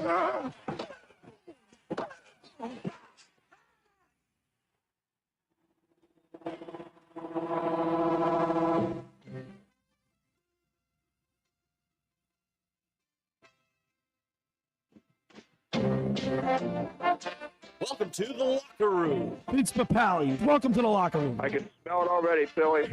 Welcome to the locker room. Vince Papali, welcome to the locker room. I can smell it already, Philly.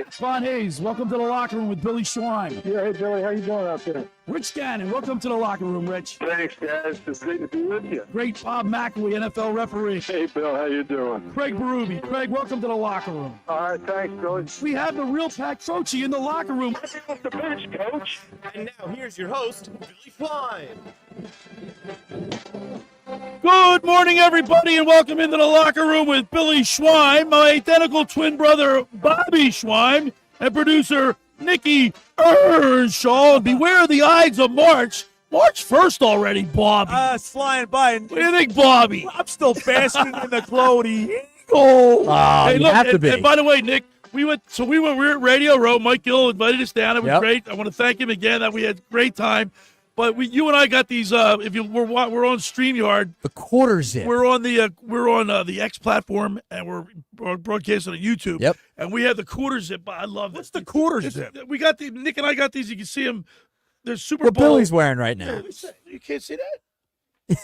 Spawn Hayes, welcome to the locker room with Billy Schweim. Yeah, hey, Billy, how you doing out there? Rich Gannon, welcome to the locker room, Rich. Thanks, guys. It's great to be with you. Great Bob McElwee, NFL referee. Hey, Bill, how you doing? Craig Berube. Craig, welcome to the locker room. All right, thanks, Billy. We have the real Pat Croce in the locker room. Off the bench, Coach. And now here's your host, Billy Schweim. Good morning, everybody, and welcome into the locker room with Billy Schweim, my identical twin brother, Bobby Schweim, and producer, Nick Earnshaw. Beware the Ides of March. March 1st already, Bobby. It's flying by. What do you think, Bobby? I'm still basking in the glow of the eagle. Oh, you have to be. And by the way, Nick, we were at Radio Row. Mike Gill invited us down. It was great. I want to thank him again. That we had a great time. But you and I got these. We're on StreamYard. The quarter zip. We're on the X platform, and we're broadcasting on YouTube. Yep. And we have the quarter zip. I love What's the quarter zip? We got the Nick and I got these. You can see them. They're Super What Bowl. Billy's wearing right now. You can't see that.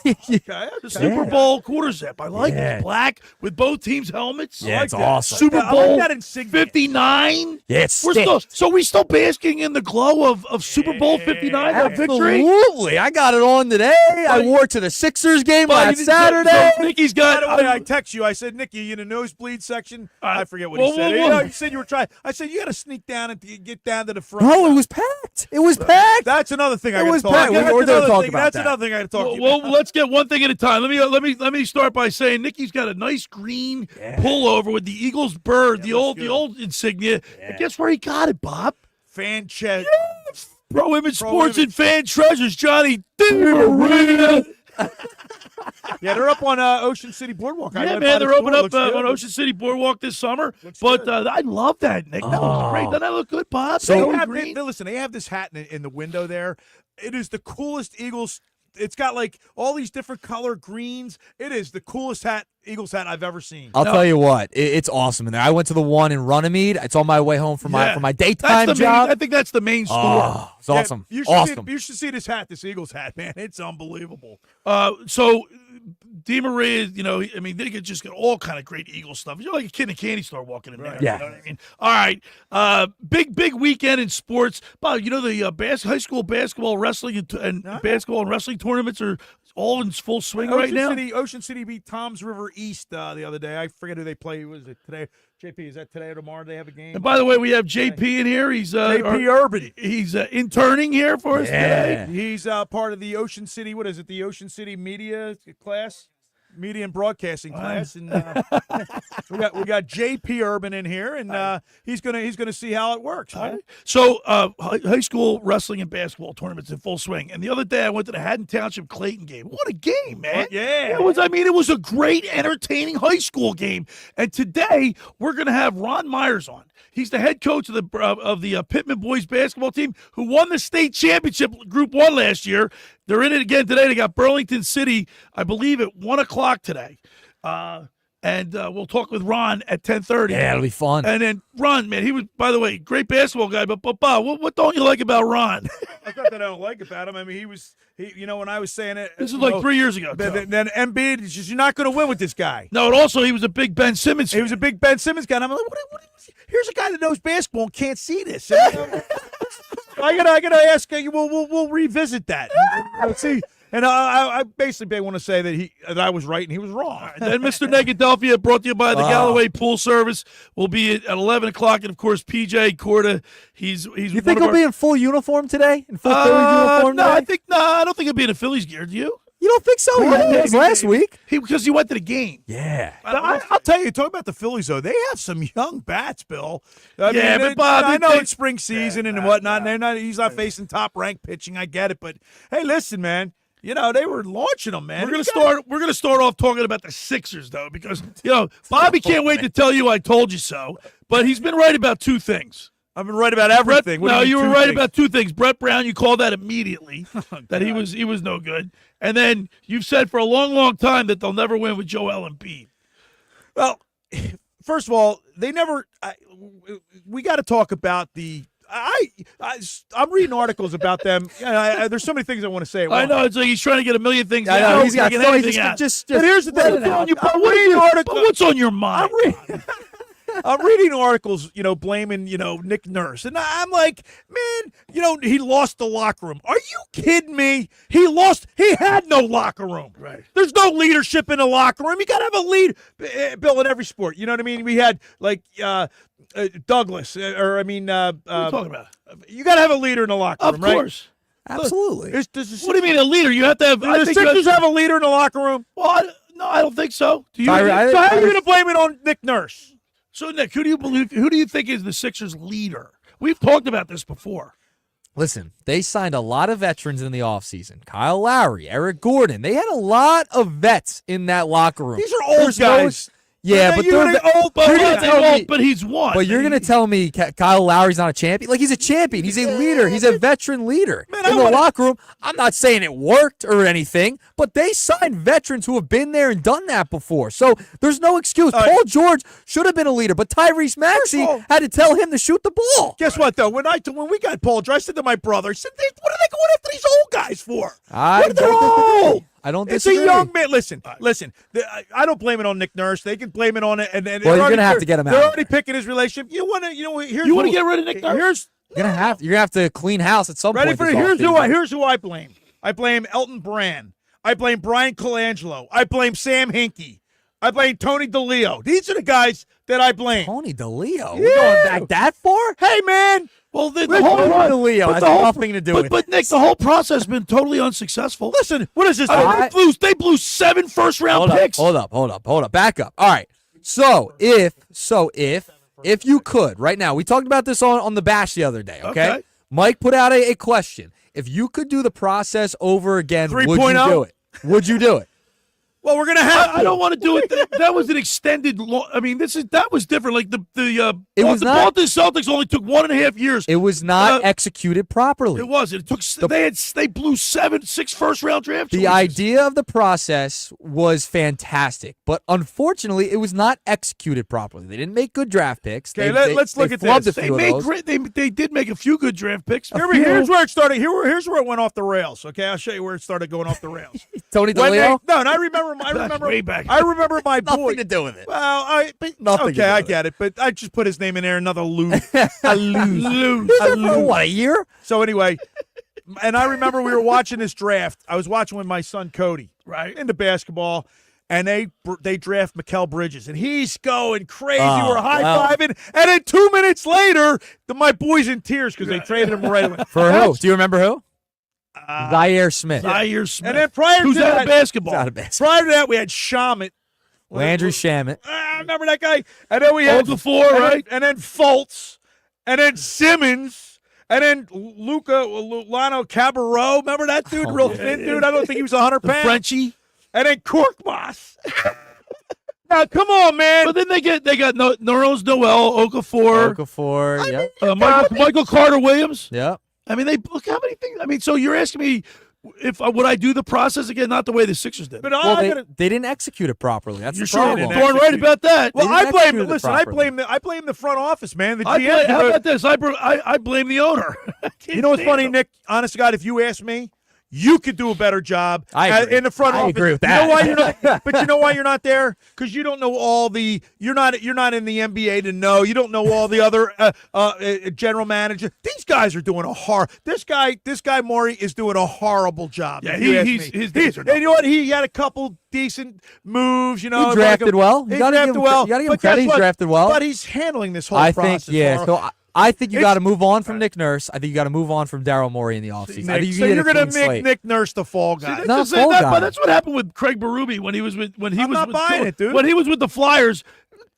Okay. The Super Bowl quarter zip. I like it. Black with both teams' helmets. Yeah, I it's like that. awesome. Super I Bowl like that insignia. 59. Yeah, it's We're still basking in the glow of Super Bowl 59, that victory. Absolutely. I got it on today. I wore it to the Sixers game last Saturday. So Nicky's By got. the way, I text you. I said, Nicky, you in the nosebleed section? I forget what he said. You said you were trying. I said, you got to sneak down and get down to the front. No, it was packed. It was packed. That's another thing I got to was talk packed. about. We're going to talk about That's that. another thing I got to talk to you Well, about. let's get one thing at a time. Let me start by saying Nicky's got a nice green pullover with the Eagles bird, the old insignia. And guess where he got it, Bob? Fan check. Pro Image Sports Image. and Fan Treasures, Johnny DiMaria. Yeah, they're up on Ocean City Boardwalk. I Yeah, went by man, the they're opening store. up Looks good. on Ocean City Boardwalk this summer. Looks But good. I love that, Nick. That was great. Doesn't that look good, Bob? They That was have, green. listen, they have this hat in the window there. It is the coolest Eagles. It's got like all these different color greens. It is the coolest Eagles hat I've ever seen. I'll tell you what, it's awesome in there. I went to the one in Runnymede. It's on my way home from my daytime job. I think that's the main store. Oh, it's awesome. You should Awesome. you should see this hat, this Eagles hat, man. It's unbelievable. So DiMaria, they could just get all kind of great Eagle stuff. You're like a kid in a candy store walking in there. Yeah. You know what I mean? All right. Big weekend in sports. Bob, the high school basketball, wrestling, and basketball and wrestling tournaments are all in full swing right now. Ocean City beat Toms River East the other day. I forget who they play. Was it today? JP, is that today or tomorrow they have a game? And by the way, we have JP in here. He's JP Urban. He's interning here for us today. He's part of the Ocean City. What is it? The Ocean City Media class, Media and Broadcasting class, and we got JP Urban in here, and he's gonna see how it works. All right. So high school wrestling and basketball tournaments in full swing. And the other day I went to the Haddon Township Clayton game. What a game, man! Yeah, it was a great, entertaining high school game. And today we're gonna have Ron Myers on. He's the head coach of the Pitman boys basketball team who won the state championship Group 1 last year. They're in it again today. They got Burlington City, I believe, at 1:00 today. And we'll talk with Ron at 10:30. Yeah, it'll be fun. And then Ron, man, he was, by the way, great basketball guy. But Bob, what don't you like about Ron? It's not that I don't like about him. I mean, he when I was saying it. This is like 3 years ago. Then Embiid, it's just, you're not going to win with this guy. No, and also he was a big Ben Simmons fan. He was a big Ben Simmons guy. And I'm like, here's a guy that knows basketball and can't see this. I gotta ask. We'll revisit that. Let's see. And I basically want to say that I was right and he was wrong. And then Mr. Negadelphia, brought to you by the Galloway Pool Service, will be at 11:00, and of course PJ Corda. You think he'll be in full uniform today? In full Phillies uniform no, today? I don't think he'll be in a Phillies gear. Do you? You don't think so? He was last week. Because he went to the game. Yeah. I'll tell you, talk about the Phillies, though. They have some young bats, Bill. But Bob, I know it's spring season and whatnot. And he's not facing top-ranked pitching. I get it. But, hey, listen, man. They were launching them, man. We're gonna start off talking about the Sixers, though, because Bobby can't wait to tell you I told you so. But he's been right about two things. I've been right about everything. No, you were right about two things. Brett Brown, you called that immediately that he was no good, and then you've said for a long, long time that they'll never win with Joel Embiid. Well, first of all, they never. We got to talk about the. I'm reading articles about them. There's so many things I want to say. I know it's like he's trying to get a million things. I know, he's got just. But here's the thing. What's on your mind? I'm reading articles, blaming, Nick Nurse. And I'm like, man, he lost the locker room. Are you kidding me? He had no locker room. Right. There's no leadership in the locker room. You got to have a lead, Bill, in every sport. You know what I mean? We had, Douglas, what are you talking about? You got to have a leader in the locker room, right? Of course. Absolutely. What do you mean a leader? You have to have. Do the Sixers have a leader in the locker room? Well, no, I don't think so. Do you? So how are you going to blame it on Nick Nurse? So, Nick, who do you think is the Sixers' leader? We've talked about this before. Listen, they signed a lot of veterans in the offseason. Kyle Lowry, Eric Gordon. They had a lot of vets in that locker room. These are old guys. Yeah, but they're old. But he's won. But you're going to tell me Kyle Lowry's not a champion? Like, he's a champion. He's a leader. He's a veteran leader. In the locker room, I'm not saying it worked or anything, but they signed veterans who have been there and done that before. So there's no excuse. Paul George should have been a leader, but Tyrese Maxey had to tell him to shoot the ball. Guess what, though? When we got Paul George, I said to my brother, I said, what are they going after these old guys for? They're old. I don't It's disagree. a young man. Listen. I don't blame it on Nick Nurse. They can blame it on it. And well, you're gonna have to get him out. They're already picking his relationship. You want to get rid of Nick Nurse? You're gonna have to clean house at some point. Here's who I blame. I blame Elton Brand. I blame Brian Colangelo. I blame Sam Hinkie. I blame Tony DeLeo. These are the guys that I blame. Tony DeLeo? We're going back that far? Hey, man. Well, the Tony whole DeLeo has nothing to do with it. But Nick, the whole process has been totally unsuccessul. Listen, what is this? They blew 7 first-round picks. Hold up. Back up. All right. So if you could, right now, we talked about this on the Bash the other day, okay? Mike put out a question. If you could do the process over again, would you do it? Would you do it? Well, we're gonna have. I don't want to do it. That was an extended. That was different. Like the Boston Celtics only took 1.5 years. It was not executed properly. It wasn't. It took. They blew 6 first-round draft choices. The idea of the process was fantastic, but unfortunately, it was not executed properly. They didn't make good draft picks. Okay, let's look at this. They did make a few good draft picks. Here's where it started. Here's where it went off the rails. Okay, I'll show you where it started going off the rails. Tony DeLeo? No, and I remember way back. I remember my boy. Nothing to do with it. Well, Nothing. Okay, I get it, but I just put his name in there. Another lose. A year? So anyway, and I remember we were watching this draft. I was watching with my son Cody, right, into basketball, and they draft Mikal Bridges, and he's going crazy. We're high-fiving, and then 2 minutes later, my boy's in tears because they traded him right away. For who? Do you remember who? Zaire Smith. Zaire Smith. And then prior Who's to that, out of basketball? Prior to that, we had Shamit. Landry Shamit. Remember that guy? And then we had Okafor, right? And then Fultz. And then Simmons. And then Lano Cabarro. Remember that dude? Real thin dude. I don't think he was 100 pounds. Frenchie. And then Korkmaz. Now, come on, man. But then they got Nerlens Noel, Okafor, Michael Carter Williams. Yeah. I mean, look how many things. I mean, so you're asking me if would I do the process again? Not the way the Sixers did. But they didn't execute it properly. That's you're the problem. Sure, right about that. Well, I blame the front office, man. The GM. How about this? I blame the owner. You know what's funny, Nick? Honest to God, if you ask me, you could do a better job in the front office. I agree with that. You know why you're not? But you know why you're not there? Because you don't know all the. You're not in the NBA to know. You don't know all the other general manager. These guys are doing This guy Maury is doing a horrible job. Yeah, his days are done. And you know what? He had a couple decent moves. You know, he drafted well. He drafted well. You got to give him credit. He's drafted well. But he's handling this whole process. So I think you got to move on from Nick Nurse. I think you got to move on from Daryl Morey in the offseason. I think you're going to make Nick Nurse the fall guy. But that's what happened with Craig Berube when he was with the Flyers.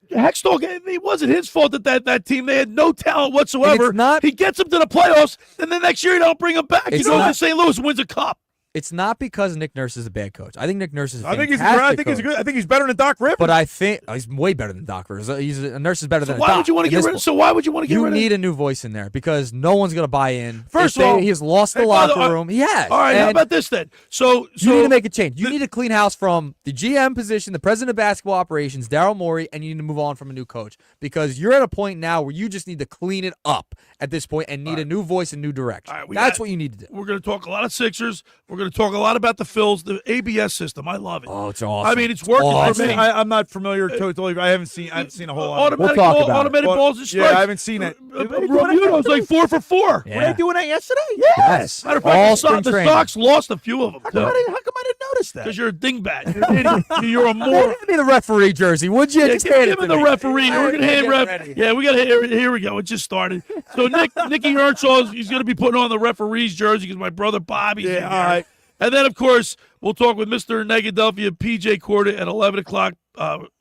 Hextall, it wasn't his fault that team. They had no talent whatsoever. He gets them to the playoffs, and the next year you don't bring him back. He goes to St. Louis and wins a cup. It's not because Nick Nurse is a bad coach. I think Nick Nurse is a I think he's fantastic good. coach. I think he's better than Doc Rivers. But I think he's way better than Doc Rivers. Nurse is better than why Doc. would you want to get rid? So why would you want to get You rid of? need a new voice in there because no one's going to buy in. First of all, he has lost the hey, locker by the- room. He has. All right, how And about this then? So you need to make a change. You need a clean house from the GM position, the president of basketball operations, Daryl Morey, and you need to move on from a new coach because you're at a point now where you just need to clean it up at this point and need a new voice and new direction. All right, That's what you need to do. We're going to talk a lot of Sixers. We're going to talk a lot about the Phils, the ABS system. I love it. Oh, it's awesome. I mean, it's working for me. I'm not familiar totally. I haven't seen a whole lot. Automatic, We'll talk ball, about it. automatic balls and strikes. Yeah, I haven't seen it. Romuno's like 4 for 4. Yeah. Were they doing that yesterday? Yes. Matter of All fact, spring the training. Sox lost a few of them. How come I didn't notice that? Because you're a dingbat. You're an idiot. You're a moron. Give me the referee jersey, would you? Yeah, Just hand give it him to the me. referee. We're going to hand Get ref. ready. Yeah, we got to here we go. It just started. So Nicky Earnshaw, he's going to be putting on the referee's jersey because my brother Bobby's in Yeah, here. all right. And then, of course, we'll talk with Mr. Negadelphia P.J. Corda at 11 o'clock.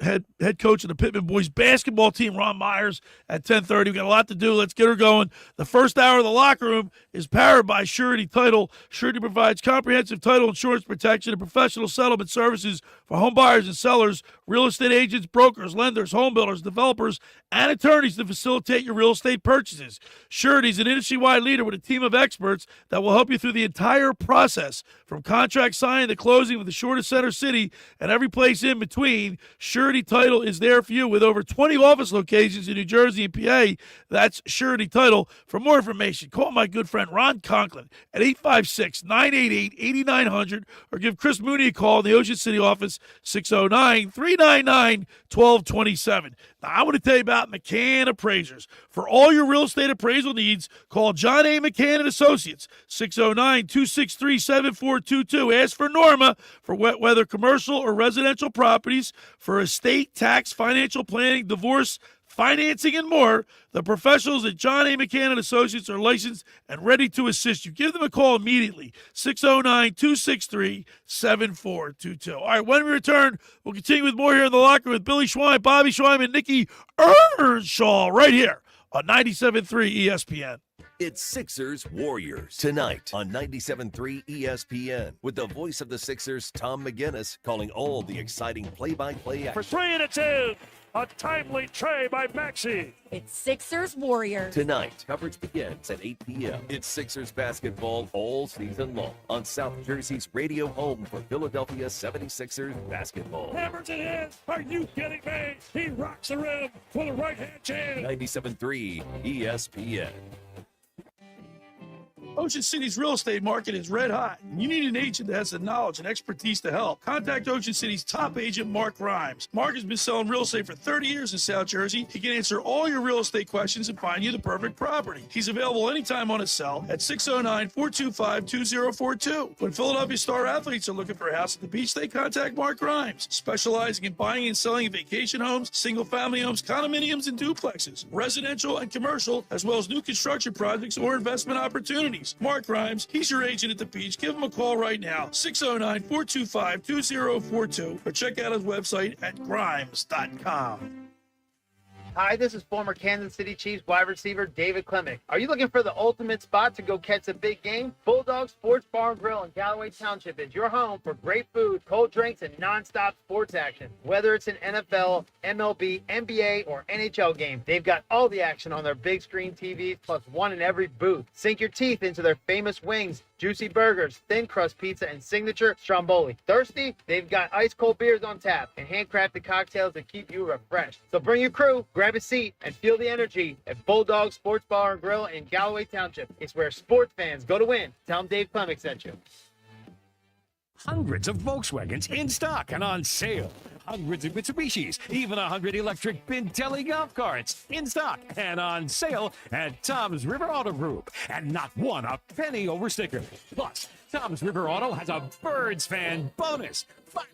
Head coach of the Pitman boys basketball team, Ron Myers, at 10:30. We got a lot to do. Let's get her going. The first hour of the locker room is powered by Surety Title. Surety provides comprehensive title insurance protection and professional settlement services for home buyers and sellers, real estate agents, brokers, lenders, home builders, developers, and attorneys to facilitate your real estate purchases. Surety is an industry-wide leader with a team of experts that will help you through the entire process, from contract signing to closing with the shortest center city and every place in between. Surety Title is there for you with over 20 office locations in New Jersey and PA. That's Surety Title. For more information, call my good friend Ron Conklin at 856-988-8900 or give Chris Mooney a call in the Ocean City office, 609-399-1227. Now, I want to tell you about McCann Appraisers. For all your real estate appraisal needs, call John A. McCann & Associates, 609-263-7422. Ask for Norma for whether commercial or residential properties, for estate, tax, financial planning, divorce, financing, and more. The professionals at John A. McCann & Associates are licensed and ready to assist you. Give them a call immediately, 609-263-7422. All right, when we return, we'll continue with more here in the locker room with Billy Schweim, Bobby Schweim, and Nicky Earnshaw right here on 97.3 ESPN. It's Sixers Warriors tonight on 97.3 ESPN with the voice of the Sixers, Tom McGinnis, calling all the exciting play-by-play For action. 3 and it's in. A timely tray by Maxey. It's Sixers Warriors. Tonight, coverage begins at 8 p.m. It's Sixers basketball all season long on South Jersey's radio home for Philadelphia 76ers basketball. Hammers it in. Are you kidding me? He rocks the rim for the right-hand jam. 97.3 ESPN. Ocean City's real estate market is red hot. You need an agent that has the knowledge and expertise to help. Contact Ocean City's top agent, Mark Grimes. Mark has been selling real estate for 30 years in South Jersey. He can answer all your real estate questions and find you the perfect property. He's available anytime on his cell at 609-425-2042. When Philadelphia star athletes are looking for a house at the beach, they contact Mark Grimes, specializing in buying and selling vacation homes, single-family homes, condominiums, and duplexes, residential and commercial, as well as new construction projects or investment opportunities. Mark Grimes, he's your agent at the beach. Give him a call right now, 609-425-2042, or check out his website at grimes.com. Hi, this is former Kansas City Chiefs wide receiver David Klemick. Are you looking for the ultimate spot to go catch a big game? Bulldog Sports Bar and Grill in Galloway Township is your home for great food, cold drinks, and nonstop sports action. Whether it's an NFL, MLB, NBA, or NHL game, they've got all the action on their big screen TVs, plus one in every booth. Sink your teeth into their famous wings, juicy burgers, thin crust pizza, and signature stromboli. Thirsty? They've got ice cold beers on tap and handcrafted cocktails to keep you refreshed. So bring your crew, grab a seat, and feel the energy at Bulldog Sports Bar and Grill in Galloway Township. It's where sports fans go to win. Tell them Dave Klemick sent you. Hundreds of Volkswagens in stock and on sale. Hundreds of Mitsubishis, even 100 electric Pintelli golf carts in stock and on sale at Tom's River Auto Group. And not one a penny over sticker. Plus, Tom's River Auto has a Birds fan bonus.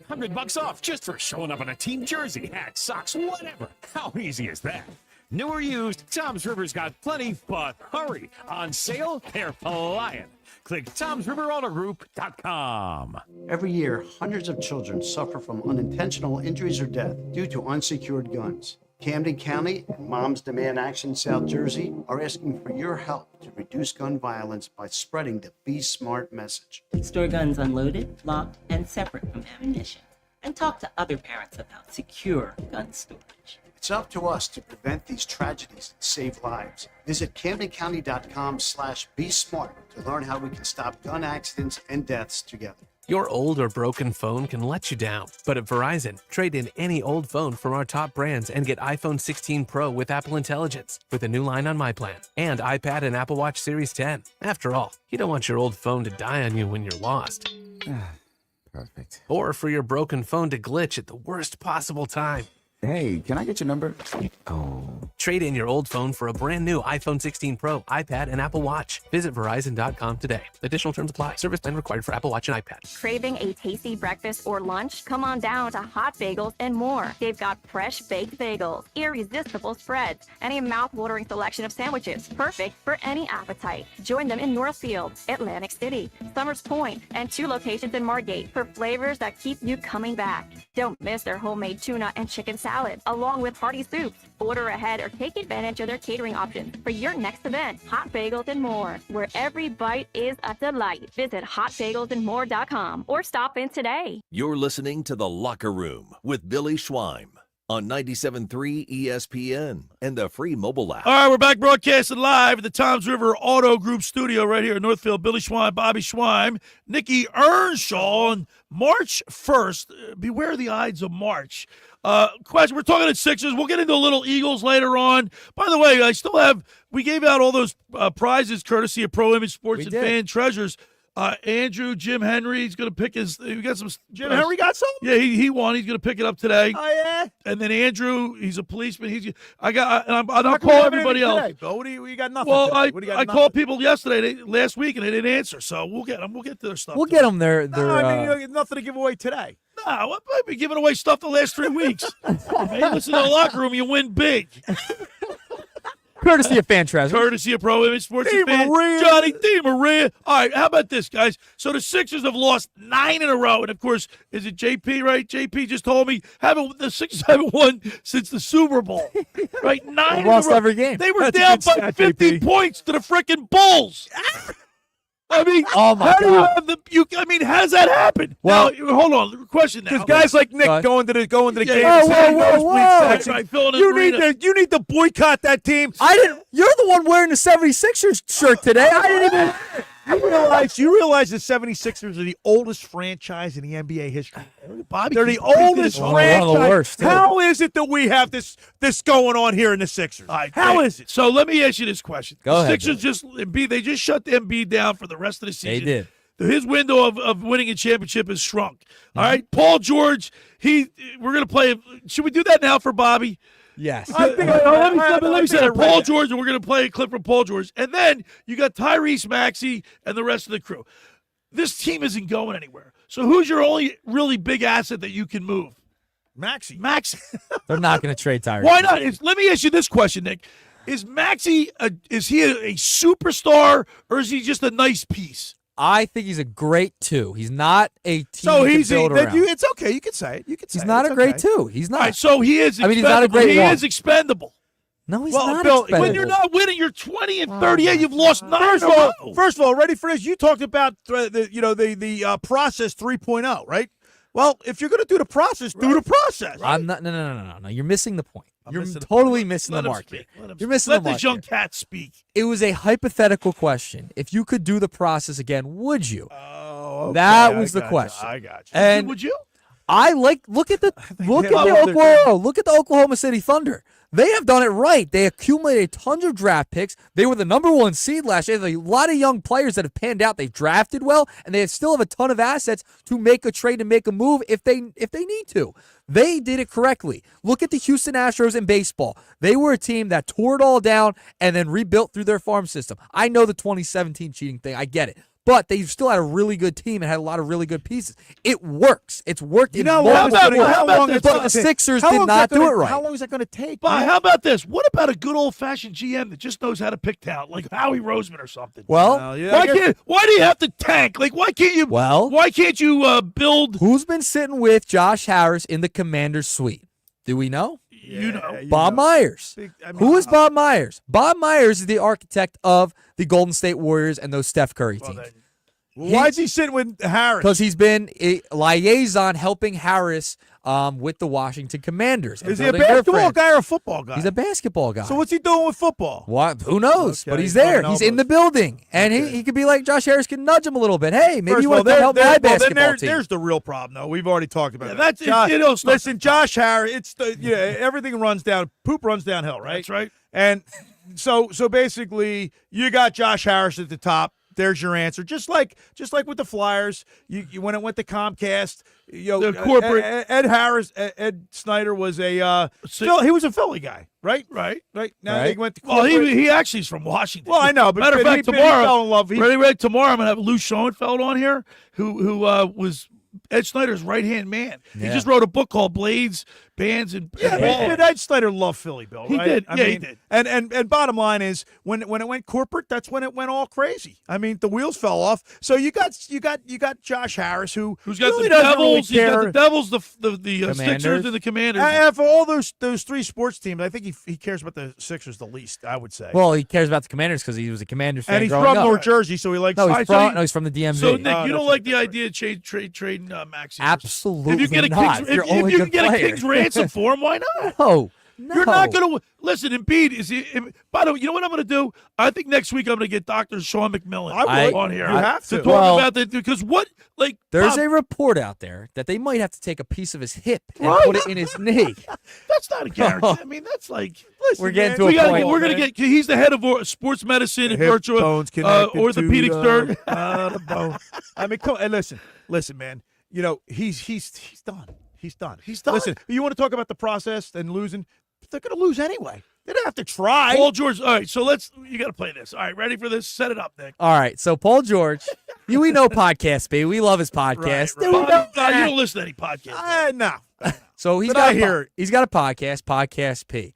$500 off just for showing up in a team jersey, hat, socks, whatever. How easy is that? New or used, Tom's River's got plenty, but hurry. On sale, they're flying. Click Tom'sRiverAutoGroup.com. Every year, hundreds of children suffer from unintentional injuries or death due to unsecured guns. Camden County and Moms Demand Action South Jersey are asking for your help to reduce gun violence by spreading the Be Smart message. Store guns unloaded, locked, and separate from ammunition. And talk to other parents about secure gun storage. It's up to us to prevent these tragedies and save lives. Visit CamdenCounty.com/BeSmart to learn how we can stop gun accidents and deaths together. Your old or broken phone can let you down, but at Verizon, trade in any old phone from our top brands and get iPhone 16 Pro with Apple Intelligence with a new line on My Plan and iPad and Apple Watch Series 10. After all, you don't want your old phone to die on you when you're lost. Perfect. Or for your broken phone to glitch at the worst possible time. Hey, can I get your number? Oh. Trade in your old phone for a brand new iPhone 16 Pro, iPad, and Apple Watch. Visit Verizon.com today. Additional terms apply. Service plan required for Apple Watch and iPad. Craving a tasty breakfast or lunch? Come on down to Hot Bagels and More. They've got fresh baked bagels, irresistible spreads, and a mouth-watering selection of sandwiches, perfect for any appetite. Join them in Northfield, Atlantic City, Summers Point, and 2 locations in Margate for flavors that keep you coming back. Don't miss their homemade tuna and chicken salad, along with hearty soups. Order ahead or take advantage of their catering options for your next event. Hot Bagels and More, where every bite is a delight. Visit hotbagelsandmore.com or stop in today. You're listening to The Locker Room with Billy Schweim on 97.3 ESPN and the free mobile app. All right, we're back broadcasting live at the Toms River Auto Group studio right here in Northfield. Billy Schweim, Bobby Schweim, Nick Earnshaw on March 1st. Beware the Ides of March. Question, we're talking at Sixers. We'll get into a little Eagles later on. By the way, we gave out all those prizes courtesy of Pro Image Sports and Fan Treasures. Andrew, Jim Henry's going to pick we got some. Jim Henry got some? Yeah, he won. He's going to pick it up today. Oh, yeah? And then Andrew, he's a policeman. I'll call everybody else. Today, Bill? What do you got nothing Well, today? I called people last week, and they didn't answer. So we'll get them. We'll get to their stuff. We'll get them their No, I mean, you don't get nothing to give away today. Nah, I've been giving away stuff the last 3 weeks. Hey, listen to The Locker Room, you win big. Courtesy of Fan Treasures. Courtesy of Pro Image Sports and Fan. Johnny D. Maria. All right, how about this, guys? So the Sixers have lost 9 in a row. And, of course, is it JP, right? JP just told me the Sixers haven't won since the Super Bowl. Right? 9 lost every game. They were down by 50 points to the freaking Bulls. I mean, oh my how do you God. have how does that happen? Well, now, hold on. Question now. Because guys like Nick going to the game. You need to boycott that team. You're the one wearing the 76ers shirt today. I didn't even. You realize the 76ers are the oldest franchise in the NBA history. Bobby, they're the oldest franchise. One of the worst, too. How is it that we have this going on here in the Sixers? How is it? So let me ask you this question. Go ahead, Sixers they just shut the Embiid down for the rest of the season. They did. His window of winning a championship has shrunk. All right, Paul George. We're going to play. Should we do that now for Bobby? Yes. Let me say Paul George, and we're going to play a clip from Paul George. And then you got Tyrese Maxey and the rest of the crew. This team isn't going anywhere. So who's your only really big asset that you can move? Maxey. They're not going to trade Tyrese. Why not? Let me ask you this question, Nick. Is Maxey, is he a superstar, or is he just a nice piece? I think he's a great 2. He's not a team So to build around. it's okay. You can say it. He's not a great 2. He's not. All right, so he is expendable. I mean, he's not a great He one. is expendable. No, he's Well, not Bill, expendable. When you're not winning, you're 20 and 38. You've lost 9 in a row. First of all, ready for this? You talked about the process 3.0, right? Well, if you're going to do the process, do the process. I'm not. No. You're missing the point. You're missing the totally point. missing Let the him mark speak. here. Let him You're speak. missing Let the mark this young here. cat speak. It was a hypothetical question. If you could do the process again, would you? Oh, okay. That was the question. I got you. And Would you? look at the Oklahoma City Thunder. They have done it right. They accumulated a ton of draft picks. They were the number 1 seed last year. There's a lot of young players that have panned out. They've drafted well, and they still have a ton of assets to make a trade and make a move if they need to. They did it correctly. Look at the Houston Astros in baseball. They were a team that tore it all down and then rebuilt through their farm system. I know the 2017 cheating thing. I get it. But they still had a really good team and had a lot of really good pieces. It works. It's worked. How long but the Sixers did not do it right. How long is that going to take? But how about this? What about a good old-fashioned GM that just knows how to pick talent, like Howie Roseman or something? Well, why do you have to tank? Like, why can't you? Well, why can't you build? Who's been sitting with Josh Harris in the Commander's suite? Do we know? You know. Bob Myers. Who is Bob Myers? Bob Myers is the architect of the Golden State Warriors and those Steph Curry teams. Why is he sitting with Harris? Because he's been a liaison helping Harris with the Washington Commanders. Is he a basketball guy or a football guy? He's a basketball guy. So what's he doing with football? What? Who knows? Okay, But he's there. rubbing He's in elbows. the building. And he could be like Josh Harris can nudge him a little bit. Hey, maybe First you of all, want to help my basketball team. There's the real problem, though. We've already talked about it. that's Josh, it. Listen, Josh Harris. It's everything runs down. Poop runs downhill, right? That's right. And so basically, you got Josh Harris at the top. There's your answer. Just like with the Flyers, you when it went to Comcast, The corporate- Ed Snyder was he was a Philly guy, right? Right. Now they went to Well, corporate. he actually is from Washington. Well, I know, but matter of fact, he tomorrow, fell in love. tomorrow I'm gonna have Lou Schoenfeld on here, who was Ed Snyder's right hand man. Yeah. He just wrote a book called Blades, Bands, and Yeah, but Ed Snyder loved Philly, Bill. He right? did. I Yeah, he mean, did. And bottom line is, when it went corporate, that's when it went all crazy. I mean, the wheels fell off. So you got Josh Harris, who's got really the doesn't really Devils, he's got care. the Devils, the Commanders. Sixers, and the Commanders. And for all those three sports teams, I think he cares about the Sixers the least. I would say. Well, he cares about the Commanders because he was a Commanders fan and he's growing from up. North Jersey, so he likes. No, he's from the DMV. So Nick, you that's don't like the idea of trading Max? Absolutely If you get a not. King's, You're if only you good can get a player. King's ransom for him, why not? No. You're not going to listen. Embiid is. By the way, you know what I'm going to do? I think next week I'm going to get Dr. Sean McMillan on here. You have to. talk about that because There's Bob, a report out there that they might have to take a piece of his hip and Right. put it in his knee. That's not a guarantee. I mean, that's like. Listen, We're getting man, to a we gotta point, get, We're going to man. get. He's the head of sports medicine and Hip virtual bones connected orthopedic to surgeon. the bone. I mean, come and listen, man. You know he's done. He's done. He's done. Listen, you want to talk about the process and losing? They're going to lose anyway. They don't have to try. Paul George. All right, so you got to play this. All right, ready for this? Set it up, Nick. All right, so Paul George, we know podcast, baby. We love his podcast. Right. Bob, you don't listen to any podcast. No. So he's But got I hear it. he's got a podcast, Podcast P.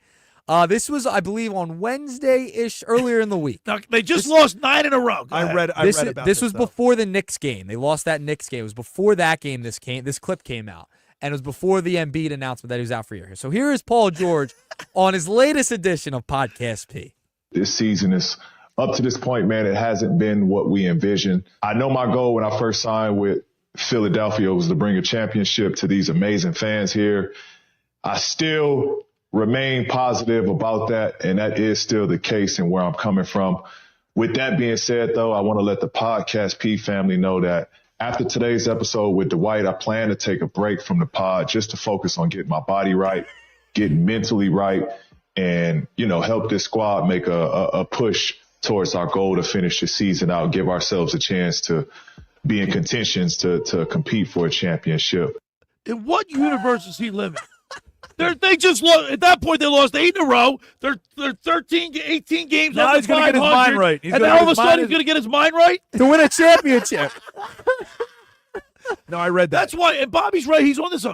This was, I believe, on Wednesday-ish earlier in the week. Now, they just lost 9 in a row. Go ahead. I read about this was though. before the Knicks game. They lost that Knicks game. It was before that game. This clip came out, and it was before the Embiid announcement that he was out for a year. So here is Paul George on his latest edition of Podcast P. This season is up to this point, man. It hasn't been what we envisioned. I know my goal when I first signed with Philadelphia was to bring a championship to these amazing fans here. I still remain positive about that, and that is still the case and where I'm coming from. With that being said, though, I want to let the Podcast P family know that after today's episode with Dwight, I plan to take a break from the pod just to focus on getting my body right, getting mentally right, and, help this squad make a push towards our goal to finish the season out, give ourselves a chance to be in contentions to compete for a championship. In what universe does he live in? They just lost. At that point, they lost 8 in a row. They're 13, 18 games. Now under he's gonna get his 500, mind right. He's and gonna all get of a his sudden, mind- he's going to get his mind right. To win a championship. No, I read that. That's why. And Bobby's right. He's on this.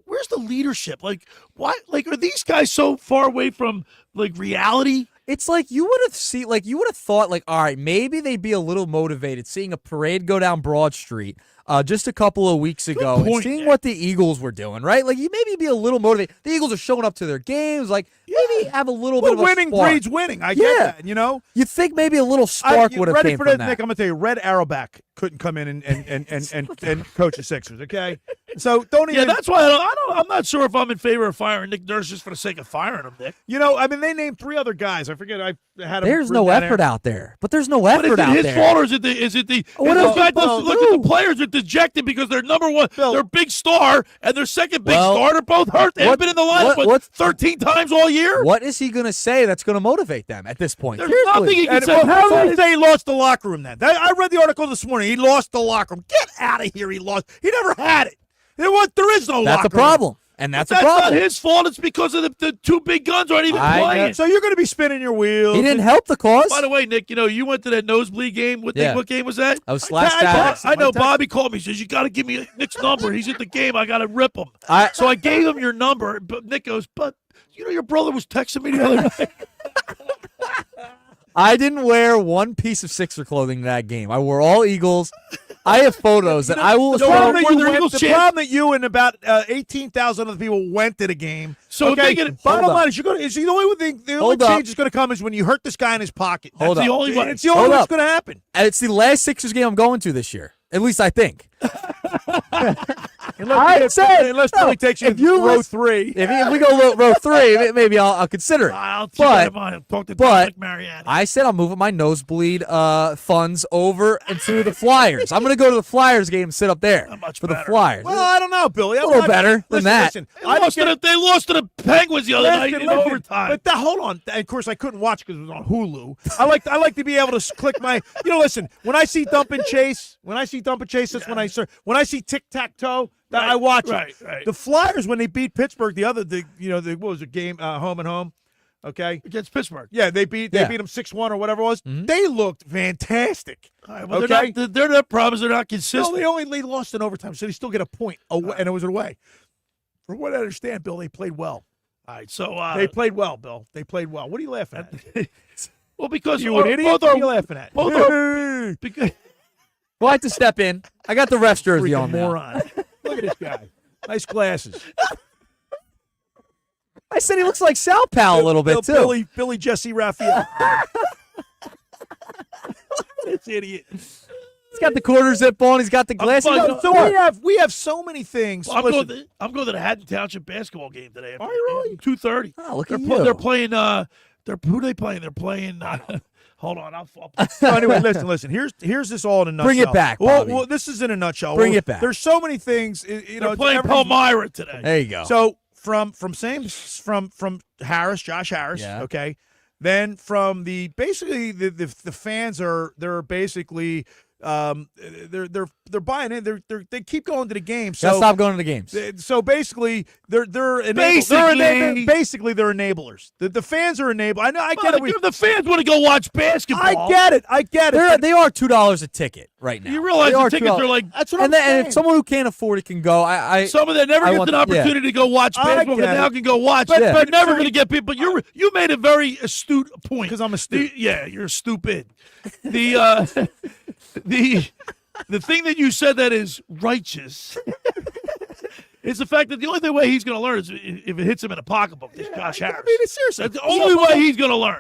Where's the leadership? Like, why? Like, are these guys so far away from reality? It's like you would have thought, all right, maybe they'd be a little motivated seeing a parade go down Broad Street just a couple of weeks ago and point, seeing Nick. what the Eagles were doing, right? Like, you maybe be a little motivated. The Eagles are showing up to their games, maybe have a little bit of a winning spark. breeds winning. I get that, You'd think maybe a little spark would have ready came for from this, that. Nick, I'm going to tell you, Red Arrowback couldn't come in and coach the Sixers, okay? So don't even. Yeah, that's why I'm not sure if I'm in favor of firing Nick Nurse just for the sake of firing him, Nick. They named 3 other guys. I forget. I had. There's no effort out there. But there's no effort But is out it his there. fault or is it the What and else the fact is that Bill look at the players are dejected because their number one, their big star and their second big star are both hurt. They haven't been in the lineup 13 times all year. What is he going to say that's going to motivate them at this point? There's Seriously. nothing he can say. How did they say he lost the locker room then? I read the article this morning. He lost the locker room. Get out of here. He lost. He never had it. There is no That's locker a problem. And that's a problem. not his fault. It's because of the 2 big guns aren't even playing. So you're going to be spinning your wheels. He didn't help the cause. By the way, Nick, you went to that nosebleed game. What game was that? I was slash status. I know Bobby called me. He says, you got to give me Nick's number. He's at the game. I got to rip him. So I gave him your number. But Nick goes, but your brother was texting me the other night. I didn't wear one piece of Sixer clothing that game. I wore all Eagles. I have photos that I will The show. problem that you the went- Eagles the champ- problem that you and about 18,000 other people went to the game. So if okay, they get- bottom hold line up. is the only thing, the only Hold up. change is going to come is when you hurt this guy in his pocket. Hold That's up. the only way. It's the only Hold way it's up. going to happen. And it's the last Sixers game I'm going to this year. At least I think. Unless Billy takes you if you to row listen- 3. If we go row 3, maybe I'll consider it. I'll keep that in But mind. Talk to but Dominic Mariani. I said I'm moving my nosebleed funds over into the Flyers. I'm going to go to the Flyers game and sit up there for the Flyers. Well, I don't know, Billy. A little better than that. Listen, They lost to the Penguins the other night in listen, overtime. But hold on. And of course, I couldn't watch because it was on Hulu. I like to be able to click my. Listen. When I see Dump and Chase, that's when I start. When I see Tic Tac Toe, I watch it. Right. The Flyers when they beat Pittsburgh what was it, game home and home. Okay, against Pittsburgh. Yeah, they beat them 6-1 or whatever it was. They looked fantastic. All right, well, okay, their problems are not consistent. No, they lost in overtime, so they still get a point away, and it was away. From what I understand, Bill, they played well. All right, so they played well, Bill. They played well. What are you laughing at? Well, because you an idiot. What are you laughing at? Because Well, I had to step in. I got the refs jersey Freaking on now. moron. Look at this guy. Nice glasses. I said he looks like Sal Pal a little bit, too. Billy Jesse Raphael. This idiot. He's got the quarter zip on. He's got the glasses. So we have so many things. Well, Listen, I'm going to the Haddon Township basketball game today. Are you really? 2:30. Oh, look they're at you. They're playing. Who are they playing? They're playing. Hold on. So anyway, listen. Here's this all in a nutshell. Bring it back, Bobby. Well, this is in a nutshell. Bring it back. There's so many things. They're playing Palmyra today. There you go. So from Harris, Josh Harris. Yeah. Okay. Then from the fans they're basically they're buying in. They keep going to the game. So Gotta stop going to the games. So basically, they're Basically. they're enablers. The fans are enabled. I know. I get it. The fans want to go watch basketball. I get it. They are $2 a ticket right now. You realize They the are tickets $2. are like. That's what And I'm then, saying. and if someone who can't afford it can go, Some of them never I get want- an opportunity to go watch I basketball, get but now it. can go watch. But They're never so- going to get people. But you made a very astute point. Because I'm astute. You're stupid. The thing that you said that is righteous is the fact that the only way he's going to learn is if it hits him in a pocketbook. This Josh Harris. I mean, it's seriously. That's the only way he's going to learn.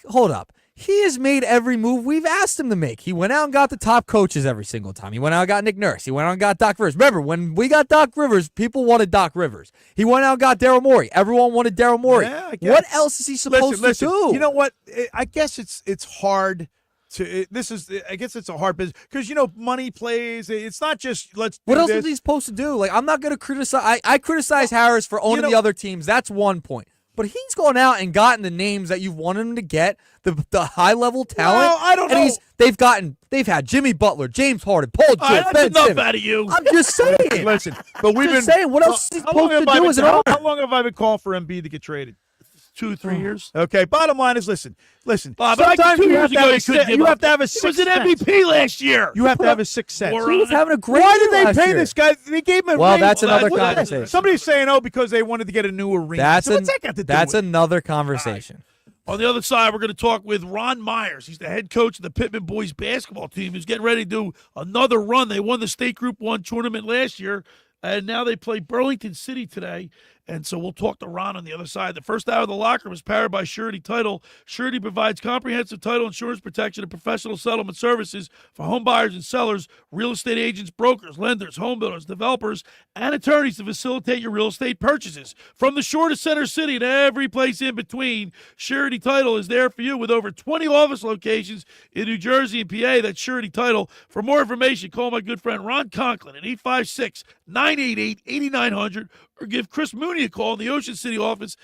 hold up. He has made every move we've asked him to make. He went out and got the top coaches every single time. He went out and got Nick Nurse. He went out and got Doc Rivers. Remember, when we got Doc Rivers, people wanted Doc Rivers. He went out and got Daryl Morey. Everyone wanted Daryl Morey. Yeah, I guess. What else is he supposed to do? You know what? I guess it's hard. I guess it's a hard business because money plays. It's not just let's. What do else this. is he supposed to do? Like, I'm not going to criticize. I criticize Harris for owning the other teams. That's one point. But he's gone out and gotten the names that you've wanted him to get, the high level talent. Well, I don't know. They've had Jimmy Butler, James Harden, Paul George, That's Ben enough Simmons. out of you. I'm just saying. Listen, but we've Just been saying. What else is he how long supposed to have I do been- as an how, owner? how long have I been calling for Embiid to get traded? 2-3 years. Okay. Bottom line is, listen. Bob, but Sometimes 2 you years have to ago, have you a couldn't si- give you up. have to have a He sixth was an sense. MVP last year. You have to have a sixth sense. Or, He was having a great Why did year they pay last this guy? They gave him a Well, raise. that's another that's- conversation. Somebody's saying, because they wanted to get a new arena. That's So what's that got to do that's with it? another conversation. On the other side, we're going to talk with Ron Myers. He's the head coach of the Pitman boys basketball team who's getting ready to do another run. They won the State Group 1 tournament last year, and now they play Burlington City today. And so we'll talk to Ron on the other side. The first hour of the locker room is powered by Surety Title. Surety provides comprehensive title insurance protection and professional settlement services for home buyers and sellers, real estate agents, brokers, lenders, home builders, developers, and attorneys to facilitate your real estate purchases. From the shore to Center City and every place in between, Surety Title is there for you with over 20 office locations in New Jersey and PA. That's Surety Title. For more information, call my good friend Ron Conklin at 856-988-8900 or give Chris Mooney a call in the Ocean City office,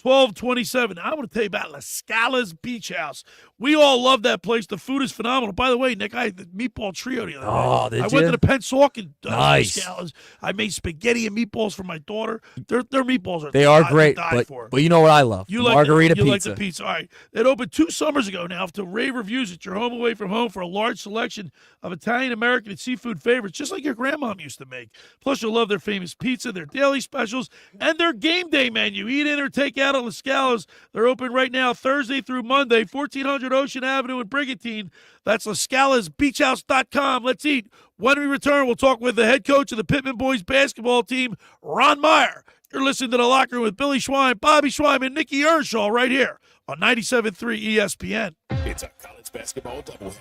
609-399-1227. I want to tell you about La Scala's Beach House. We all love that place. The food is phenomenal. By the way, Nick, I had the meatball trio the other Oh, day. did I you? went to the Pensauken Nice. Scala's. I made spaghetti and meatballs for my daughter. Their meatballs are They are to great, die for. but you know what I love? You like Margarita you pizza. like the pizza. All right. It opened 2 summers ago now to rave reviews at your home away from home for a large selection of Italian, American, and seafood favorites, just like your grandmom used to make. Plus, Plus, you'll love their famous pizza, their daily specials, and their game day menu. Eat in or take out at La Scala's. They're open right now Thursday through Monday, 1400 Ocean Avenue in Brigantine. That's LaScalasBeachHouse.com. Let's eat. When we return, we'll talk with the head coach of the Pitman boys basketball team, Ron Meyer. You're listening to The Locker Room with Billy Schweim, Bobby Schweim, and Nick Earnshaw right here on 97.3 ESPN. It's a college basketball doubleheader.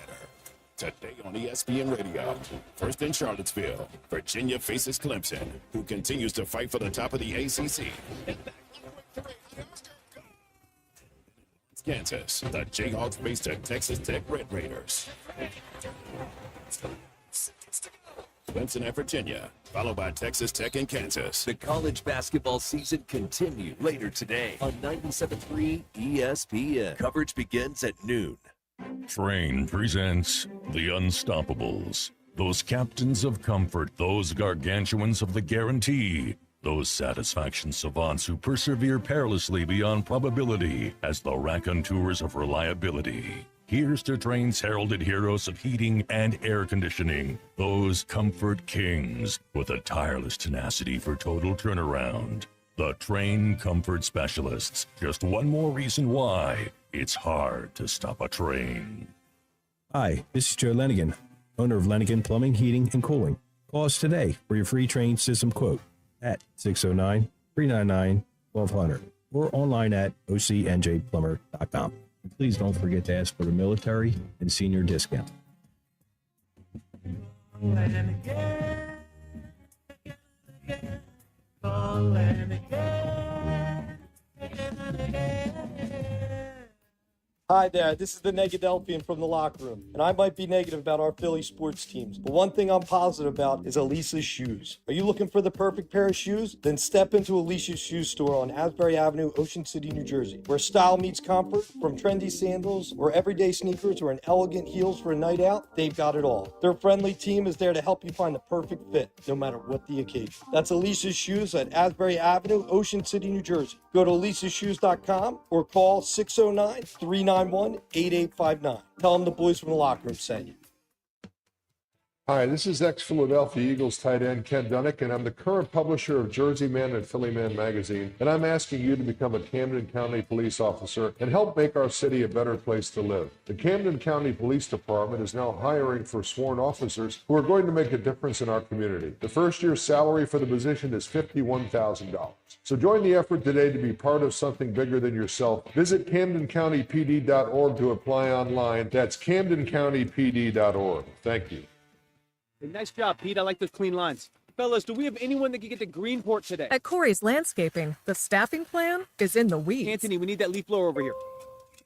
Today on ESPN Radio, first in Charlottesville, Virginia faces Clemson, who continues to fight for the top of the ACC. Kansas, the Jayhawks face the Texas Tech Red Raiders. Clemson and Virginia, followed by Texas Tech and Kansas. The college basketball season continues later today on 97.3 ESPN. Coverage begins at noon. Train presents The Unstoppables. Those captains of comfort, those gargantuans of the guarantee, those satisfaction savants who persevere perilously beyond probability as the raconteurs of reliability. Here's to Train's heralded heroes of heating and air conditioning, those comfort kings with a tireless tenacity for total turnaround. The Train Comfort Specialists. Just one more reason why it's hard to stop a train. Hi, this is Joe Lenigan, owner of Lenigan Plumbing, Heating, and Cooling. Call us today for your free train system quote at 609-399-1200 or online at ocnjplumber.com. And please don't forget to ask for the military and senior discount. Hi there, this is the Negadelphian from the locker room, and I might be negative about our Philly sports teams, but one thing I'm positive about is Elisa's shoes. Are you looking for the perfect pair of shoes? Then step into Elisa's shoe store on Asbury Avenue, Ocean City, New Jersey, where style meets comfort. From trendy sandals or everyday sneakers or an elegant heels for a night out, they've got it all. Their friendly team is there to help you find the perfect fit, no matter what the occasion. That's Elisa's Shoes at Asbury Avenue, Ocean City, New Jersey. Go to elisashoes.com or call 609-391-8859. Tell them the boys from the locker room sent you. Hi, this is ex-Philadelphia Eagles tight end Ken Dunnick, and I'm the current publisher of Jersey Man and Philly Man magazine, and I'm asking you to become a Camden County police officer and help make our city a better place to live. The Camden County Police Department is now hiring for sworn officers who are going to make a difference in our community. The first year's salary for the position is $51,000. So join the effort today to be part of something bigger than yourself. Visit CamdenCountyPD.org to apply online. That's CamdenCountyPD.org. Thank you. Hey, nice job, Pete. I like those clean lines. Fellas, do we have anyone that can get to Greenport today? At Corey's Landscaping, the staffing plan is in the weeds. Anthony, we need that leaf blower over here.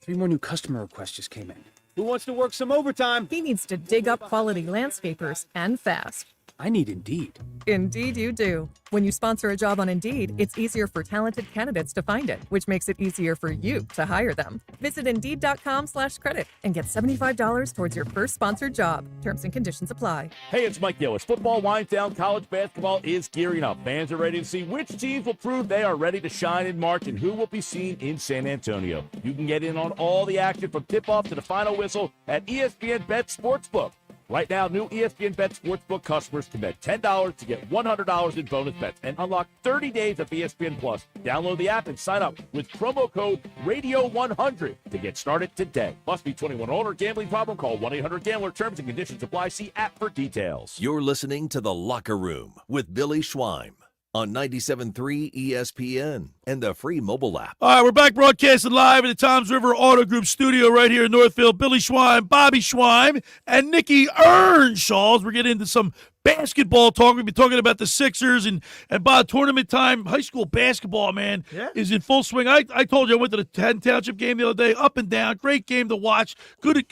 3 more new customer requests just came in. Who wants to work some overtime? He needs to dig up quality landscapers, and fast. I need Indeed. Indeed you do. When you sponsor a job on Indeed, it's easier for talented candidates to find it, which makes it easier for you to hire them. Visit Indeed.com/credit and get $75 towards your first sponsored job. Terms and conditions apply. Hey, it's Mike Gillis. Football winds down. College basketball is gearing up. Fans are ready to see which teams will prove they are ready to shine in March and who will be seen in San Antonio. You can get in on all the action from tip-off to the final whistle at ESPN Bet Sportsbook. Right now, new ESPN Bet Sportsbook customers can bet $10 to get $100 in bonus bets and unlock 30 days of ESPN Plus. Download the app and sign up with promo code RADIO100 to get started today. Must be 21 or older. Gambling problem? Call 1-800-GAMBLER. Terms and conditions apply. See app for details. You're listening to The Locker Room with Billy Schweim on 97.3 ESPN and the free mobile app. All right, we're back broadcasting live at the Toms River Auto Group studio right here in Northfield. Billy Schweim, Bobby Schweim, and Nicky Earnshaw. We're getting into some basketball talk. We'll be talking about the Sixers and Bob, tournament time. High school basketball, man, is in full swing. I told you I went to the Haddon Township game the other day, up and down. Great game to watch. Good.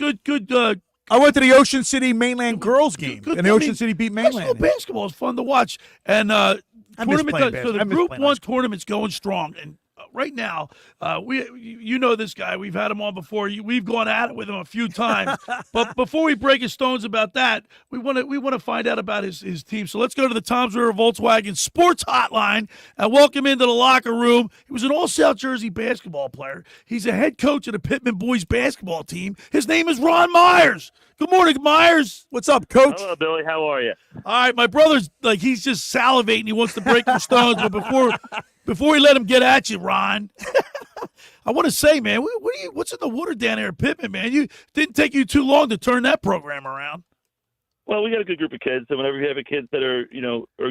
I went to the Ocean City Mainland girls game, and the Ocean City beat Mainland. High school basketball is fun to watch. And the Group 1 tournament's going strong. And right now, you know this guy. We've had him on before. We've gone at it with him a few times. But before we break his stones about that, we want to find out about his team. So let's go to the Toms River Volkswagen Sports Hotline and welcome into the locker room. He was an all-South Jersey basketball player. He's a head coach of the Pitman boys basketball team. His name is Ron Myers. Good morning, Myers. What's up, Coach? Hello, Billy. How are you? All right, my brother's he's just salivating. He wants to break your stones, but before we let him get at you, Ron, I want to say, man, what's in the water down there at Pitman, man? You didn't take you too long to turn that program around. Well, we got a good group of kids, so whenever you have kids that are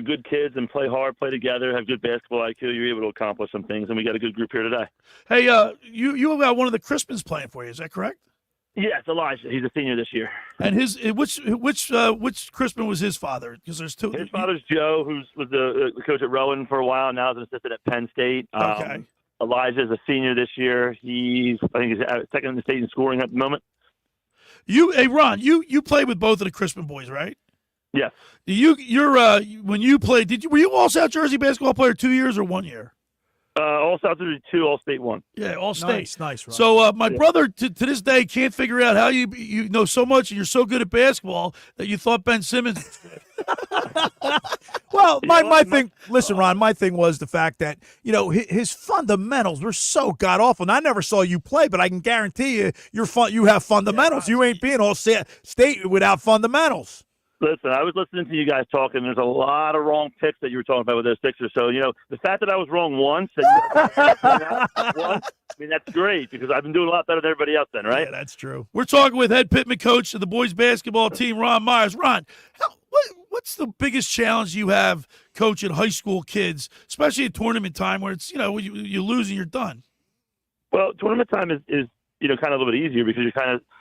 good kids and play hard, play together, have good basketball IQ, you're able to accomplish some things, and we got a good group here today. Hey, you got one of the Crispins playing for you, is that correct? Yes, Elijah. He's a senior this year. And which Crispin was his father? Because there's two. His father's Joe, who was the coach at Rowan for a while. Now is an assistant at Penn State. Okay. Elijah is a senior this year. He's second in the state in scoring at the moment. Ron, you played with both of the Crispin boys, right? Yes. When you played, were you all South Jersey basketball player 2 years or 1 year? All South Jersey 2, all state 1. Yeah, all state. Nice. Ron. So my brother to this day can't figure out how you know so much and you're so good at basketball that you thought Ben Simmons was good. Well, my thing. Listen, Ron. My thing was the fact that his fundamentals were so god awful. And I never saw you play, but I can guarantee you, you have fundamentals. You ain't being all state without fundamentals. Listen, I was listening to you guys talking. There's a lot of wrong picks that you were talking about with those Sixers. So, the fact that I was wrong once, that's great because I've been doing a lot better than everybody else then, right? Yeah, that's true. We're talking with head Pitman coach of the boys basketball team, Ron Myers. Ron, what's the biggest challenge you have coaching high school kids, especially at tournament time where it's, you lose and you're done? Well, tournament time is kind of a little bit easier because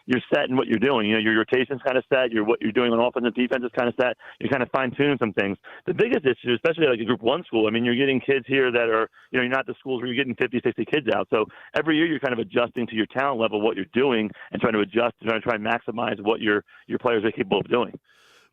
you're set in what you're doing. Your rotation's kind of set. What you're doing on offense and defense is kind of set. You're kind of fine-tuning some things. The biggest issue, especially like a Group 1 school, you're getting kids here that are, you're not the schools where you're getting 50, 60 kids out. So every year you're kind of adjusting to your talent level, what you're doing, and trying to adjust and try and maximize what your players are capable of doing.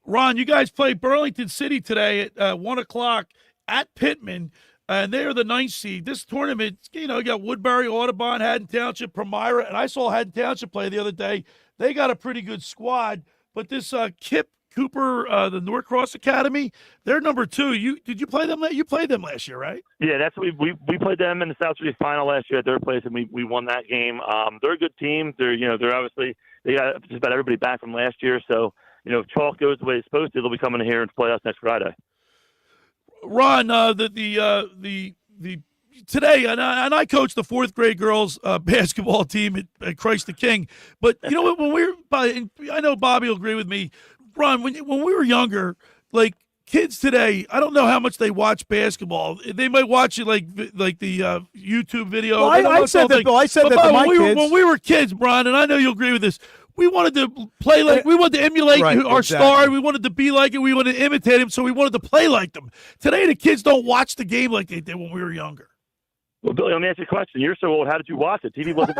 Ron, you guys play Burlington City today at 1 o'clock at Pitman. And they are the 9th seed. This tournament, you got Woodbury, Audubon, Haddon Township, Palmyra, and I saw Haddon Township play the other day. They got a pretty good squad, but this Kip Cooper, the Norcross Academy, they're number 2. Did you play them? You played them last year, right? Yeah, that's what we played them in the South Jersey final last year at their place, and we won that game. They're a good team. They're obviously they got just about everybody back from last year. So if chalk goes the way it's supposed to, they'll be coming here and play us next Friday. Ron, today, and I coached the 4th grade girls basketball team at Christ the King. But you know what? I know Bobby will agree with me. Ron, when we were younger, like kids today, I don't know how much they watch basketball. They might watch it like the YouTube video. Well, I said that, Bill. I said that to my kids. When we were kids, Ron, and I know you'll agree with this. We wanted to play like we wanted to emulate our star. We wanted to be like it. We wanted to imitate him, so we wanted to play like them. Today, the kids don't watch the game like they did when we were younger. Well, Billy, let me ask you a question. You're so old. How did you watch it? TV wasn't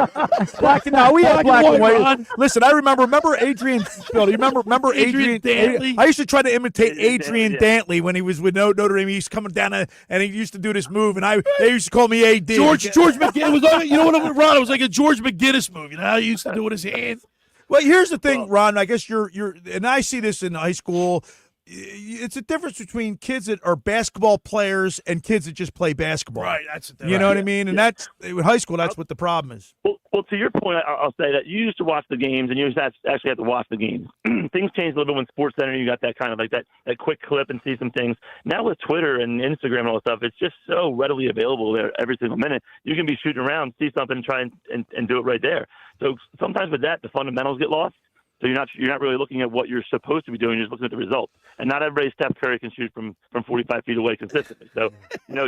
black and white. We had black and white. Listen, I remember Adrian. Bill, you remember Adrian Dantley? I used to try to imitate Adrian Dantley when he was with Notre Dame. He used to come down and he used to do this move, and they used to call me AD. George McGinnis. You know what, Ron? It was like a George McGinnis move. You know how he used to do it with his hand. Well, here's the thing, Ron. I guess you're, and I see this in high school. It's a difference between kids that are basketball players and kids that just play basketball. Right, that's it. You know what I mean? And that's in high school. That's what the problem is. Well, to your point, I'll say that you used to watch the games, and you used to actually have to watch the games. Things changed a little bit when Sports Center. You got that kind of like that quick clip and see some things. Now with Twitter and Instagram and all that stuff, it's just so readily available there every single minute. You can be shooting around, see something, and try and do it right there. So sometimes with that, the fundamentals get lost. So you're not really looking at what you're supposed to be doing. You're just looking at the results. And not everybody Steph Curry can shoot from 45 feet away consistently. So,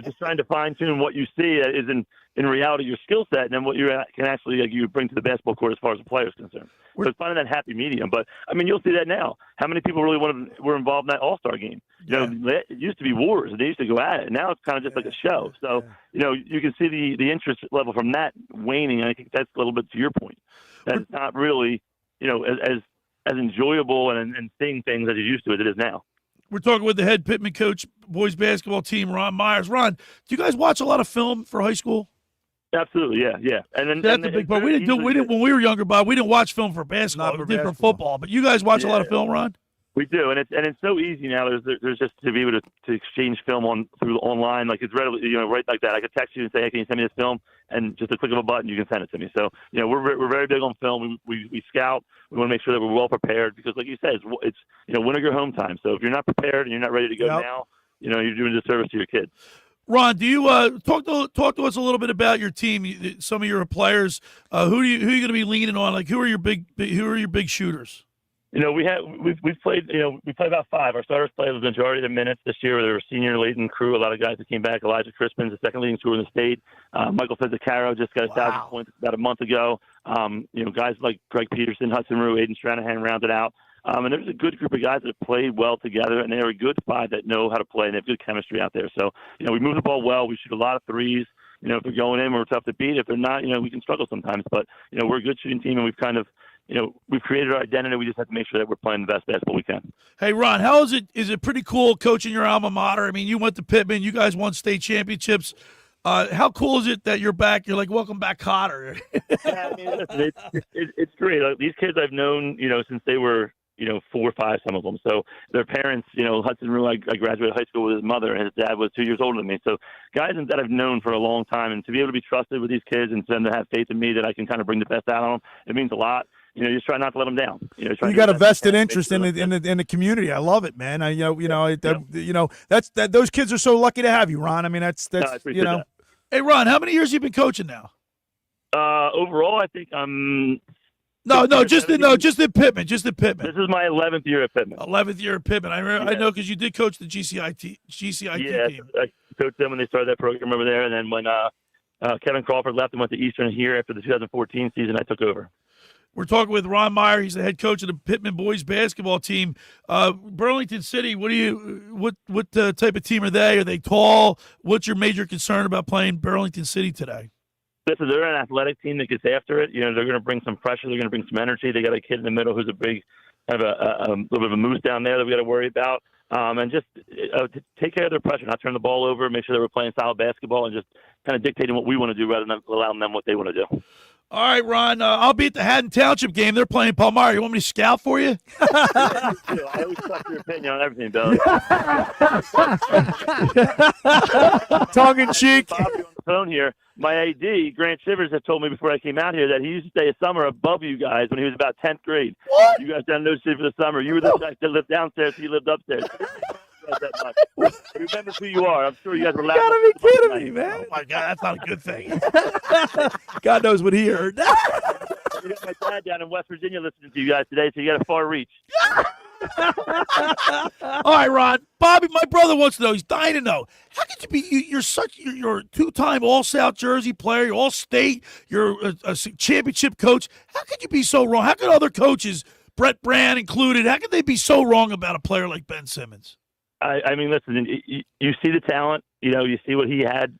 just trying to fine tune what you see is in reality your skill set, and then what you can actually you bring to the basketball court as far as the player is concerned. So it's finding that happy medium. But you'll see that now. How many people really were involved in that All-Star game? It used to be wars. They used to go at it. Now it's kind of just like a show. So you can see the interest level from that waning. And I think that's a little bit to your point. That it's not really as enjoyable and seeing things as you used to as it is now. We're talking with the head Pitman coach, boys basketball team, Ron Myers. Ron, do you guys watch a lot of film for high school? Absolutely, yeah. And then That's the big part. We didn't when we were younger, Bob. We didn't watch film for basketball. We did for football. But you guys watch a lot of film, Ron? We do, and it's so easy now. There's just to be able to exchange film through online, like it's readily, right like that. I could text you and say, hey, can you send me this film? And just a click of a button, you can send it to me. So we're very big on film. We scout. We want to make sure that we're well prepared because, like you said, it's win or go home time. So if you're not prepared and you're not ready to go now, you're doing a disservice to your kids. Ron, do you talk to us a little bit about your team? Some of your players. Who are you going to be leaning on? Like who are your big shooters? We've played. We played about 5. Our starters played the majority of the minutes this year. They were senior laden crew. A lot of guys that came back. Elijah Crispin's the second leading scorer in the state. Michael Fezzacaro just got 1,000 points about a month ago. Guys like Greg Peterson, Hudson Rue, Aiden Stranahan rounded out. And there's a good group of guys that have played well together, and they're a good 5 that know how to play, and they have good chemistry out there. So, we move the ball well. We shoot a lot of threes. If they're going in, we're tough to beat. If they're not, we can struggle sometimes. But, we're a good shooting team, and we've kind of, we've created our identity. We just have to make sure that we're playing the best basketball we can. Hey, Ron, how is it? Is it pretty cool coaching your alma mater? I mean, you went to Pitman. You guys won state championships. How cool is it that you're back? You're like, welcome back, Cotter. Yeah, I mean, listen, it's great. These kids I've known, since they were, 4 or 5, some of them. So their parents, Hudson Rue, I graduated high school with his mother, and his dad was 2 years older than me. So guys that I've known for a long time, and to be able to be trusted with these kids and for them to have faith in me that I can kind of bring the best out of them, it means a lot. You just try not to let them down. You got a vested interest in the community. I love it, man. Those kids are so lucky to have you, Ron. I mean, that's that. Hey, Ron, how many years have you been coaching now? Overall, I think I'm. Just in Pitman. Just in Pitman. This is my 11th year at Pitman. 11th year at Pitman. I know because you did coach the GCIT team. I coached them when they started that program over there, and then when Kevin Crawford left and went to Eastern here after the 2014 season, I took over. We're talking with Ron Meyer. He's the head coach of the Pitman boys basketball team. Burlington City. What type of team are they? Are they tall? What's your major concern about playing Burlington City today? Listen, they're an athletic team that gets after it. They're going to bring some pressure. They're going to bring some energy. They got a kid in the middle who's a big, kind of a little bit of a moose down there that we got to worry about. And just take care of their pressure, not turn the ball over, make sure that we're playing solid basketball, and just kind of dictating what we want to do rather than allowing them what they want to do. All right, Ron. I'll be at the Haddon Township game. They're playing Palmyra. You want me to scout for you? I always trust your opinion on everything, Bill. Tongue in cheek. Bobby on the phone here. My AD, Grant Shivers, had told me before I came out here that he used to stay a summer above you guys when he was about 10th grade. What? You guys down in those cities for the summer. You were the guys that lived downstairs. He lived upstairs. That much. Remember who you are. I'm sure you guys were laughing. You gotta be kidding me, man. Oh, my God, that's not a good thing. God knows what he heard. You got my dad down in West Virginia listening to you guys today, so you got a far reach. All right, Ron. Bobby, my brother wants to know. He's dying to know. How could you be? You're a 2-time All-South Jersey player. You're All-State. You're a championship coach. How could you be so wrong? How could other coaches, Brett Brand included, how could they be so wrong about a player like Ben Simmons? I mean, listen, you see the talent, you see what he had,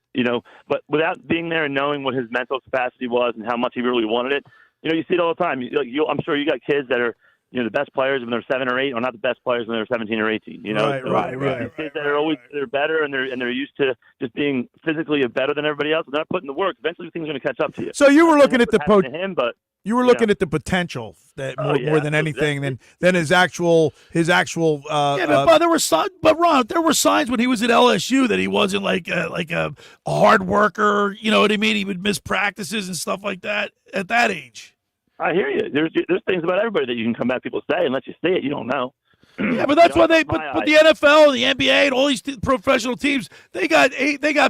but without being there and knowing what his mental capacity was and how much he really wanted it, you see it all the time. I'm sure you got kids that are, the best players when they're 7 or 8, or not the best players when they're 17 or 18. Right. Kids that are they're better and they're used to just being physically better than everybody else. They're not putting the work. Eventually, things are going to catch up to you. So you were looking at the You were looking at the potential that more than anything than his actual. But there were signs. But Ron, there were signs when he was at LSU that he wasn't like a hard worker. You know what I mean? He would miss practices and stuff like that at that age. I hear you. There's things about everybody that you can come back. People say unless you see it, you don't know. Yeah, but that's why they. But the NFL, the NBA, and all these professional teams, they got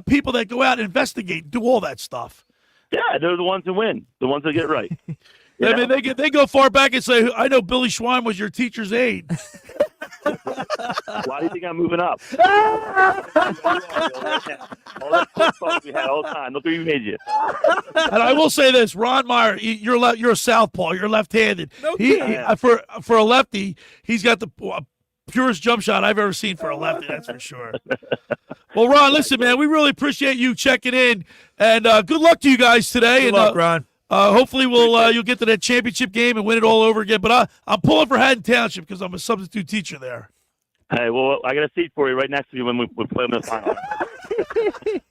people that go out and investigate, do all that stuff. Yeah, they're the ones who win, the ones that get it right. I mean, they go far back and say, "I know Billy Schweim was your teacher's aide." Why do you think I'm moving up? All that talk we had all the time. Look who you made you. And I will say this, Ron Meyer, you're a southpaw. You're left-handed. For a lefty, he's got the purest jump shot I've ever seen for a lefty. That's for sure. Well, Ron, listen, man, we really appreciate you checking in, and good luck to you guys today. Good luck, Ron. Hopefully you'll get to that championship game and win it all over again. But I'm pulling for Haddon Township because I'm a substitute teacher there. Hey, well, I got a seat for you right next to you when we play in the final.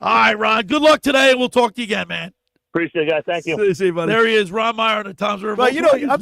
All right, Ron. Good luck today, and we'll talk to you again, man. Appreciate it, guys. Thank you. See you, buddy. There he is, Ron Meyer on the Tom's River. But I'm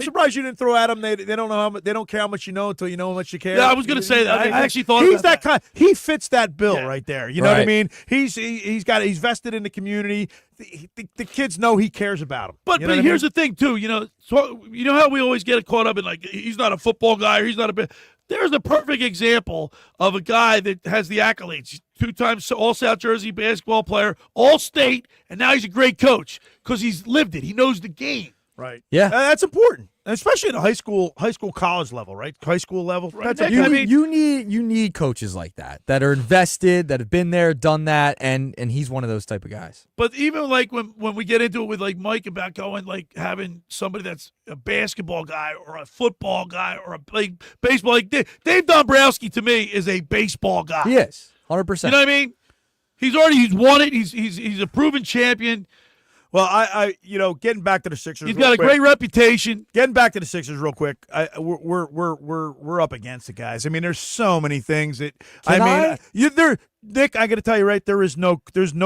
surprised you didn't throw at him. They don't know they don't care how much you know until you know how much you care. Yeah, I was going to say that. I actually thought he's about that kind. He fits that bill right there. You know what I Right. mean? He's vested in the community. The kids know he cares about them. But here's the thing too. So you know how we always get caught up in like he's not a football guy or he's not a. There's a perfect example of a guy that has the accolades. 2-time All-South Jersey basketball player, All-State, and now he's a great coach because he's lived it. He knows the game. Right. Yeah. That's important, especially at a high school, college level, right? High school level. Right. That's You need coaches like that are invested, that have been there, done that, and he's one of those type of guys. But even like when we get into it with like Mike about going like having somebody that's a basketball guy or a football guy or a baseball, like Dave Dombrowski to me is a baseball guy. He is 100%. You know what I mean? He's won it. He's a proven champion. Well, I getting back to the Sixers. He's got a great reputation. Getting back to the Sixers real quick. We're up against it, guys. I mean, there's so many things that Nick, I got to tell you, right? There's no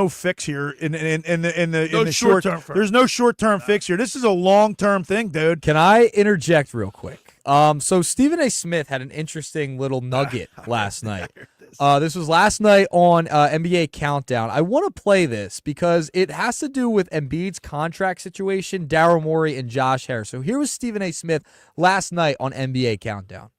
fix here in the short term. There's no short term fix here. This is a long term thing, dude. Can I interject real quick? So Stephen A. Smith had an interesting little nugget last night. This was last night on NBA Countdown. I want to play this because it has to do with Embiid's contract situation, Daryl Morey, and Josh Harris. So here was Stephen A. Smith last night on NBA Countdown.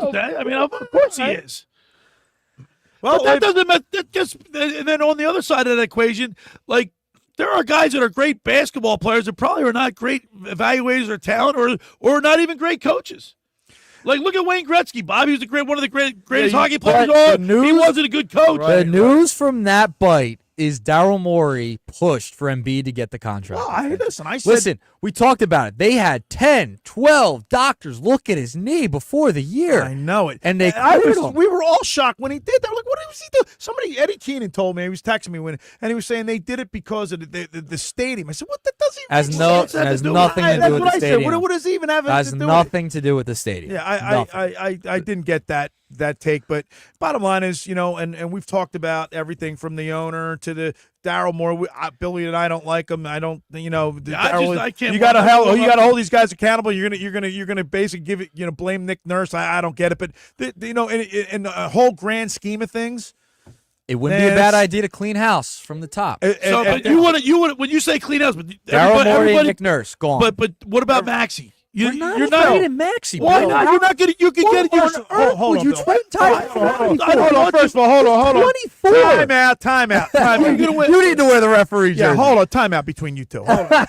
I mean, of course he is. Well, but that doesn't matter. And then on the other side of that equation, like there are guys that are great basketball players that probably are not great evaluators or talent, or not even great coaches. Like look at Wayne Gretzky. Bobby was one of the greatest hockey players. He wasn't a good coach. The news from that bite is Daryl Morey pushed for Embiid to get the contract. Listen, we talked about it. They had 10, 12 doctors look at his knee before the year. I know it. And they we were all shocked when he did that. Like, what was he doing? Eddie Keenan told me, he was texting me and he was saying they did it because of the stadium. I said, what? That doesn't has nothing to do with the stadium. What does he even have has to do nothing to do with the stadium. Yeah, I didn't get that take, but bottom line is, and we've talked about everything from the owner to the Daryl Morey. Billy and I don't like him. I don't, I can't. You got to hold these guys accountable. You're gonna basically give it, blame Nick Nurse. I don't get it, but in the whole grand scheme of things, it wouldn't be a bad idea to clean house from the top. But you want when you say clean house, but Daryl Morey and Nick Nurse gone. But what about Maxey? You're not in Maxey. Why not? You're not gonna. You can get it. Hold on. You trade Hold on. First of all, hold on. 24. Time out. You need to wear the referee jersey. Yeah, hold on. Time out between you two. Hold on.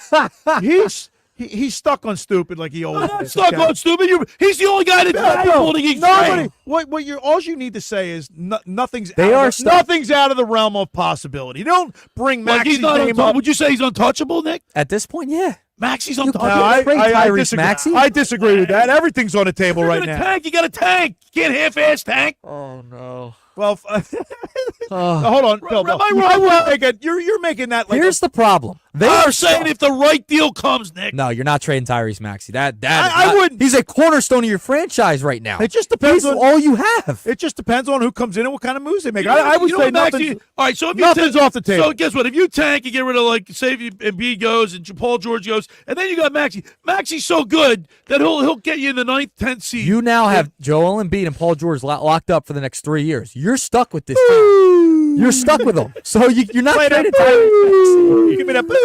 He's stuck on stupid like he always is. Stuck on stupid. He's the only guy that's holding nobody. All you need to say is nothing's out of the realm of possibility. You don't bring Maxey's name up. Would you say he's untouchable, Nick? At this point, yeah. Maxey's untouchable. I disagree with that. Everything's on the table right now. You got a tank. You can't half-ass tank. Oh no. Well, hold on, Bill. You're making that. Like here's the problem. They are saying if the right deal comes, Nick. No, you're not trading Tyrese Maxey. I wouldn't. He's a cornerstone of your franchise right now. It just depends on all you have. It just depends on who comes in and what kind of moves they make. I would say nothing. All right, so if nothing's off the table. So guess what? If you tank, you get rid of say if Embiid goes and Paul George goes, and then you got Maxey. Maxey's so good that he'll get you in the 9th, 10th seed. You now have Joel Embiid and Paul George locked up for the next 3 years. You're stuck with this team. You're stuck with them. So you're not trading Tyrese. Give me that. I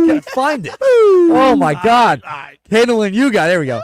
can't find it. Oh my God. Handling you guy. There we go.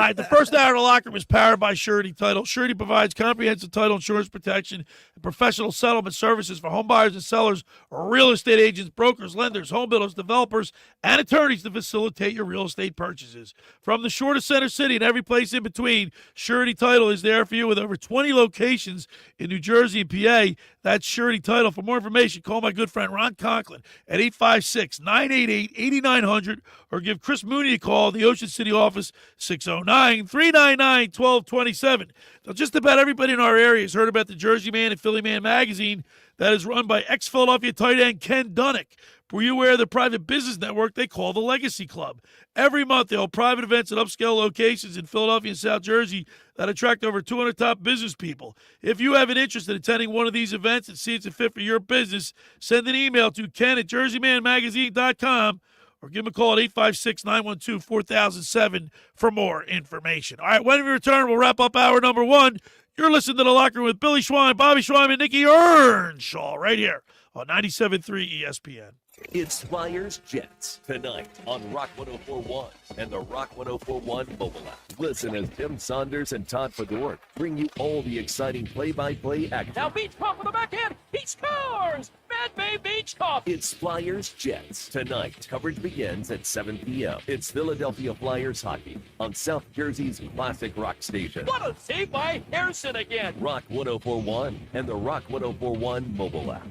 right, the first hour of the locker room is powered by Surety Title. Surety provides comprehensive title insurance protection and professional settlement services for home buyers and sellers, real estate agents, brokers, lenders, home builders, developers, and attorneys to facilitate your real estate purchases. From the shore to Center City and every place in between, Surety Title is there for you with over 20 locations in New Jersey and PA. That's Surety Title. For more information, call my good friend Ron Conklin at 856-988-8900 or give Chris Mooney a call in the Ocean City office, 609-399-1227. Now, just about everybody in our area has heard about the Jersey Man and Philly Man magazine that is run by ex-Philadelphia tight end Ken Dunnick. Were you aware of the private business network they call the Legacy Club? Every month, they hold private events at upscale locations in Philadelphia and South Jersey that attract over 200 top business people. If you have an interest in attending one of these events and see it's a fit for your business, send an email to ken@jerseymanmagazine.com or give him a call at 856-912-4007 for more information. All right, when we return, we'll wrap up hour number one. You're listening to The Locker Room with Billy Schweim, Bobby Schweim, and Nick Earnshaw right here on 97.3 ESPN. It's Flyers Jets tonight on Rock 104.1 and the Rock 104.1 mobile app. Listen as Tim Saunders and Todd Fedor bring you all the exciting play-by-play action. Now Beachcroft with the backhand. He scores! Mad Bay Beachcroft. It's Flyers Jets tonight. Coverage begins at 7 p.m. It's Philadelphia Flyers hockey on South Jersey's classic rock station. What a save by Harrison again. Rock 104.1 and the Rock 104.1 mobile app.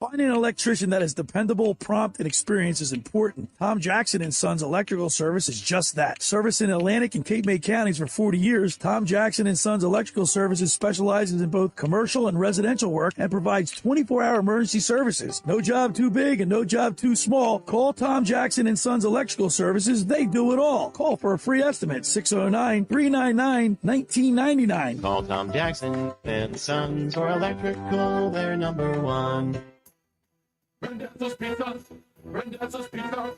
Finding an electrician that is dependable, prompt, and experienced is important. Tom Jackson & Sons Electrical Service is just that. Service in Atlantic and Cape May counties for 40 years, Tom Jackson & Sons Electrical Services specializes in both commercial and residential work and provides 24-hour emergency services. No job too big and no job too small. Call Tom Jackson & Sons Electrical Services. They do it all. Call for a free estimate, 609-399-1999. Call Tom Jackson & Sons for electrical. They're number one. Randazzo's Pizza, Randazzo's Pizza,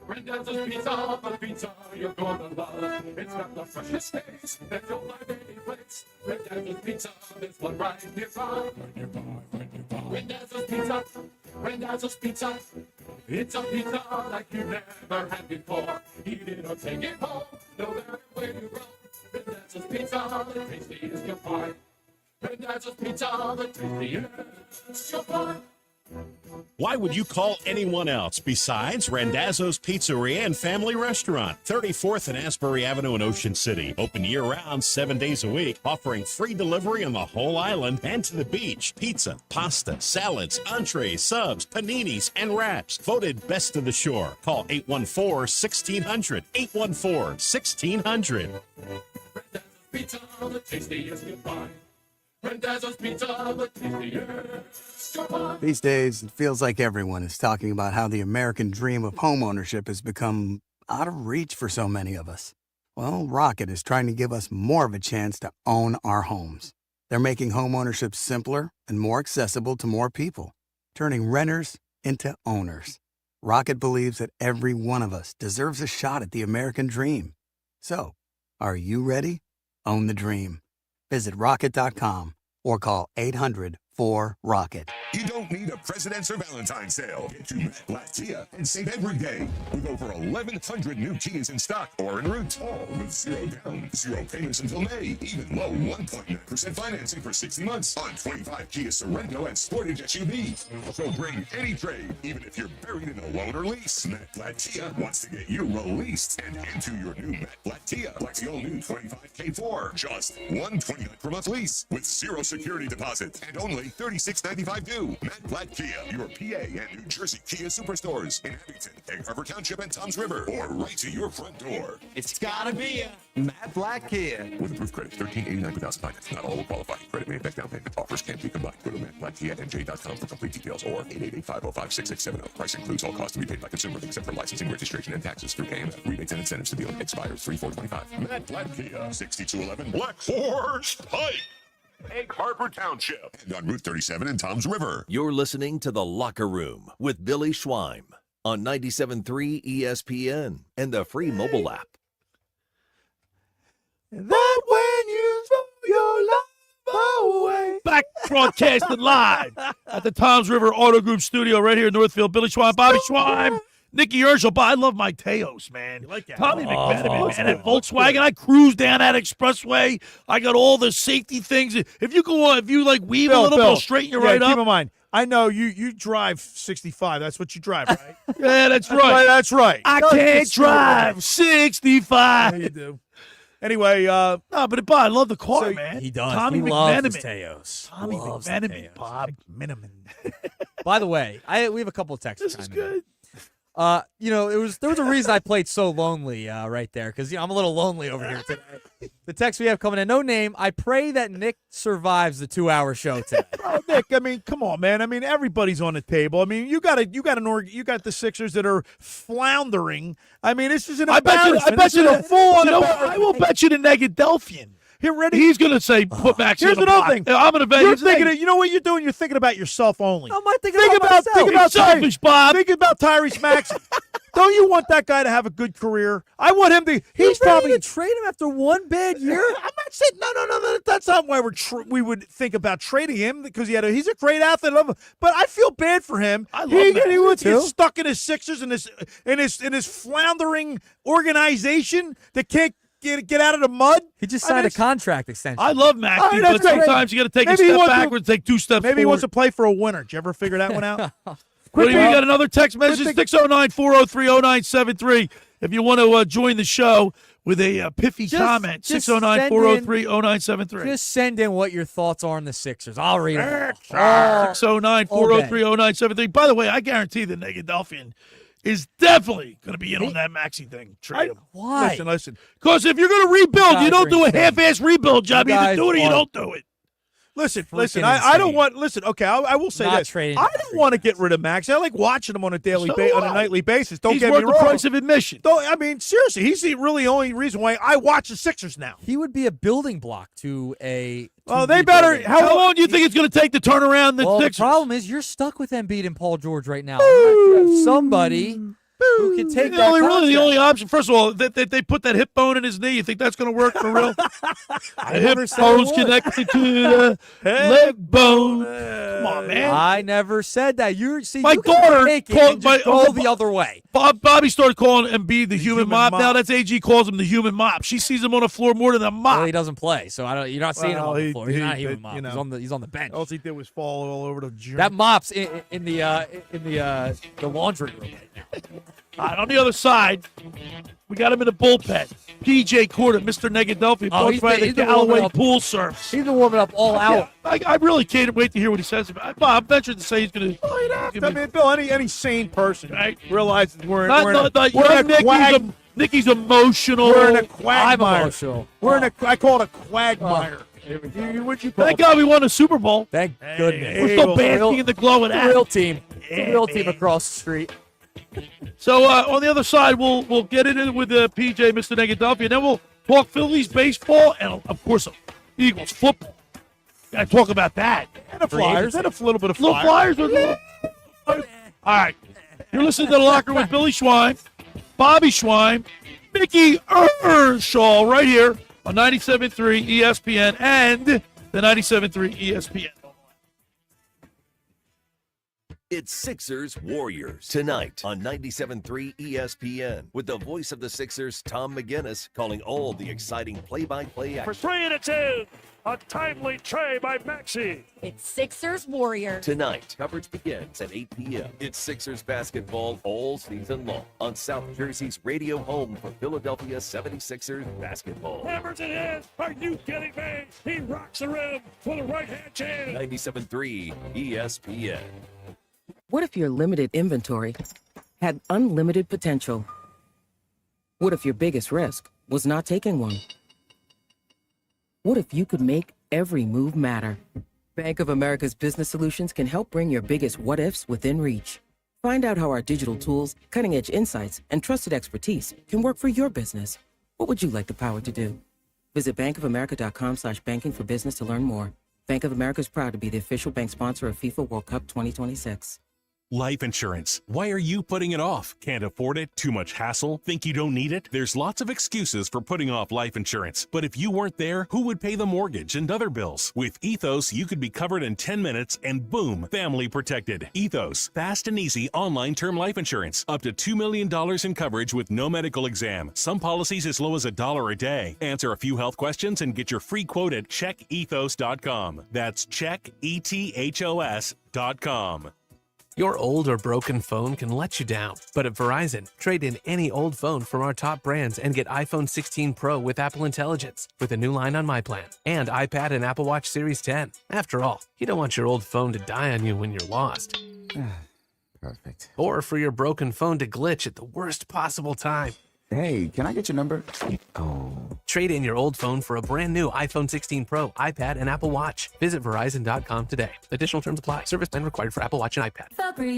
Randazzo's Pizza, the pizza you're gonna love. It's got the freshest taste that you'll find any place. Randazzo's Pizza, there's one right nearby. Randazzo's Pizza, Randazzo's Pizza. It's a pizza like you never had before. Eat it or take it home, no matter where you roam. Randazzo's Pizza, the tastiest you'll find. Randazzo's Pizza, the tastiest you'll find. Why would you call anyone else besides Randazzo's Pizzeria and Family Restaurant, 34th and Asbury Avenue in Ocean City. Open year-round, 7 days a week, offering free delivery on the whole island and to the beach. Pizza, pasta, salads, entrees, subs, paninis, and wraps. Voted best of the shore. Call 814-1600. 814-1600. Randazzo's Pizza, the tastiest you find. Randazzo's Pizza, the tastiest you find. These days, it feels like everyone is talking about how the American dream of homeownership has become out of reach for so many of us. Well, Rocket is trying to give us more of a chance to own our homes. They're making homeownership simpler and more accessible to more people, turning renters into owners. Rocket believes that every one of us deserves a shot at the American dream. So, are you ready? Own the dream. Visit Rocket.com or call 800-4ROCKET. You don't need a President's or Valentine's sale. Get to Matt Black Kia and save every day. With over 1,100 new Kias in stock or en route. All with 0 down, 0 payments until May. Even low 1.9% financing for 60 months on 25 Kia Sorento and Sportage SUVs. So bring any trade, even if you're buried in a loan or lease. Matt Black Kia wants to get you released and into your new Matt Black Kia. Like the all-new 25 K4. Just $129 per month lease with 0 security deposit and only $36.95 due. Matt Black Kia, your PA and New Jersey Kia superstores in Abington, Egg Harbor Township, and Toms River, or right to your front door. It's gotta be a Matt Black Kia. With approved credit, $13.89 without finance. Not all will qualify. Credit may affect down payment. Offers can't be combined. Go to mattblackkia.nj.com for complete details or 888-505-6670. Price includes all costs to be paid by consumer except for licensing, registration, and taxes through AMF. Rebates and incentives to be expires 3/4/25. Matt Black Kia, 6211 Black Horse Pike. Egg Harbor Township, and on Route 37 in Toms River. You're listening to The Locker Room with Billy Schweim on 97.3 ESPN and the free mobile app. That when you throw your love away. Back broadcasting live at the Toms River Auto Group studio right here in Northfield. Billy Schweim, Bobby Schweim, Nicky Earnshaw, but I love Mike Teos, man. like that? Tommy McMenamin, man. At good. Volkswagen, I cruise down that expressway. I got all the safety things. If you go on, if you like weave a little bit, it'll straighten you right up. Keep in mind, I know you drive 65. That's what you drive, right? Yeah, that's right. That's right. I can't drive 65. Yeah, you do. Anyway, no, but I love the car, man. He does. Tommy He loves his McMenamin. Teos. Tommy Loves the McMenamin, Teos. Bob Miniman. By the way, we have a couple of texts. This is good. There was a reason I played so lonely right there because I'm a little lonely over here today. The text we have coming in, no name. I pray that Nick survives the 2-hour show today. Oh, Nick, I mean, come on, man. I mean, everybody's on the table. I mean, you got the Sixers that are floundering. I mean, this is an embarrassment. I bet you This is a full-on I will bet you the Negadelphian. He's going to say, put Maxie Here's in the another thing. I'm going to bet. You're thinking, you know what you're doing? You're thinking about yourself only. How am I thinking Think about myself? Think about selfish, Bob. Think about Tyrese Maxey. Don't you want that guy to have a good career? I want him to. He's probably to trade him after one bad year. I'm not saying no. That's not why we would think about trading him because he's a great athlete. I love him, but I feel bad for him. I love that. He wants to get stuck in his Sixers and his floundering organization that can't get out of the mud. He just signed a contract extension. I love Maxey, but sometimes you got to take a step backwards, take 2 steps forward. Maybe he wants to play for a winner. Did you ever figure that one out? What do you got? Another text message, 609-403-0973. If you want to join the show with a pithy comment, 609-403-0973. Just send in what your thoughts are on the Sixers. I'll read them. 609-403-0973. By the way, I guarantee the Negadelphian is definitely going to be in on that Maxey thing. Trade him. Why? Listen. Because if you're going to rebuild, you don't do a half-ass rebuild job. You either do it or you don't do it. Listen. I don't want. Listen, okay. I will say this. trading I don't want to get rid of Max. I like watching him on a nightly basis. Don't He's get worth me wrong. the price of admission. I mean, seriously, he's the really only reason why I watch the Sixers now. He would be a building block to a. Oh, they better. How long do you think it's going to take to turn around the Sixers? The problem is you're stuck with Embiid and Paul George right now. Somebody who can take that. The only option. First of all, that they put that hip bone in his knee. You think that's going to work for real? The hip bone's connected to the leg bone. Come on, man. I never said that. My daughter called go the other way. Bobby started calling Embiid the human mop. Now that's AG calls him the human mop. She sees him on the floor more than a mop. Well, he doesn't play, so you're not seeing him on the floor. He's not a human mop. He's on the bench. All he did was fall all over the gym. That mop's in the laundry room right now. All right, on the other side, we got him in the bullpen. P.J. Corda, Mr. Negadelphia, brought by the Galloway Pool Service. He's been warming up all hour. I really can't wait to hear what he says about it. I'm venturing to say he's going to. I mean, Bill, any sane person realizes we're in Not Nicky's emotional. We're in a quagmire. I'm emotional. I call it a quagmire. What'd you call Thank God we won a Super Bowl. Thank goodness. We're still basking in the glow of that. Real team. Real team across the street. So on the other side, we'll get into with PJ, Mr. Negadelphia, and then we'll talk Phillies baseball and, of course, Eagles football. Got to talk about that. And the Flyers. And a little bit of Flyers. All right. You're listening to The Locker with Billy Schweim, Bobby Schweim, Nick Earnshaw right here on 97.3 ESPN and the 97.3 ESPN. It's Sixers Warriors tonight on 97.3 ESPN with the voice of the Sixers, Tom McGinnis, calling all the exciting play-by-play action. For 3 and it's in. A timely tray by Maxey. It's Sixers Warriors. Tonight, coverage begins at 8 p.m. It's Sixers basketball all season long on South Jersey's radio home for Philadelphia 76ers basketball. Hammers it in. Are you kidding me? He rocks the rim for the right-hand jam. 97.3 ESPN. What if your limited inventory had unlimited potential? What if your biggest risk was not taking one? What if you could make every move matter? Bank of America's Business Solutions can help bring your biggest what-ifs within reach. Find out how our digital tools, cutting-edge insights, and trusted expertise can work for your business. What would you like the power to do? Visit bankofamerica.com/banking for business to learn more. Bank of America is proud to be the official bank sponsor of FIFA World Cup 2026. Life insurance. Why are you putting it off? Can't afford it? Too much hassle? Think you don't need it? There's lots of excuses for putting off life insurance. But if you weren't there, who would pay the mortgage and other bills? With Ethos, you could be covered in 10 minutes and boom, family protected. Ethos, fast and easy online term life insurance. Up to $2 million in coverage with no medical exam. Some policies as low as $1 a day. Answer a few health questions and get your free quote at checkethos.com. That's checkethos.com. Your old or broken phone can let you down, but at Verizon, trade in any old phone from our top brands and get iPhone 16 Pro with Apple Intelligence with a new line on My Plan and iPad and Apple Watch Series 10. After all, you don't want your old phone to die on you when you're lost. Perfect. Or for your broken phone to glitch at the worst possible time. Hey, can I get your number? Oh. Trade in your old phone for a brand new iPhone 16 Pro, iPad, and Apple Watch. Visit Verizon.com today. Additional terms apply. Service plan required for Apple Watch and iPad.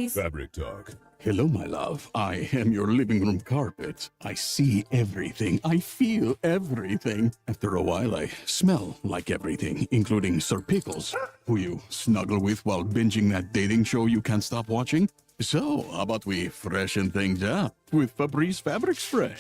Fabric Talk. Hello, my love. I am your living room carpet. I see everything. I feel everything. After a while, I smell like everything, including Sir Pickles, who you snuggle with while binging that dating show you can't stop watching. So, how about we freshen things up with Febreze Fabric Spray?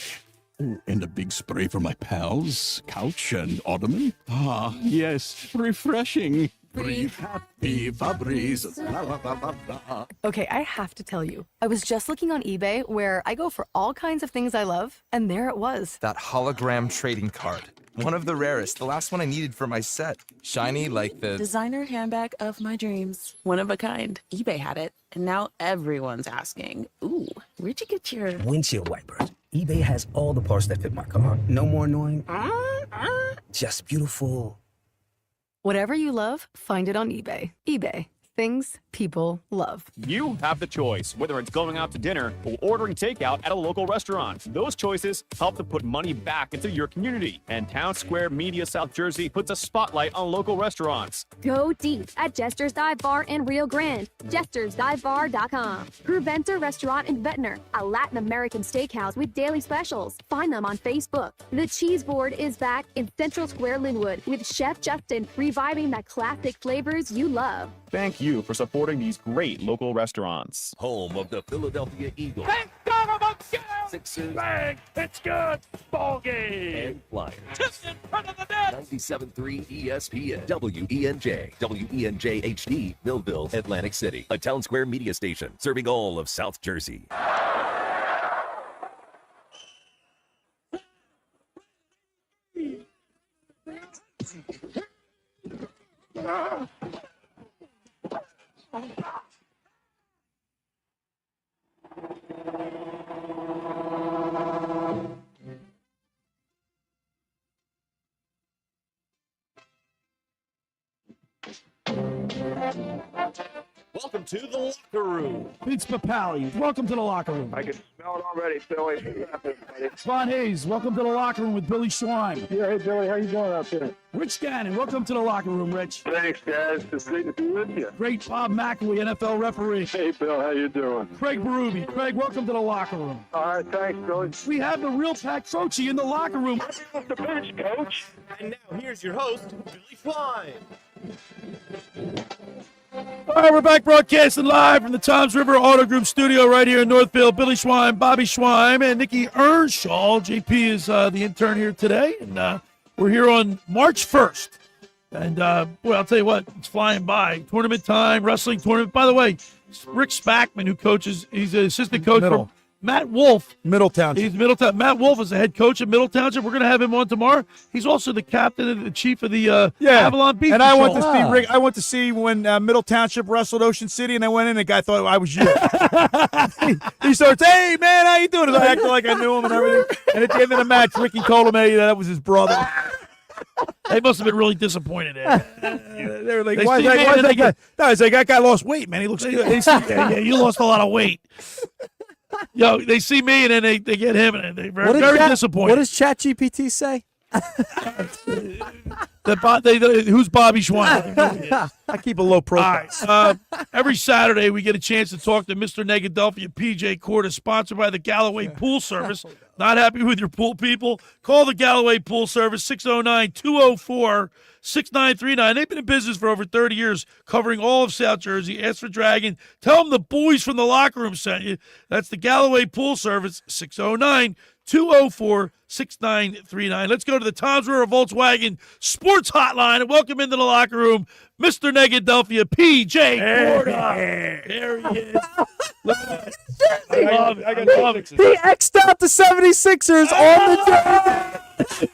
Oh, and a big spray for my pals, couch and ottoman. Ah, yes, refreshing. Breathe happy, Febreze. La, la, la, la, la. Okay, I have to tell you, I was just looking on eBay where I go for all kinds of things I love, and there it was. That hologram trading card. One of the rarest. The last one I needed for my set. Shiny like the designer handbag of my dreams. One of a kind. eBay had it, and now everyone's asking, ooh, where'd you get your windshield wipers? eBay has all the parts that fit my car. No more annoying. Just beautiful. Whatever you love, find it on eBay. eBay. Things people love. You have the choice, whether it's going out to dinner or ordering takeout at a local restaurant. Those choices help to put money back into your community. And Town Square Media South Jersey puts a spotlight on local restaurants. Go deep at Jester's Dive Bar in Rio Grande. Jester'sDiveBar.com. Pruventer Restaurant in Ventnor, a Latin American steakhouse with daily specials. Find them on Facebook. The Cheese Board is back in Central Square Linwood with Chef Justin reviving the classic flavors you love. Thank you for supporting these great local restaurants. Home of the Philadelphia Eagles. Thank God I'm a girl. Sixers. Bang! It's good. Ball game. And Flyers. Just in front of the net. 97.3 ESPN. WENJ. WENJ HD. Millville, Atlantic City. A Town Square media station serving all of South Jersey. Welcome to the locker room. Vince Papali, welcome to the locker room. I can smell it already, Billy. Von Hayes, welcome to the locker room with Billy Schweim. Yeah, hey, Billy, how you doing out there? Rich Gannon, welcome to the locker room, Rich. Thanks, guys. It's great to be with you. Great Bob McElwee, NFL referee. Hey, Bill, how you doing? Craig Berube. Craig, welcome to the locker room. All right, thanks, Billy. We have the real Pat Croce in the locker room. Off the bench, Coach. And now here's your host, Billy Schweim. All right, we're back broadcasting live from the Toms River Auto Group studio right here in Northfield. Billy Schweim, Bobby Schweim, and Nick Earnshaw. JP is the intern here today, and we're here on March 1st. And, boy, I'll tell you what, it's flying by. Tournament time, wrestling tournament. By the way, Rick Spackman, who coaches, he's an assistant coach for Matt Wolf. Middle Township. He's Middle Township. Matt Wolf is the head coach of Middle Township. We're going to have him on tomorrow. He's also the captain and the chief of the Avalon Beach. And Patrol. I went to see Rick. I went to see when Middle Township wrestled Ocean City, and I went in, and the guy thought I was you. He starts, "Hey man, how you doing?" And I acted like I knew him and everything. And at the end of the match, Ricky told him, "Hey, that was his brother." They must have been really disappointed. They were like, "Why is that guy?" No, it's like that guy lost weight, man. He looks good. Yeah, you lost a lot of weight. Yo, they see me and then they get him and they're very disappointed. What does ChatGPT say? Who's Bobby Schweim? I keep a low profile. All right, every Saturday we get a chance to talk to Mr. Negadelphia P.J. Corda, sponsored by the Galloway Pool Service. Not happy with your pool people? Call the Galloway Pool Service, 609-204-6939. They've been in business for over 30 years, covering all of South Jersey. Ask for Dragon. Tell them the boys from the locker room sent you. That's the Galloway Pool Service, 609-204-6939. Let's go to the Tom's River Volkswagen Sports Hotline and welcome into the locker room, Mr. Negadelphia P.J. Corda. There he is. I love it. He X'd out the 76ers on the jersey.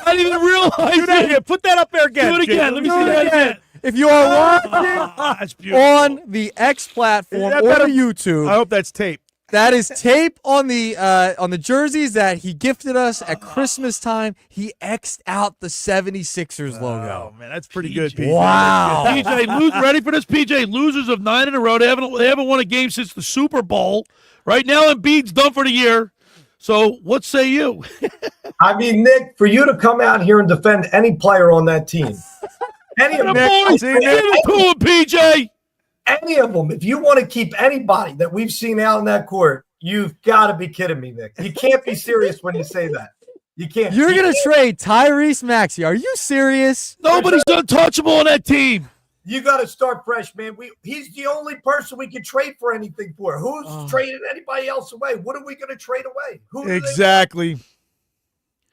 I didn't even realize it. Put that up there again. Do it again. Let me see that again. If you are watching on the X platform or YouTube, I hope that's tape. That is tape on the jerseys that he gifted us at Christmas time. He X'd out the 76ers logo. Oh, man, that's pretty good, PJ. Wow. PJ, ready for this, PJ? Losers of 9 in a row. They haven't won a game since the Super Bowl. Right now, Embiid's done for the year. So what say you? I mean, Nick, for you to come out here and defend any player on that team, any of them, PJ. Any of them, if you want to keep anybody that we've seen out in that court, you've got to be kidding me, Nick. You can't be serious when you say that. You can't. You're going to trade Tyrese Maxey. Are you serious? Nobody's untouchable on that team. You got to start fresh, man. He's the only person we can trade for anything for. Who's trading anybody else away? What are we going to trade away? Exactly.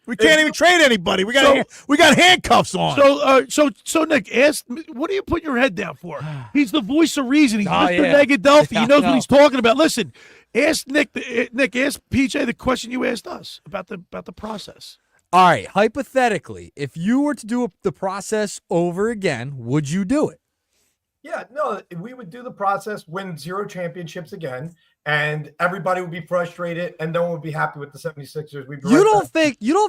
We can't even trade anybody. We got handcuffs on. So Nick, what do you put your head down for? He's the voice of reason. He's Mr. Negadelphia. He knows what he's talking about. Listen, ask Nick, ask PJ the question you asked us about the process. All right, hypothetically, if you were to do the process over again, would you do it? Yeah, no, we would do the process, win 0 championships again, and everybody would be frustrated, and no one would be happy with the 76ers. You don't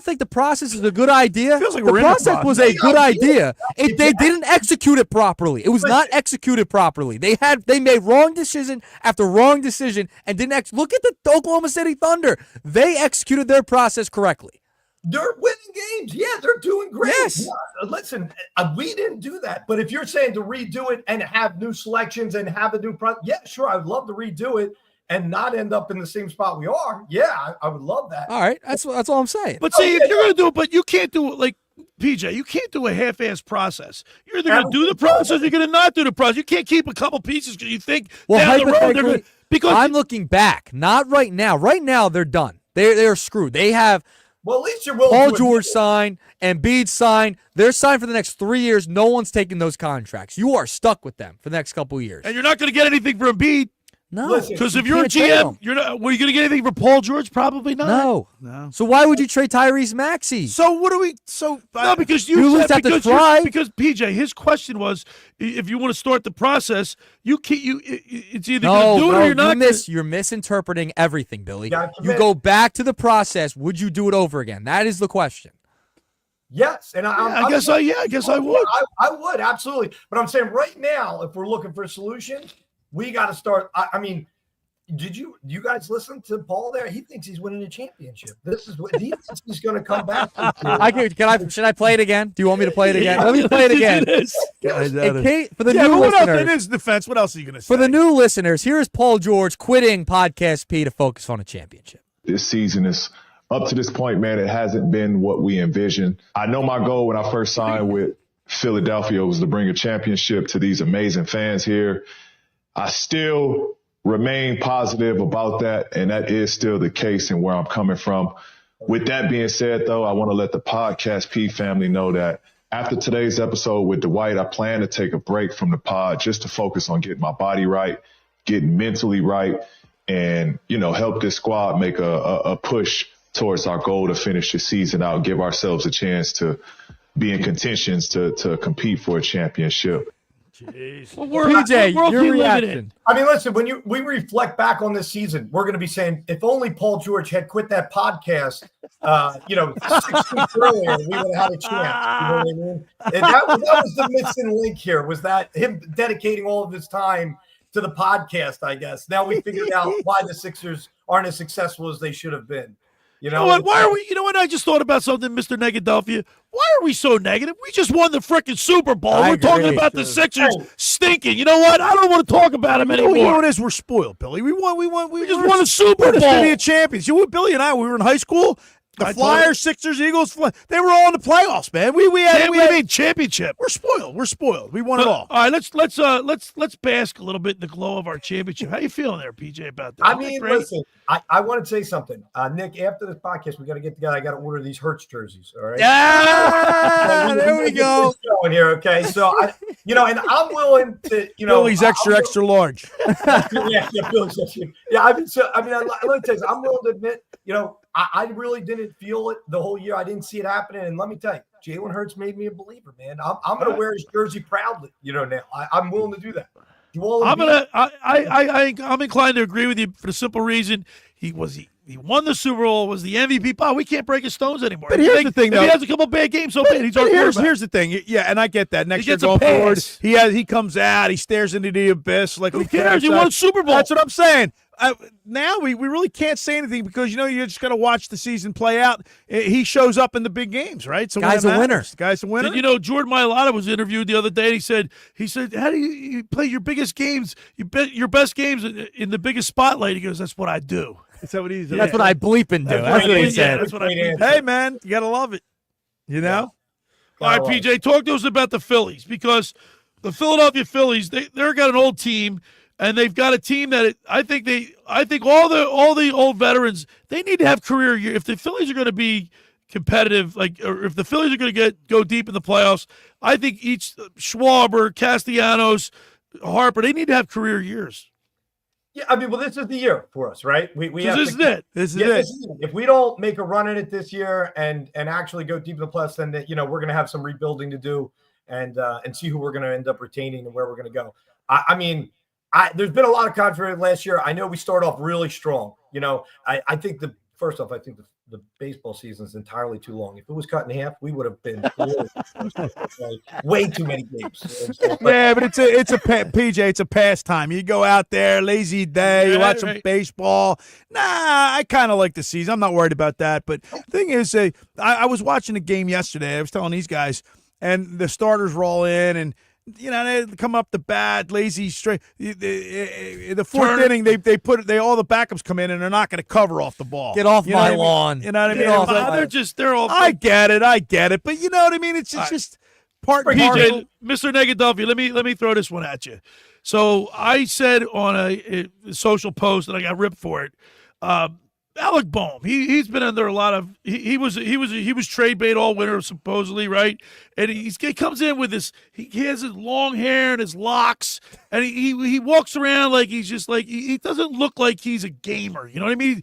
think the process is a good idea? Feels like the we're in the process was a good idea. They didn't execute it properly. It was not executed properly. They made wrong decision after wrong decision and didn't look at the Oklahoma City Thunder. They executed their process correctly. They're winning games. Yeah, they're doing great. Yes. Yeah, listen, we didn't do that. But if you're saying to redo it and have new selections and have a new product, yeah, sure, I would love to redo it and not end up in the same spot we are. Yeah, I would love that. All right, that's all I'm saying. But see, if you're going to do it, but you can't do it like PJ. You can't do a half-ass process. You're either going to do the process or you're going to not do the process. You can't keep a couple pieces because you think down the road they're going to. Because I'm looking back, not right now. Right now, they're done. They are screwed. They have. Well, at least you're willing Paul to George signed, Embiid signed. They're signed for the next 3 years. No one's taking those contracts. You are stuck with them for the next couple of years. And you're not going to get anything for Embiid. No. Because if you're a GM, you're not. Were you going to get anything for Paul George? Probably not. No. So why would you trade Tyrese Maxey? So what do we? So no, because you said, have to because try. Because PJ, his question was, if you want to start the process, it's either going to do it or you're not. You're misinterpreting everything, Billy. You go back to the process. Would you do it over again? That is the question. Yes, and I guess I would. I would absolutely, but I'm saying right now, if we're looking for a solution, we got to start. I mean, did you guys listen to Paul there? He thinks he's winning a championship. This is what he thinks he's going to come back. Should I play it again? Do you want me to play it again? Let me play it again. For the new listeners, in his defense, what else are you going to say? For the new listeners, here is Paul George quitting Podcast P to focus on a championship. This season is up to this point, man. It hasn't been what we envisioned. I know my goal when I first signed with Philadelphia was to bring a championship to these amazing fans here. I still remain positive about that, and that is still the case and where I'm coming from. With that being said, though, I want to let the Podcast P family know that after today's episode with Dwight, I plan to take a break from the pod just to focus on getting my body right, getting mentally right, and, help this squad make a push towards our goal to finish the season out, give ourselves a chance to be in contentions to compete for a championship. Jeez. Well, PJ, your reaction. I mean, listen, when we reflect back on this season, we're going to be saying, if only Paul George had quit that podcast, 6 weeks earlier, we would have had a chance. You know what I mean? And that was the missing link here, was that him dedicating all of his time to the podcast, I guess. Now we figured out why the Sixers aren't as successful as they should have been. You know what? Why are we? You know what? I just thought about something, Mr. Negadelphia. Why are we so negative? We just won the freaking Super Bowl. We're talking about the Sixers stinking. You know what? I don't want to talk about them anymore. You know what it is? We're spoiled, Billy. We just won a Super Bowl. We're the champions. Billy and I, we were in high school. The Flyers, Sixers, Eagles, they were all in the playoffs, man. We had championship. We're spoiled. We won it all. All right, let's bask a little bit in the glow of our championship. How you feeling there, PJ, about that? I mean, listen, I want to say something. Nick, after this podcast, we got to get together. I got to order these Hertz jerseys, all right? Yeah, there we go. Going here, okay? So, and I'm willing to, Billy's extra large. yeah, Billy's extra. Yeah, let me tell you, I'm willing to admit, I really didn't feel it the whole year. I didn't see it happening. And let me tell you, Jalen Hurts made me a believer, man. I'm going to wear his jersey proudly, now. I'm willing to do that. I'm inclined to agree with you for the simple reason he won the Super Bowl, was the MVP. Oh, we can't break his stones anymore. But here's the thing, though. If he has a couple bad games, he's our quarterback. Here's the thing. Yeah, and I get that. Next year gets a going forward, pass. he comes out, he stares into the abyss like who cares? He won a Super Bowl. That's what I'm saying. Now we really can't say anything because you just got to watch the season play out. He shows up in the big games, right? So guy's a winner. Guy's a winner. Did Jordan Mailata was interviewed the other day, and he said, how do you play your biggest games? You bet your best games in the biggest spotlight. He goes, that's what I do. Is that what he's? That's what I bleep and do. That's what he said. That's what I do. Hey, man, you got to love it. All right, PJ, talk to us about the Phillies because the Philadelphia Phillies, they're got an old team. And they've got a team that I think all the old veterans, they need to have career year. If the Phillies are going to be competitive, or if the Phillies are going to go deep in the playoffs, I think each Schwarber, Castellanos, Harper, they need to have career years. Yeah, I mean, this is the year for us, right? This is it. This is it. If we don't make a run at it this year and actually go deep in the playoffs, then we're going to have some rebuilding to do and see who we're going to end up retaining and where we're going to go. There's been a lot of controversy last year. I know we start off really strong. I think the baseball season is entirely too long. If it was cut in half, we would have been way too many games. Yeah, but it's a PJ. It's a pastime. You go out there, lazy day, you watch some baseball. Nah, I kind of like the season. I'm not worried about that. But the thing is, I was watching a game yesterday. I was telling these guys, and the starters roll in and. They come up the bat, lazy straight. The fourth inning, all the backups come in and they're not going to cover off the ball. Get off my lawn. You know what I mean? They're all. I get it, but you know what I mean. It's just part and parcel. Mr. Negadelphia, let me throw this one at you. So I said on a social post that I got ripped for it. Alec Boehm, he's been under a lot of he was trade bait all winter supposedly, right? And he comes in with this he has his long hair and his locks, and he walks around like he's just like he doesn't look like he's a gamer. You know what I mean?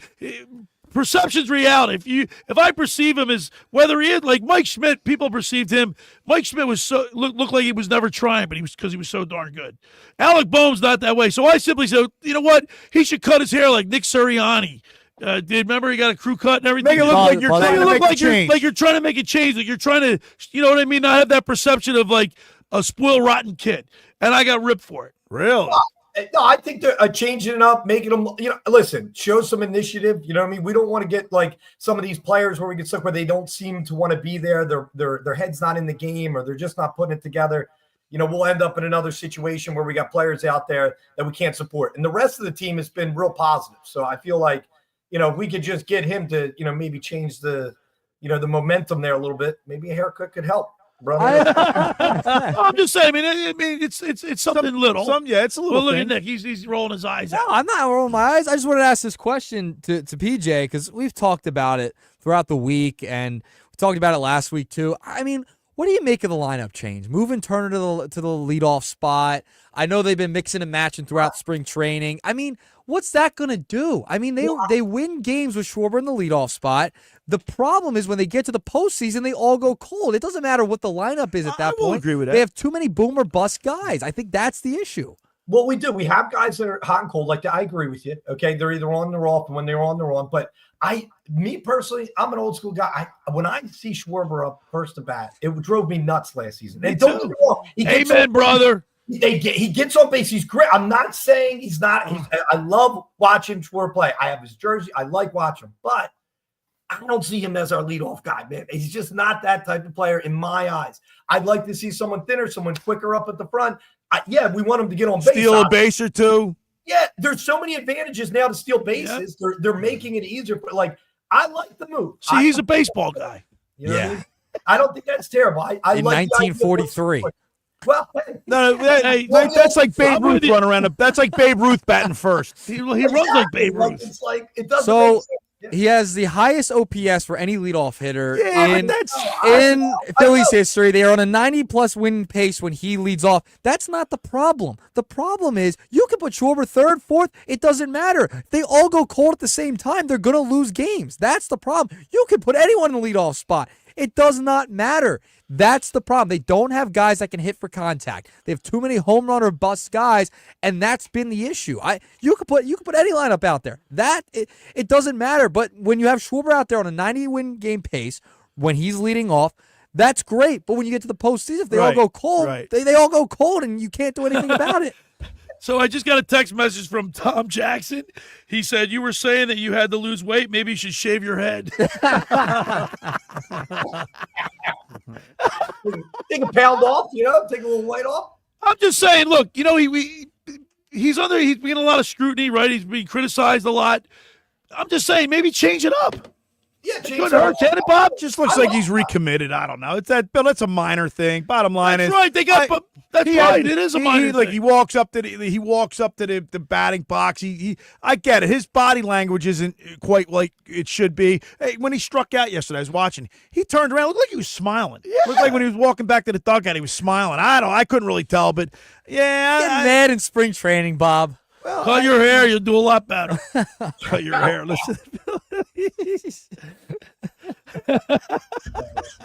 Perception's reality. If I perceive him as whether he is like Mike Schmidt, people perceived him. Mike Schmidt was looked like he was never trying, but because he was so darn good. Alec Boehm's not that way. So I simply said, you know what? He should cut his hair like Nick Sirianni. Remember he got a crew cut and everything? Make it look like you're trying to make a change. Like you're trying to make a change. Like you're trying to, you know what I mean? Not have that perception of like a spoiled, rotten kid. And I got ripped for it. Really? No, I think they're changing it up, making them, listen, show some initiative. You know what I mean? We don't want to get like some of these players where we get stuck where they don't seem to want to be there. Their head's not in the game or they're just not putting it together. We'll end up in another situation where we got players out there that we can't support. And the rest of the team has been real positive. So I feel like, if we could just get him to, maybe change the momentum there a little bit, maybe a haircut could help, brother. I'm just saying. I mean, it's something little. It's a little. Well, look thing. at Nick. He's rolling his eyes No, out. I'm not rolling my eyes. I just wanted to ask this question to PJ because we've talked about it throughout the week, and we talked about it last week too. I mean, what do you make of the lineup change? Moving Turner to the leadoff spot. I know they've been mixing and matching throughout spring training. I mean, what's that going to do? I mean, they win games with Schwarber in the leadoff spot. The problem is when they get to the postseason, they all go cold. It doesn't matter what the lineup is at that point. I agree with that. They have too many boom or bust guys. I think that's the issue. Well, we do. We have guys that are hot and cold. Like I agree with you. Okay, they're either on or off, and when they're on, they're on. But me personally, I'm an old school guy. When I see Schwarber up first to bat, it drove me nuts last season. And don't get me wrong. Amen, brother. He gets on base. He's great. I'm not saying he's not. I love watching Schwarber play. I have his jersey. I like watching him. But I don't see him as our leadoff guy, man. He's just not that type of player in my eyes. I'd like to see someone thinner, someone quicker up at the front. Yeah, we want him to get on base. Steal a base or two. Yeah, there's so many advantages now to steal bases. Yeah. They're making it easier. But I like the move. See, he's a baseball guy. You know what I mean? I don't think that's terrible. I in like 1943. Well, that's like Babe Ruth running around. That's like Babe Ruth batting first. He runs like Babe Ruth. It's like it doesn't. So make sense. he has the highest OPS for any leadoff hitter in I Phillies history. They are on a 90-plus win pace when he leads off. That's not the problem. The problem is you can put Schwarber third, fourth. It doesn't matter. They all go cold at the same time. They're going to lose games. That's the problem. You can put anyone in the leadoff spot. It does not matter. That's the problem. They don't have guys that can hit for contact. They have too many home run or bust guys, and that's been the issue. You could put any lineup out there. It doesn't matter. But when you have Schwarber out there on a 90-win game pace, when he's leading off, that's great. But when you get to the postseason, if they all go cold, they all go cold, and you can't do anything about it. So I just got a text message from Tom Jackson. He said, you were saying that you had to lose weight. Maybe you should shave your head. Take a pound off, take a little weight off. I'm just saying, look, he's being a lot of scrutiny, right? He's being criticized a lot. I'm just saying, maybe change it up. Yeah, change it up. Can it, Bob? Just looks like he's recommitted. I don't know. Bill, that's a minor thing. Bottom line that's is right. They got. That's right. It is a minor thing. Like he walks up to the batting box. I get it. His body language isn't quite like it should be. Hey, when he struck out yesterday, I was watching. He turned around. Looked like he was smiling. Yeah. Looked like when he was walking back to the dugout, he was smiling. I couldn't really tell, but yeah. Get mad in spring training, Bob. Well, cut your hair. You'll do a lot better. Cut your hair. Listen.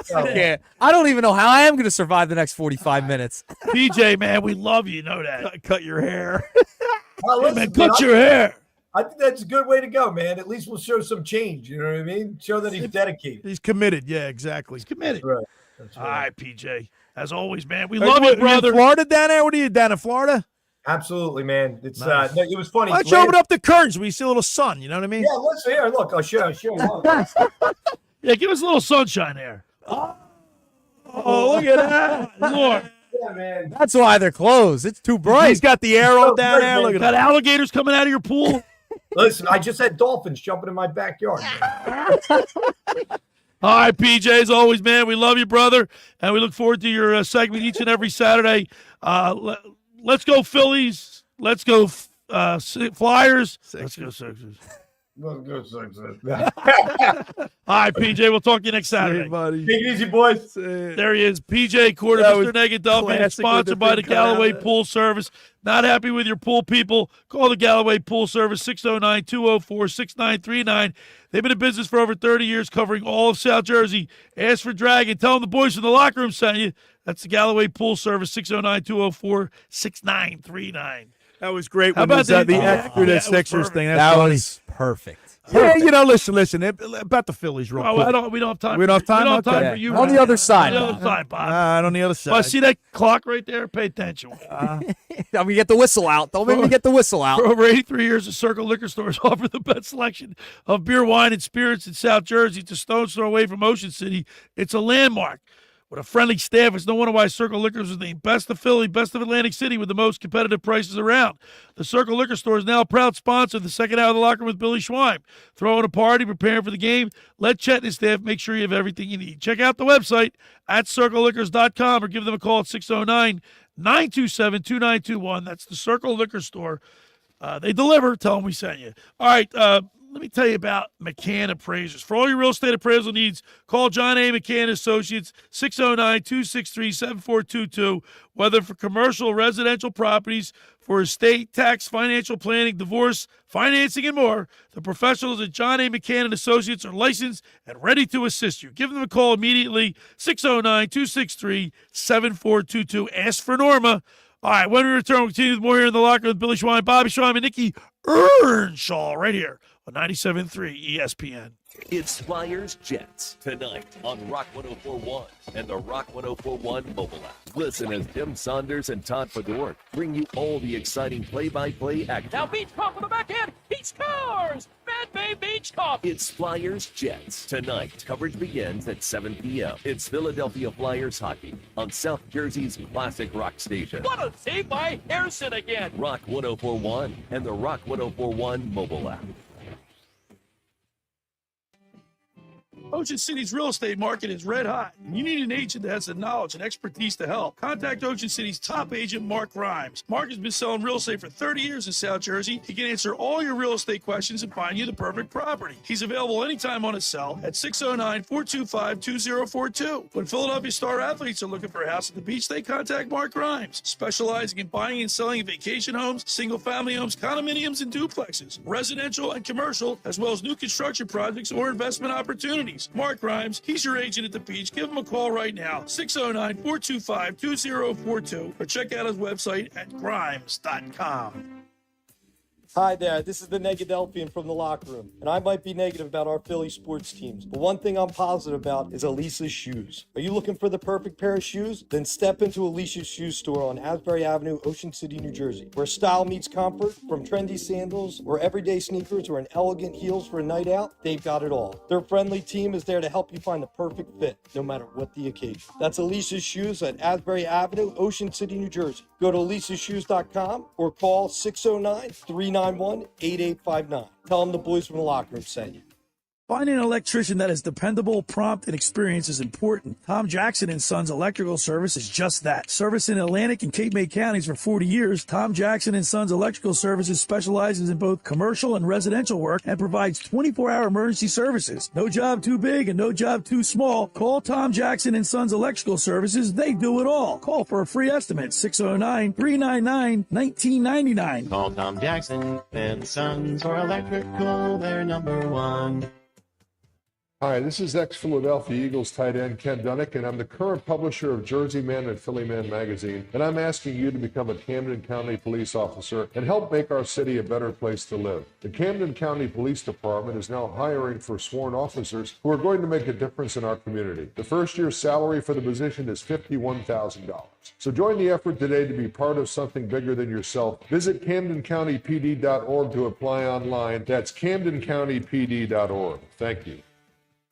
I don't even know how I am going to survive the next 45 minutes. PJ, man, we love you. You know that. Cut your hair. Well, listen, man, cut your hair. I think that's a good way to go, man. At least we'll show some change. You know what I mean? Show that he's dedicated. He's committed. Yeah, exactly. He's committed. Right. All right, PJ. As always, man, we love you, brother. In Florida down there? What are you down in Florida? Absolutely, man. It's nice. It was funny. Let's open up the curtains. We see a little sun. You know what I mean? Yeah, let's see here. Look, I'll show you. Yeah, give us a little sunshine there. Oh, look at that. Lord. Yeah, man. That's why they're closed. It's too bright. He's got the arrow down there. Look at that. Alligators coming out of your pool. Listen, I just had dolphins jumping in my backyard. All right, PJ, as always, man, we love you, brother, and we look forward to your segment each and every Saturday. Let's go Phillies. Let's go Flyers. Let's go Sixers. Let's go Sixers. All right, PJ, we'll talk to you next Saturday. Hey, buddy. Take it easy, boys. There he is, PJ Corda, Mr. Negadelphia, sponsored by the Galloway Pool Service. Not happy with your pool, people? Call the Galloway Pool Service, 609-204-6939. They've been in business for over 30 years, covering all of South Jersey. Ask for Dragon. Tell them the boys from the locker room sent you. That's the Galloway Pool Service, 609-204-6939. That was great. How about the extra Sixers thing? That was perfect. Yeah, listen. About the Phillies, real quick. We don't have time. We don't have time. We don't have time Okay. for you. On the other side. On the other side, Bob. On the other side. Well, see that clock right there? Pay attention. Now we get the whistle out. Don't make me get the whistle out. For over 83 years, the Circle Liquor Stores offer the best selection of beer, wine, and spirits in South Jersey. It's a stone's throw away from Ocean City. It's a landmark. With a friendly staff, it's no wonder why Circle Liquors is named Best of Philly, Best of Atlantic City with the most competitive prices around. The Circle Liquor Store is now a proud sponsor of the second hour of the locker room with Billy Schweim. Throwing a party, preparing for the game. Let Chet and his staff make sure you have everything you need. Check out the website at circleliquors.com or give them a call at 609-927-2921. That's the Circle Liquor Store. They deliver. Tell them we sent you. All right, let me tell you about McCann Appraisers. For all your real estate appraisal needs, call John A. McCann Associates, 609-263-7422. Whether for commercial or residential properties, for estate, tax, financial planning, divorce, financing, and more, the professionals at John A. McCann Associates are licensed and ready to assist you. Give them a call immediately, 609-263-7422. Ask for Norma. All right, when we return, we'll continue with more here in the locker room with Billy Schweim, Bobby Schweim, and Nick Earnshaw right here on 97.3 ESPN. It's Flyers Jets tonight on Rock 104.1 and the Rock 104.1 mobile app. Listen as Tim Saunders and Todd Fedor bring you all the exciting play-by-play action. Now beats caught for the backhand. He scores! Bay Beach Cup. It's Flyers Jets. Tonight, coverage begins at 7 p.m. It's Philadelphia Flyers hockey on South Jersey's classic rock station. What a save by Harrison again. Rock 104.1 and the Rock 104.1 mobile app. Ocean City's real estate market is red hot, and you need an agent that has the knowledge and expertise to help. Contact Ocean City's top agent, Mark Grimes. Mark has been selling real estate for 30 years in South Jersey. He can answer all your real estate questions and find you the perfect property. He's available anytime on his cell at 609-425-2042. When Philadelphia star athletes are looking for a house at the beach, they contact Mark Grimes, specializing in buying and selling vacation homes, single-family homes, condominiums, and duplexes, residential and commercial, as well as new construction projects or investment opportunities. Mark Grimes, he's your agent at the beach. Give him a call right now, 609-425-2042, or check out his website at grimes.com. Hi there, this is the Negadelphian from the locker room, and I might be negative about our Philly sports teams, but one thing I'm positive about is Elisa's shoes. Are you looking for the perfect pair of shoes? Then step into Elisa's shoe store on Asbury Avenue, Ocean City, New Jersey, where style meets comfort. From trendy sandals or everyday sneakers or an elegant heels for a night out, they've got it all. Their friendly team is there to help you find the perfect fit, no matter what the occasion. That's Elisa's Shoes at Asbury Avenue, Ocean City, New Jersey. Go to elisashoes.com or call 609-391-8859. Tell them the boys from the locker room sent you. Finding an electrician that is dependable, prompt, and experienced is important. Tom Jackson & Sons Electrical Service is just that. Service in Atlantic and Cape May counties for 40 years, Tom Jackson & Sons Electrical Services specializes in both commercial and residential work and provides 24-hour emergency services. No job too big and no job too small. Call Tom Jackson & Sons Electrical Services. They do it all. Call for a free estimate, 609-399-1999. Call Tom Jackson & Sons for electrical, they're number one. Hi, this is ex-Philadelphia Eagles tight end Ken Dunnick, and I'm the current publisher of Jersey Man and Philly Man magazine, and I'm asking you to become a Camden County police officer and help make our city a better place to live. The Camden County Police Department is now hiring for sworn officers who are going to make a difference in our community. The first year's salary for the position is $51,000. So join the effort today to be part of something bigger than yourself. Visit CamdenCountyPD.org to apply online. That's CamdenCountyPD.org. Thank you.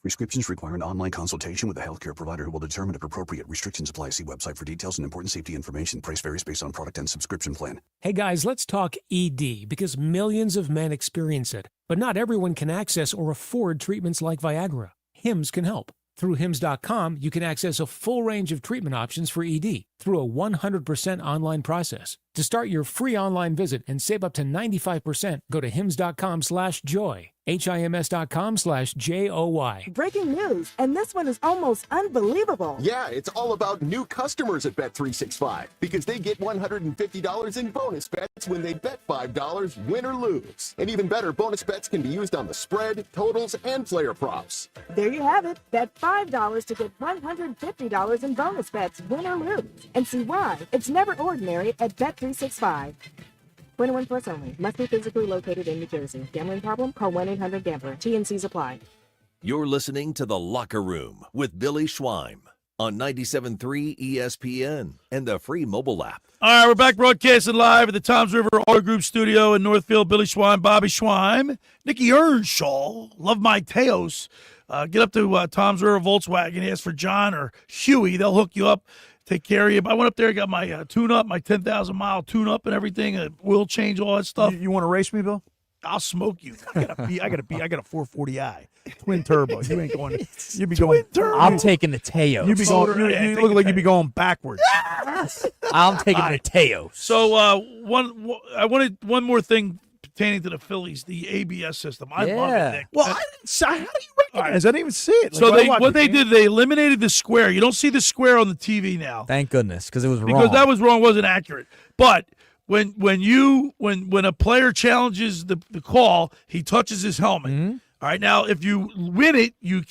Prescriptions require an online consultation with a healthcare provider who will determine if appropriate. Restrictions apply. See website for details and important safety information. Price varies based on product and subscription plan. Hey guys, let's talk ED because millions of men experience it, but not everyone can access or afford treatments like Viagra. Hims can help. Through Hims.com, you can access a full range of treatment options for ED through a 100% online process. To start your free online visit and save up to 95%, go to hims.com/joy. HIMS.com/JOY. Breaking news, and this one is almost unbelievable. Yeah, it's all about new customers at Bet365 because they get $150 in bonus bets when they bet $5, win or lose. And even better, bonus bets can be used on the spread, totals, and player props. There you have it. Bet $5 to get $150 in bonus bets, win or lose. And see why it's never ordinary at Bet365. 21 plus only. Must be physically located in New Jersey. Gambling problem? Call 1-800-GAMBLER. T&Cs apply. You're listening to The Locker Room with Billy Schweim on 97.3 ESPN and the free mobile app. All right, we're back broadcasting live at the Toms River Auto Group studio in Northfield. Billy Schweim, Bobby Schweim, Nick Earnshaw, Love My Teos. Get up to Toms River Volkswagen, ask for John or Huey. They'll hook you up. Take care of you. I went up there, got my tune-up, my 10,000-mile tune-up and everything, oil change, all that stuff. You want to race me, Bill? I'll smoke you. I got a 440i, twin turbo. You ain't going. You be going. Turbo. I'm taking the Teos. You be going. You look like you be going backwards. I'm taking the Teos. So I wanted one more thing pertaining to the Phillies, the ABS system. I love it, Nick. Well, how do you recognize? I didn't even see it. So they did, they eliminated the square. You don't see the square on the TV now. Thank goodness, because it was wrong. Because that was wrong, wasn't accurate. But when a player challenges the call, he touches his helmet. Mm-hmm. All right, now if you win it, you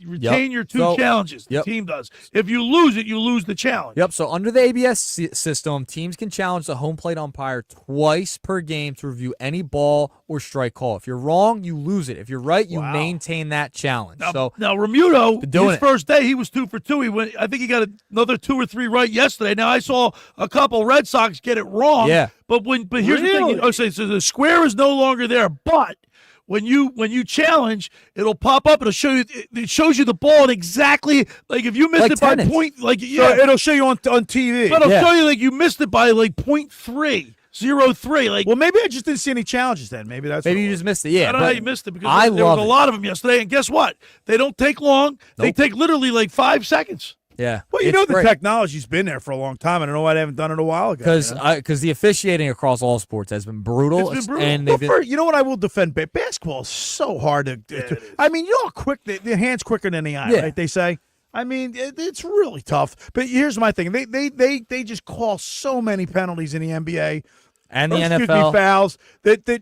retain your two challenges. The team does. If you lose it, you lose the challenge. Yep. So under the ABS system, teams can challenge the home plate umpire twice per game to review any ball or strike call. If you're wrong, you lose it. If you're right, you maintain that challenge. Now Remuto, his first day, he was 2 for 2. I think he got another 2 or 3 right yesterday. Now I saw a couple Red Sox get it wrong. Yeah. But here's the thing. So the square is no longer there, but when you challenge, it'll pop up. It'll show you. It shows you the ball and exactly like if you missed Like it by tennis. point. Like So it'll show you on TV. But it'll show you like you missed it by like 0.303. Like, well, maybe I just didn't see any challenges then. Maybe that's Maybe you just missed it. Yeah, I don't know but how you missed it because I there was love a it. lot of them yesterday. And guess what? They don't take long. They Nope. take literally like 5 seconds. Yeah. Well, you It's know the great. technology's been there for a long time. I don't know why they haven't done it a while ago. Because the officiating across all sports has been brutal. It's been brutal. And Well, they've been, you know what I will defend? Basketball is so hard to I mean, you know how quick the hand's quicker than the eye, Yeah. right? They say. I mean, it's really tough. But here's my thing: they just call so many penalties in the NBA and the Excuse NFL. me, fouls that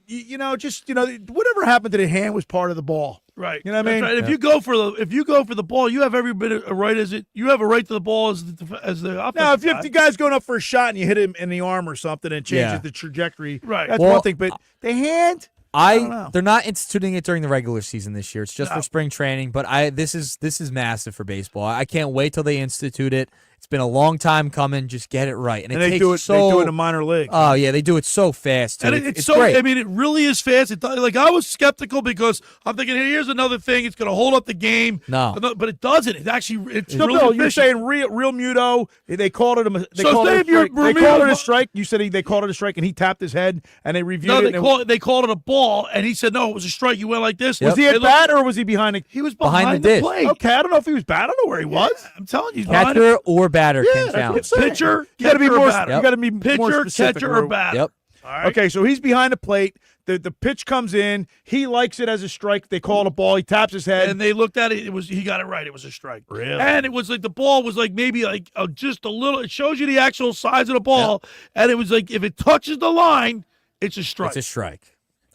whatever happened to the hand was part of the ball. Right. You know what I That's mean? right. If you go for the ball, you have every bit of a right you have a right to the ball as the offensive Now, if guy. the guy's going up for a shot and you hit him in the arm or something and changes Yeah. the trajectory, Right. that's Well, one thing. But the hand, I don't know. They're not instituting it during the regular season this year. It's just for spring training. But this is massive for baseball. I can't wait till they institute it. It's been a long time coming. Just get it right, and, And it they takes do it. so. They do it in the minor league. Oh yeah, they do it so fast too. And It's so, great. I mean, it really is fast. Like I was skeptical because I'm thinking, here's another thing. It's going to hold up the game. No. But it doesn't. It's really Bill, you're efficient. saying real muto. They called it a. They So called say it a if you're strike. They called it Bermuda- a strike. You said they called it a strike, and he tapped his head, and they reviewed No, it. they called it a ball, and he said no, it was a strike. You went like this. Was he They at looked- bat or was he behind the? He was Behind behind the the dish. plate. Okay, I don't know if he was bad. I don't know where he was. I'm telling you, he's behind Catcher it. or batter Yeah, can that's count. what I'm saying. Pitcher, You got to be catcher, or more. batter. You got to be more Pitcher, specific. catcher, or batter. Yep. All right. Okay, so he's behind the plate. The pitch comes in. He likes it as a strike. They call it a ball. He taps his head. And they looked at it. He got it right. It was a strike. Really? And it was like the ball was like maybe like just a little. It shows you the actual size of the ball, and it was like if it touches the line, it's a strike. It's a strike.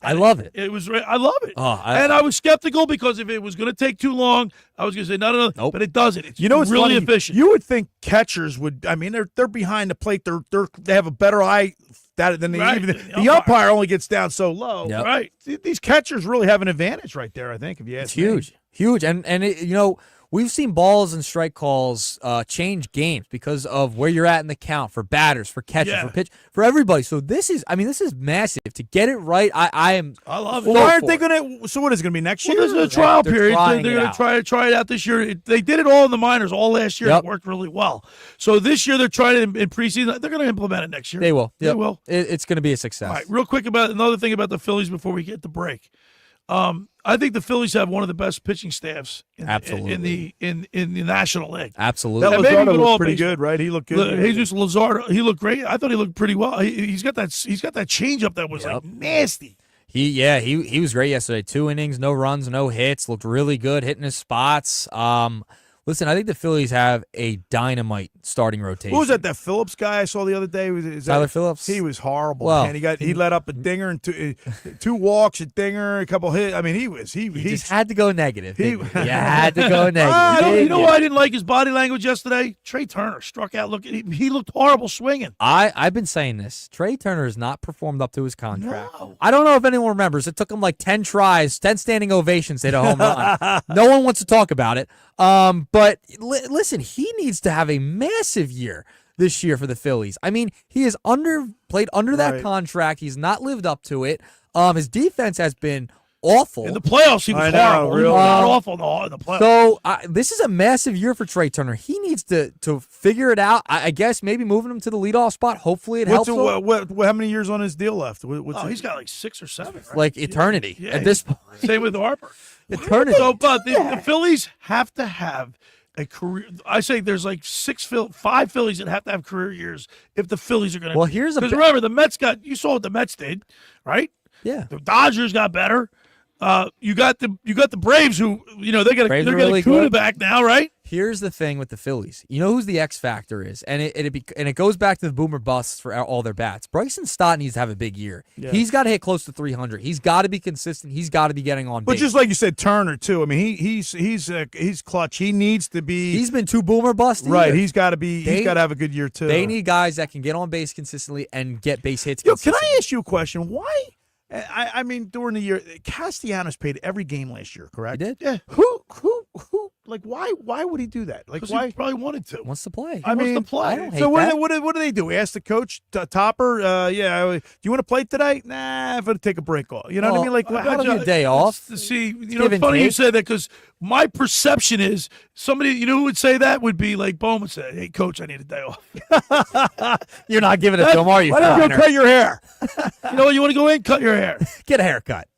I love it. It was. I love it. Oh, and I was skeptical because if it was going to take too long, I was going to say no. Nope. But it doesn't. It's It's really funny. efficient. You would think catchers would. I mean, they're behind the plate. They have a better eye than Right. even The the umpire only gets down so low. Yep. Right. These catchers really have an advantage right there. I think if you ask It's huge, and we've seen balls and strike calls change games because of where you're at in the count for batters, for catchers, Yeah. for pitch, for everybody. So this is massive. To get it right, I love it. Well, so why aren't for they it. going to? So what is it going to be next Well, year? there's a trial They're period. trying They're it going out. to try it out this year. They did it all in the minors all last year. Yep. And it worked really well. So this year they're trying it in preseason. They're going to implement it next year. They will. They Yep. will. It's going to be a success. All right, real quick about another thing about the Phillies before we get the break. I think the Phillies have one of the best pitching staffs Absolutely. in the National League. Absolutely. That And maybe Luzardo even all looked pretty baseball. good, right? He looked good. Jesus Luzardo, he looked great. I thought he looked pretty well. He's got that changeup that was like nasty. He was great yesterday. 2 innings, no runs, no hits. Looked really good, hitting his spots. Listen, I think the Phillies have a dynamite starting rotation. Who was that Phillips guy I saw the other day? Tyler Phillips? He was horrible. Well, man. He let up a dinger and two walks, a dinger, a couple hits. I mean, he just had to go negative. He- You had to go negative. You know why I didn't like his body language yesterday? Trey Turner struck out. Look, he looked horrible swinging. I've been saying this. Trey Turner has not performed up to his contract. I don't know if anyone remembers. It took him like 10 tries, 10 standing ovations to hit a home run. No one wants to talk about it. But listen, he needs to have a massive year this year for the Phillies. I mean, he has played under that Right. contract. He's not lived up to it. His defense has been awful. In the playoffs, he was I know, horrible. He really. was not awful in the playoffs. So this is a massive year for Trey Turner. He needs to figure it out. I guess maybe moving him to the leadoff spot. Hopefully it helps. him. How many years on his deal left? He's got like 6 or 7. Right? Like eternity Yeah. at this point. Same with Harper. Eternity. So, but the Phillies have to have a career. I say there's like 5 Phillies that have to have career years if the Phillies are going to. Well, here's a because remember the Mets you saw what the Mets did, right? Yeah. The Dodgers got better. You got the Braves who they're Braves getting are really Acuna good. back now, right? Here's the thing with the Phillies. You know who's the X factor is, and it goes back to the boomer busts for all their bats. Bryson Stott needs to have a big year. Yeah. He's got to hit close to 300. He's got to be consistent. He's got to be getting on But base. just like you said, Turner too. I mean, he's clutch. He needs to be. He's been 2 boomer busts. Right. He's got to be. He's got to have a good year too. They need guys that can get on base consistently and get base hits. Yo, can consistently. I ask you a question? Why? I mean, during the year, Castellanos paid every game last year, correct? He did. Yeah. Who Like, why would he do that? Like, 'Cause why? he probably wanted to. Wants to play. I mean, wants to play. I don't hate so that. what do they do? Ask the coach, Topper. Do you want to play today? Nah, I'm gonna take a break off. You know what I mean? Like, I'll give you a day off. See, you know, give it's and funny you take. say that because my perception is somebody, you know, who would say that would be like Bowman said, "Hey, coach, I need a day off." You're not giving it to him, are you? Why don't you go Steiner? cut your hair? You know what? You want to go in, cut your hair. Get a haircut.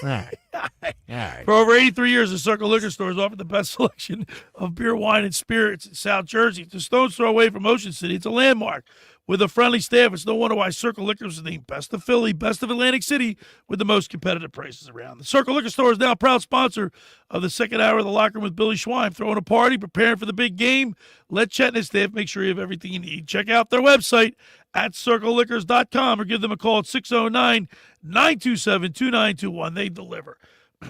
All right. All right. For over 83 years, the Circle Liquor Store has offered the best selection of beer, wine, and spirits in South Jersey. It's a stone's throw away from Ocean City. It's a landmark with a friendly staff. It's no wonder why Circle Liquor is named Best of Philly, Best of Atlantic City, with the most competitive prices around. The Circle Liquor Store is now a proud sponsor of the second hour of the Locker Room with Billy Schweim. Throwing a party, preparing for the big game. Let Chet and his staff make sure you have everything you need. Check out their website at circleliquors.com or give them a call at 609-927-2921. They deliver.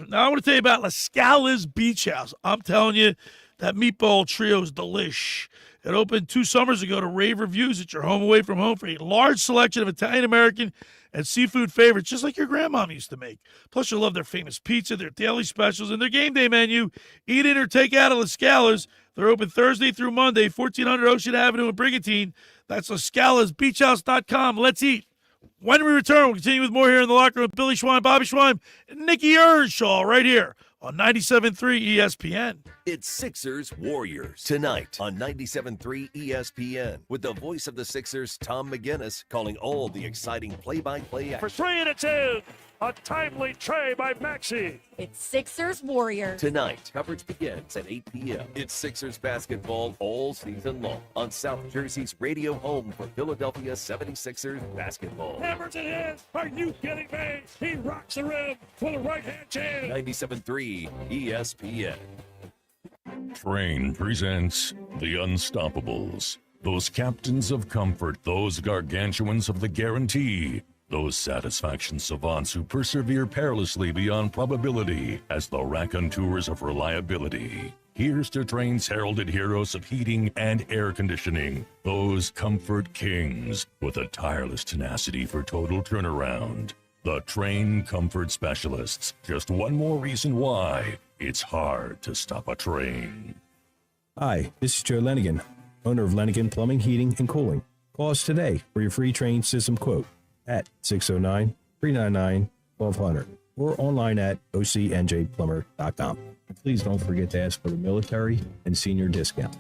Now, I want to tell you about La Scala's Beach House. I'm telling you, that meatball trio is delish. It opened 2 summers ago to rave reviews at your home away from home for a large selection of Italian-American and seafood favorites, just like your grandmom used to make. Plus, you'll love their famous pizza, their daily specials, and their game day menu. Eat in or take out at La Scala's. They're open Thursday through Monday, 1400 Ocean Avenue in Brigantine. That's LaScalasBeachHouse.com. Let's eat. When we return, we'll continue with more here in the locker room with Billy Schweim, Bobby Schweim, and Nicky Earnshaw right here on 97.3 ESPN. It's Sixers Warriors tonight on 97.3 ESPN with the voice of the Sixers, Tom McGinnis, calling all the exciting play-by-play action. For 3 and it's in. A timely tray by Maxey. It's Sixers Warriors. Tonight, coverage begins at 8 p.m. It's Sixers basketball all season long on South Jersey's radio home for Philadelphia 76ers basketball. Hammers it in. Are you kidding me? He rocks the rim with a right-hand jam. 97.3 ESPN. Train presents The Unstoppables. Those captains of comfort, those gargantuans of the guarantee. Those satisfaction savants who persevere perilously beyond probability as the raconteurs of reliability. Here's to Train's heralded heroes of heating and air conditioning. Those comfort kings with a tireless tenacity for total turnaround. The Train Comfort Specialists. Just one more reason why it's hard to stop a train. Hi, this is Joe Lenigan, owner of Lenigan Plumbing, Heating, and Cooling. Call us today for your free train system quote at 609-399-1200 or online at ocnjplumber.com. Please don't forget to ask for the military and senior discount.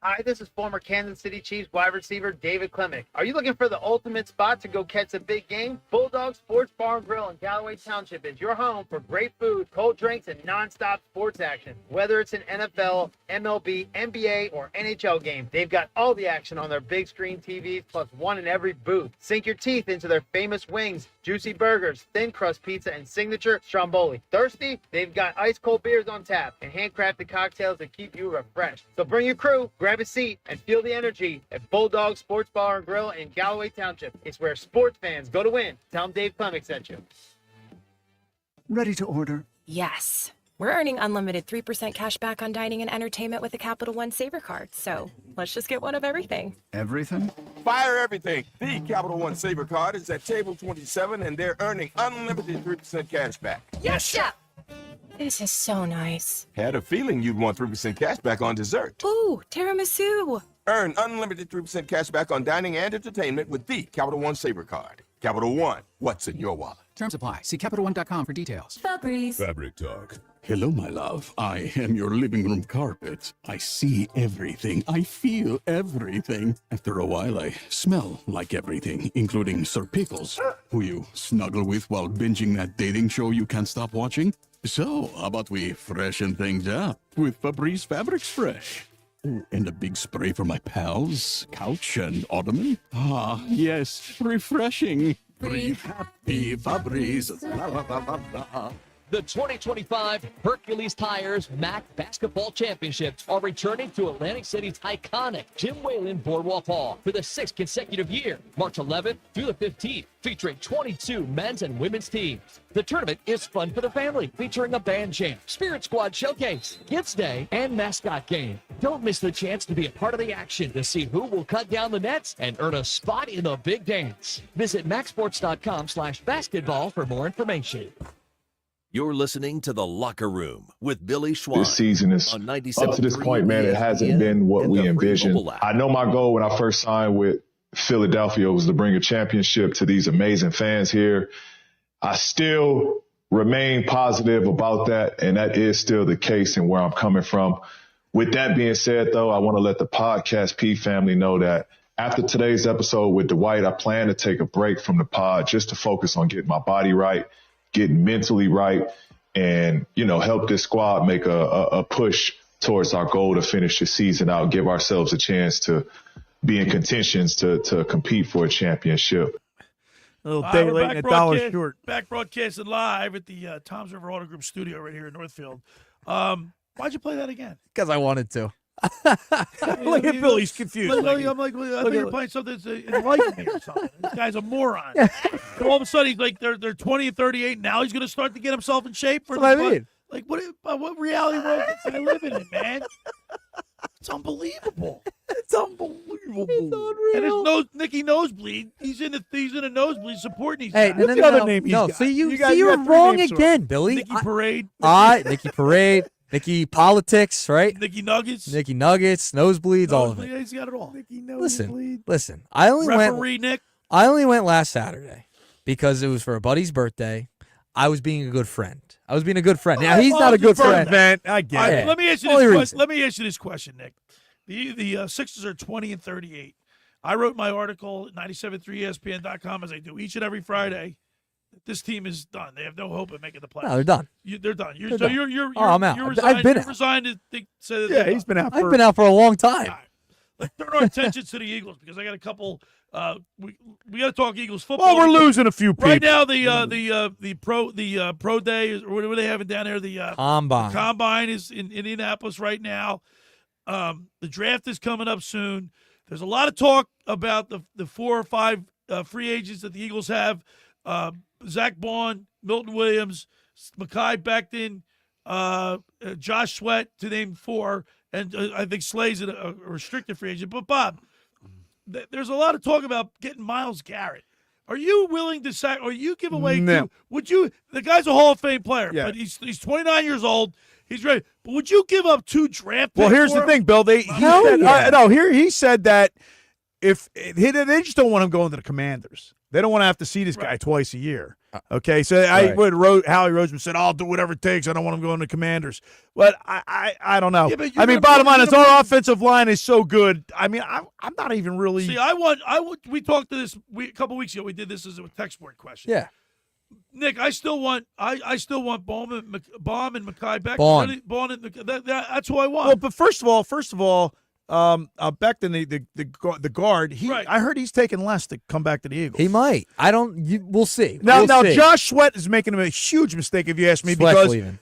Hi, this is former Kansas City Chiefs wide receiver David Klemick. Are you looking for the ultimate spot to go catch a big game? Bulldog Sports Bar and Grill in Galloway Township is your home for great food, cold drinks, and nonstop sports action. Whether it's an NFL, MLB, NBA, or NHL game, they've got all the action on their big screen TVs, plus one in every booth. Sink your teeth into their famous wings, juicy burgers, thin crust pizza, and signature stromboli. Thirsty? They've got ice cold beers on tap and handcrafted cocktails that keep you refreshed. So bring your crew, grab a seat, and feel the energy at Bulldog Sports Bar and Grill in Galloway Township. It's where sports fans go to win. Tell them Dave Klemick sent you. Ready to order? Yes. We're earning unlimited 3% cash back on dining and entertainment with a Capital One Saver card. So let's just get one of everything. Everything? Fire everything. The Capital One Saver card is at table 27 and they're earning unlimited 3% cash back. Yes, chef. This is so nice. Had a feeling you'd want 3% cash back on dessert. Ooh, tiramisu. Earn unlimited 3% cash back on dining and entertainment with the Capital One Saver card. Capital One, what's in your wallet? Terms apply. See CapitalOne.com for details. Febreze. Fabric Talk. Hello, my love. I am your living room carpet. I see everything. I feel everything. After a while, I smell like everything, including Sir Pickles, who you snuggle with while binging that dating show you can't stop watching. So, how about we freshen things up with Febreze Fabric Spray? And a big spray for my pals, couch and ottoman. Ah, yes, refreshing. Breathe happy, Febreze. La, la, la, la, la. The 2025 Hercules Tires MAC Basketball Championships are returning to Atlantic City's iconic Jim Whalen Boardwalk Hall for the 6th consecutive year, March 11th through the 15th, featuring 22 men's and women's teams. The tournament is fun for the family, featuring a band champ, Spirit Squad showcase, Kids Day, and mascot game. Don't miss the chance to be a part of the action to see who will cut down the nets and earn a spot in the big dance. Visit maxsports.com/basketball for more information. You're listening to The Locker Room with Billy Schweim. This season is, on up to this point, man, it hasn't been what we envisioned. I know my goal when I first signed with Philadelphia was to bring a championship to these amazing fans here. I still remain positive about that, and that is still the case and where I'm coming from. With that being said, though, I want to let the Podcast P family know that after today's episode with Dwight, I plan to take a break from the pod just to focus on getting my body right, getting mentally right, and, help this squad make a push towards our goal to finish the season out, give ourselves a chance to be in contentions to compete for a championship. A little day late and a dollar short. Back broadcasting live at the Tom's River Auto Group studio right here in Northfield. Why'd you play that again? Because I wanted to. Look at Bill. He's confused. I'm like, I thought you were playing something that's enlightened me or something. This guy's a moron. So all of a sudden, he's like, they're 20 and 38. Now he's going to start to get himself in shape. For That's what I mean. Like, what reality world is I living in, man? It's unbelievable. It's unbelievable. And there's Nicky Nosebleed. He's in a nosebleed supporting these Hey, guys. What's the other name he's got? See, You you're got three wrong names again, Billy. Nicky Parade. Nicky Parade, Nicky Politics, right? Nicky Nuggets. Nicky Nuggets, nosebleeds, all of it. Yeah, he's got it all. Nicky Listen. I only Referee Nick. I only went last Saturday because it was for a buddy's birthday. I was being a good friend. Now he's not a good friend. I get it. Let me ask you this. Let me ask you this question, Nick. The Sixers are 20 and 38. I wrote my article at 973ESPN.com as I do each and every Friday. This team is done. They have no hope of making the playoffs. No, they're done. They're done. I'm out. Resigned, I've been out. Resigned to say that he's been out. I've been out for a long time. Right. Let's turn our attention to the Eagles because I got a couple. We got to talk Eagles football. Well, we're losing a few people right now. The pro day is what are they having down there? The combine. The combine is in Indianapolis right now. The draft is coming up soon. There's a lot of talk about the 4 or 5 free agents that the Eagles have. Zach Bond, Milton Williams, Mekhi Becton, Josh Sweat, to name 4, and I think Slay's a restricted free agent. But, Bob, there's a lot of talk about getting Myles Garrett. Are you willing to sack, or you give away would you – the guy's a Hall of Fame player, but he's 29 years old. He's ready. But would you give up 2 draft picks? Well, here's the thing, Bill. He said that if they just don't want him going to the Commanders. They don't want to have to see this guy twice a year. Okay, so Howie Roseman said, "I'll do whatever it takes. I don't want him going to Commanders." But I don't know. Yeah, bottom line is our offensive line is so good. I'm not even really. See, we talked to this a couple weeks ago. We did this as a text board question. Yeah. Nick, I still want Baum and Mekhi Becton. Baum and that's who I want. Well, but first of all, Becton, the guard. I heard he's taking less to come back to the Eagles. He might. We'll see. Now, Josh Sweat is making a huge mistake if you ask me,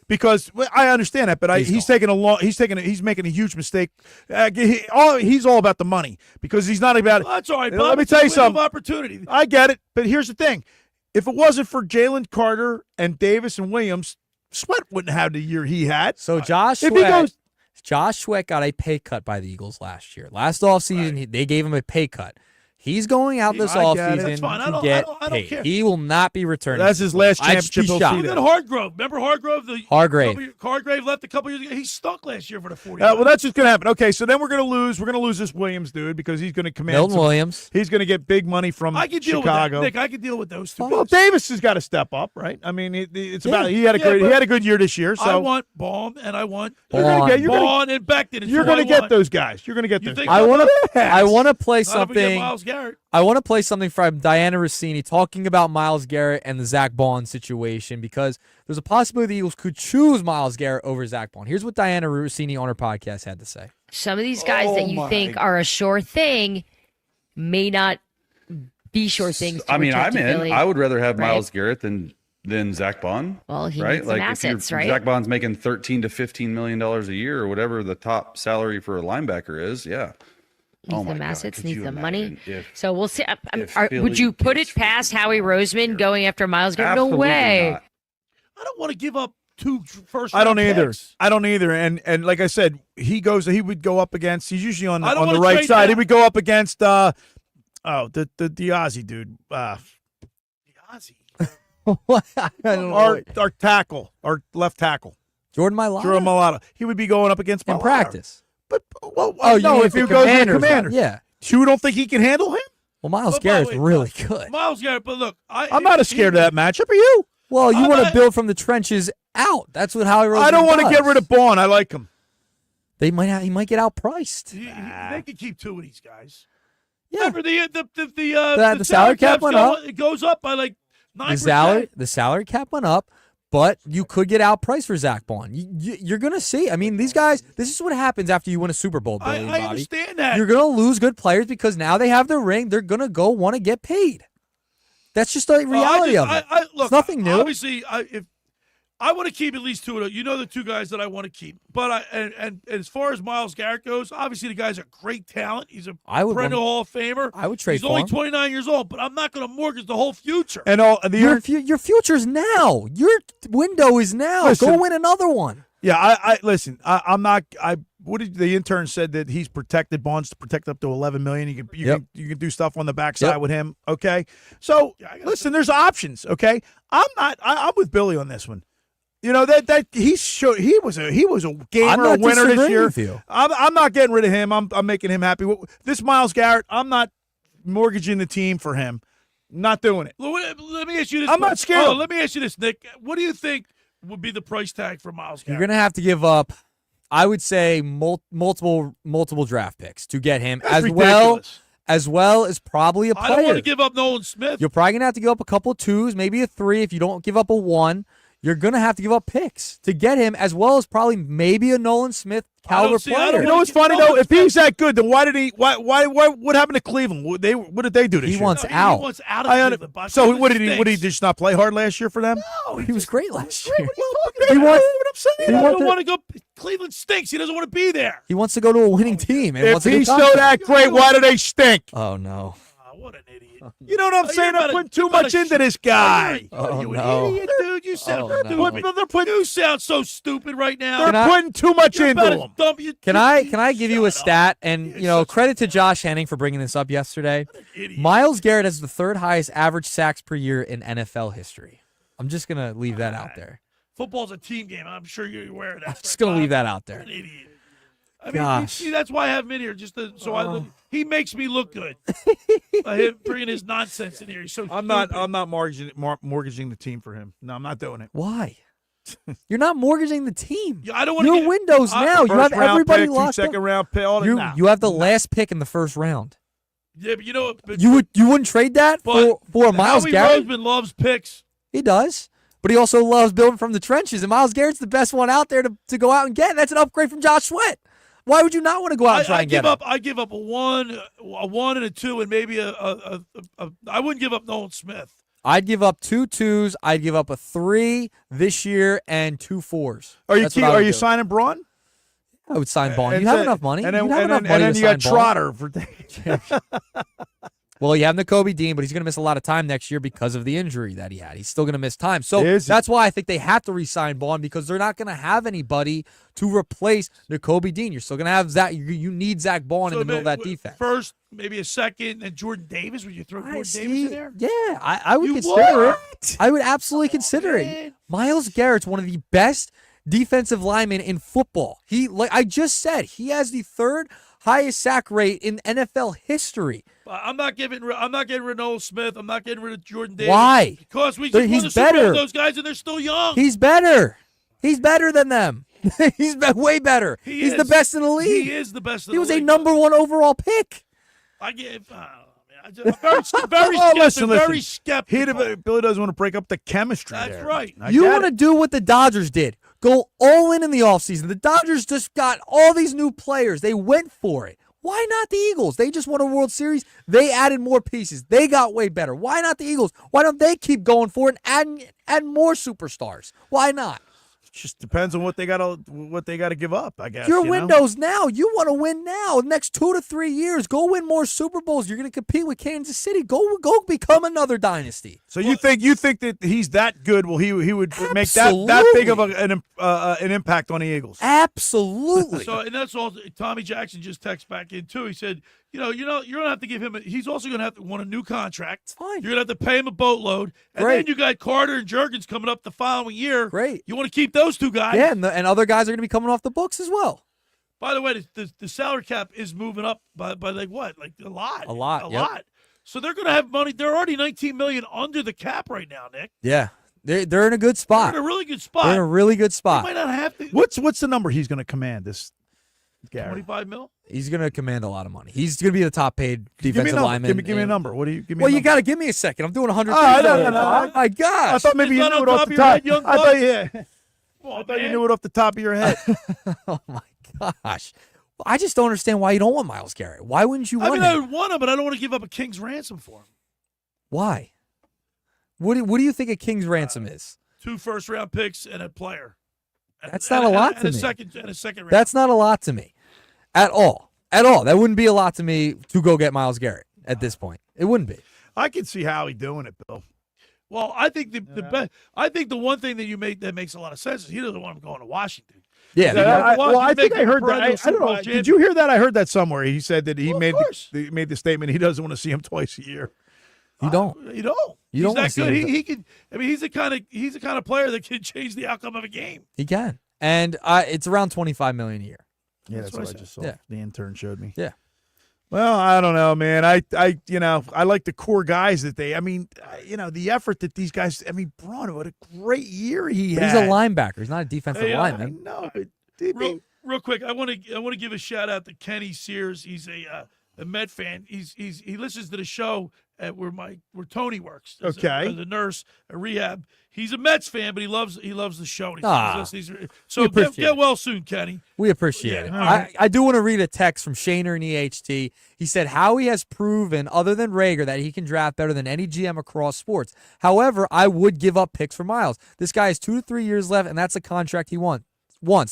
because I understand that, but he's making a huge mistake. He's all about the money because he's not about. Well, that's all right. Bob, let me tell you something. Opportunity. I get it, but here's the thing: if it wasn't for Jalen Carter and Davis and Williams, Sweat wouldn't have the year he had. So Josh Sweat got a pay cut by the Eagles last year. Last offseason, they gave him a pay cut. He's going out this offseason to get paid. Care. He will not be returning. That's his last championship. Look at Hargrove. Remember Hargrove? Hargrave left a couple years ago. He stunk last year for the 40. Well, that's what's going to happen. Okay, so then we're going to lose. We're going to lose this Williams dude because he's going to command Milton Williams. He's going to get big money from I can deal Chicago. With that, Nick, I can deal with those two. Well, Davis has got to step up, right? I mean, he had a good year this year. So I want Baum and I want Baum and Becton. You're going to get those guys. You're going to get those. I want to play something. Myles Garrett. I want to play something from Diana Rossini talking about Myles Garrett and the Zach Bond situation because there's a possibility the Eagles could choose Myles Garrett over Zach Bond. Here's what Diana Rossini on her podcast had to say. Some of these guys that you think are a sure thing may not be sure things. I'm in. I would rather have Myles Garrett than than Zach Bond. Well, he right? needs some Like assets, right? Zach Bond's making $13 to $15 million a year, or whatever the top salary for a linebacker is. Yeah. Needs some assets, needs the money. If So we'll see. Philly Would you put it past Howie Roseman going after Myles Garrett? No Absolutely way. not. I don't want to give up 2 first. I don't either. Picks. I don't either. And like I said, he would go up against. He's usually on I don't the wanna right trade side. down. He would go up against the Aussie dude. Our tackle, our left tackle, Jordan Mailata. Jordan Mailata. He would be going up against in Mailata. practice. But you no, mean if the he goes to the Commanders, Commander, yeah. You don't think he can handle him? Well, Myles But by the Garrett's way, really good. Myles Garrett, but look, I'm not as scared of that matchup. Are you? Well, you I'm want to not- build from the trenches out. That's what Howie Roseman I don't want to does. get rid of Bond. I like him. He might get outpriced. They could keep 2 of these guys. Yeah. Remember the salary cap went up. It goes up by like 9%. The salary cap went up, but you could get outpriced for Zach Bond. You're going to see. I mean, these guys, this is what happens after you win a Super Bowl, Billy and I Bobby. understand that. You're going to lose good players because now they have the ring. They're going to go want to get paid. That's just the reality of it. Look, it's nothing new. Obviously, if I want to keep at least 2 of them. You know the 2 guys that I want to keep. But and as far as Myles Garrett goes, obviously the guy's a great talent. He's a perennial Hall of Famer. I would trade He's for only him. 29 years old, but I'm not going to mortgage the whole future. And Your future's now. Your window is now. Listen. Go win another one. Yeah, I listen. I'm not. What did the intern said that he's protected? Bond's protected up to $11 million. You can do stuff on the backside with him. Okay, so listen, there's options. Okay, I'm with Billy on this one. You know that he was a gamer, a winner this year. With you. I'm not getting rid of him. I'm making him happy. This Myles Garrett, I'm not mortgaging the team for him. Not doing it. Let me ask you this. I'm not scared. Let me ask you this, Nick. What do you think would be the price tag for Myles Garrett? You're going to have to give up, I would say, multiple draft picks to get him, That's as well as probably a player. I don't want to give up Nolan Smith. You're probably going to have to give up a couple of 2s, maybe a 3. If you don't give up a 1, you're going to have to give up picks to get him, as well as probably maybe a Nolan Smith caliber player. You know what's funny though? If he's that good, then why did he? Why? What happened to Cleveland? What did they do this year? He wants out. He wants out of Cleveland. Boss. So what did he? Would he just not play hard last year for them? No, He was great last year. What are you talking about? What I'm saying? He doesn't want to go. Cleveland stinks. He doesn't want to be there. He wants to go to a winning team. And If wants a good he's so contract. that great, why do they stink? Oh, no. What an idiot. You know what I'm saying? You're They're about putting too much into this guy. Oh, You no. an idiot, dude. You sound Oh, no. stupid. They're putting, you sound so stupid right now. They're putting too much You're into about as him. dumb- Can I give you a stat? And, credit to Josh Henning for bringing this up yesterday. Myles Garrett has the 3rd highest average sacks per year in NFL history. I'm just going to leave that out there. Football's a team game. I'm sure you're aware of that. I'm just going to leave that out there. An idiot. I mean, Gosh. see, that's why I have him in here. He makes me look good. By him bringing his nonsense in here. He's so I'm not mortgaging the team for him. No, I'm not doing it. Why? You're not mortgaging the team. I don't want Your to windows now. You have everybody locked second up. round pick. All that. You have the last pick in the 1st round. Yeah, but you know, but, You wouldn't trade that for Myles Howie Garrett? Roseman loves picks. He does. But he also loves building from the trenches. And Myles Garrett's the best one out there to go out and get. That's an upgrade from Josh Sweat. Why would you not want to go out and try and get him? I give up a 1 and a 2, and maybe I wouldn't give up Nolan Smith. I'd give up 2 2s. I'd give up a 3 this year and 2 4s. Are you That's what I would do. signing Braun? I would sign Bond. You have enough money. And then, you have and enough then, money and then to you got sign Bond. Trotter for Well, you have Nakobe Dean, but he's going to miss a lot of time next year because of the injury that he had. He's still going to miss time. So that's why I think they have to re-sign Bond, because they're not going to have anybody to replace Nakobe Dean. You're still going to have Zach. You need Zach Bond in the middle of that defense. First, maybe a second, and Jordan Davis. Would you throw Jordan Davis in there? Yeah, I would consider it. I would absolutely consider it. Myles Garrett's one of the best defensive linemen in football. Like I just said, he has the 3rd highest sack rate in NFL history. I'm not getting rid of Nolan Smith. I'm not getting rid of Jordan Davis. Why? Because we just won the Super Bowl with those guys, and they're still young. He's better. He's better than them. He's way better. He's the best in the league. He is the best in He the was league. a number 1 overall pick. I give. Very skeptical. Billy doesn't want to break up the chemistry. That's right. You want to do what the Dodgers did. Go all in the offseason. The Dodgers just got all these new players. They went for it. Why not the Eagles? They just won a World Series. They added more pieces. They got way better. Why not the Eagles? Why don't they keep going for it and add more superstars? Why not? Just depends on what they got to give up, I guess. Your window's now. You want to win now. Next 2 to 3 years, go win more Super Bowls. You're going to compete with Kansas City. Go become another dynasty. So you think that he's that good? Well, he would make that big of an impact on the Eagles. Absolutely. So and that's all. Tommy Jackson just texted back in too. He said, you don't have to give him. He's also going to have to want a new contract. It's fine. You're going to have to pay him a boatload, and then you got Carter and Juergens coming up the following year. Great. You want to keep those two guys. Yeah, and other guys are going to be coming off the books as well. By the way, the salary cap is moving up by like what? Like a lot. A lot. Lot. So they're going to have money. They're already $19 million under the cap right now, Nick. Yeah. They're in a good spot. They're in a really good spot. They're in a really good spot. They might not have to. What's the number he's going to command this? Gary? $25 million? He's going to command a lot of money. He's going to be the top paid defensive lineman. Give me a number. What do you give me? Well, you got to give me a second. I'm doing 100. No. Oh my gosh! I thought maybe you knew it off the top. I thought you knew it off the top of your head. Oh my gosh! I just don't understand why you don't want Myles Garrett. Why wouldn't you want him? I would want him, but I don't want to give up a king's ransom for him. Why? What do you think a king's ransom is? 2 first-round picks and a player. That's not a lot to me. And a second round. That's not a lot to me, at all. At all. That wouldn't be a lot to me to go get Myles Garrett at this point. It wouldn't be. I can see Howie doing it, Bill. Well, I think the one thing that you made that makes a lot of sense is he doesn't want him going to Washington. Yeah. I think I heard that. I don't know. Did you hear that? I heard that somewhere. He said that he made the statement he doesn't want to see him twice a year. You don't. You don't. You don't He's that want to good. see him. He can. I mean, he's the kind of player that can change the outcome of a game. He can, and it's around $25 million a year. Yeah, that's what I just saw. Yeah. The intern showed me. Yeah. Well, I don't know, man. I like the core guys that the effort that these guys. I mean, Braun, what a great year he had. He's a linebacker. He's not a defensive lineman. No, real quick, I want to give a shout out to Kenny Sears. He's a Met fan. He listens to the show at where Tony works. As a nurse at rehab. He's a Mets fan, but he loves the show. So get well soon, Kenny. We appreciate it. I do want to read a text from Shaner in EHT. He said, Howie has proven, other than Rager, that he can draft better than any GM across sports. However, I would give up picks for Myles. This guy has 2 to 3 years left, and that's a contract he wants.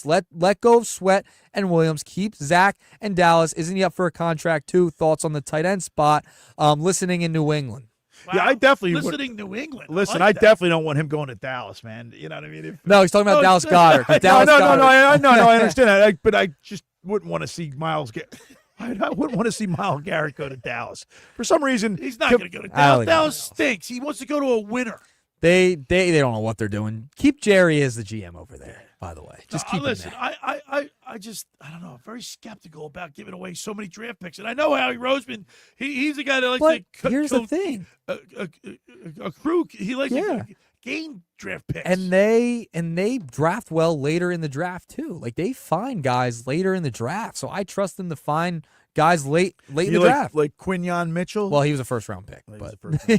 Let go of Sweat and Williams. Keep Zach and Dallas. Isn't he up for a contract too? Thoughts on the tight end spot? Listening in New England. Wow. Yeah, I definitely New England. Listen, I definitely don't want him going to Dallas, man. You know what I mean? No, he's talking about Dallas Goedert. I understand that, but I just wouldn't want to see Myles get. I wouldn't want to see Myles Garrett go to Dallas for some reason. He's not going to go to Dallas. Dallas stinks. He wants to go to a winner. They don't know what they're doing. Keep Jerry as the GM over there. By the way, just keep listen. him there. I don't know. I'm very skeptical about giving away so many draft picks, and I know Howie Roseman. He's the guy that likes to. Here's the thing: a crew. He likes to gain draft picks, and they draft well later in the draft too. Like they find guys later in the draft, so I trust them to find guys late in the draft. Like Quinyon Mitchell. Well, he was a first-round pick,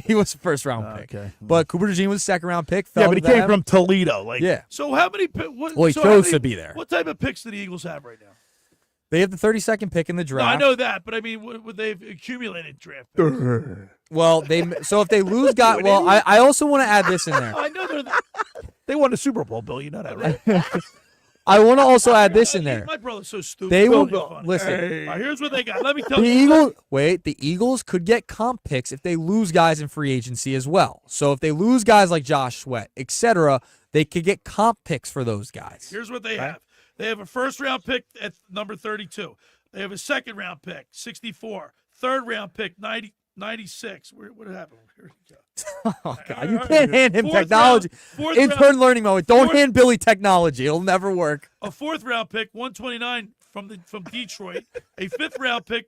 he was a first-round pick. Okay. But Cooper DeJean was a second-round pick. Yeah, but he came from Toledo. So how many? He chose to be there. What type of picks do the Eagles have right now? They have the 32nd pick in the draft. No, I know that, but I mean, would they've accumulated draft picks? Well, so if they lose, I also want to add this in there. I know they won the Super Bowl, Bill. You know that, right? I want to also add this in there. My brother's so stupid. They will listen. Here's what they got. Let me tell you. The Eagles could get comp picks if they lose guys in free agency as well. So if they lose guys like Josh Sweat, etc., they could get comp picks for those guys. Here's what they have. They have a first-round pick at number 32. They have a second-round pick, 64. Third-round pick, 96. What happened? Here we go. Oh, God. You can't hand him technology. Intern learning mode. Don't hand Billy technology. It'll never work. A fourth-round pick, 129 from Detroit. A fifth-round pick,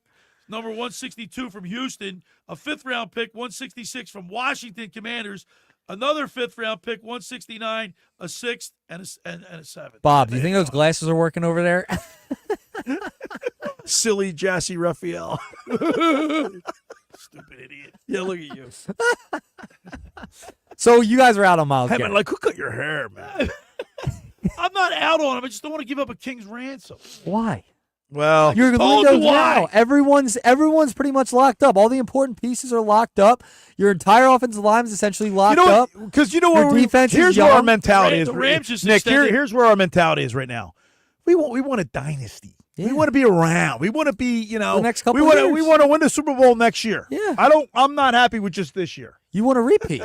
number 162 from Houston. A fifth-round pick, 166 from Washington Commanders. Another fifth-round pick, 169, a sixth, and a seventh. Bob, do you think those glasses are working over there? Silly Jassy Raphael. Stupid idiot. Yeah, look at you. So you guys are out on Myles Garrett. Man, like, who cut your hair, man? I'm not out on him. I just don't want to give up a king's ransom. Why? Well, You're told leaving you now. why. Everyone's pretty much locked up. All the important pieces are locked up. Your entire offensive line is essentially locked up. Because you know Your what? defense is Here's where our young. mentality The is. Rams just Nick, extended- here's where our mentality is right now. We want a dynasty. We want to be around. We want to be, The next couple we want years. we want to win the Super Bowl next year. Yeah. I'm not happy with just this year. You want to repeat.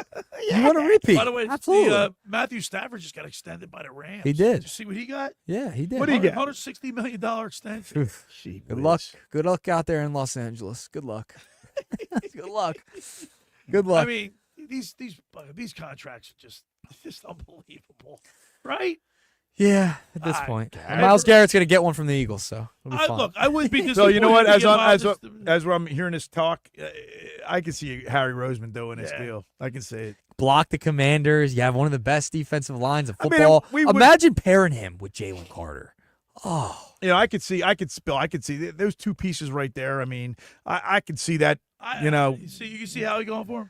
You want to repeat. By the way, Absolutely. Matthew Stafford just got extended by the Rams. He did. you see what he got? Yeah, he did. What did he get? $160 million extension. Good luck. Good luck out there in Los Angeles. Good luck. Good luck. Good luck. I mean, these contracts are just unbelievable, right? Yeah, at this I- point. I- And Myles Garrett's going to get one from the Eagles, so it'll be fun. Look, I wouldn't be disappointed. So you know what? if he As gets as I'm hearing this talk, I can see Harry Roseman doing this deal. I can see it. Block the Commanders. You have one of the best defensive lines of I mean, football. we would- Imagine pairing him with Jalen Carter. Oh, You know, I could see those two pieces right there. I mean, I could see that. You know, you can see how he going for him.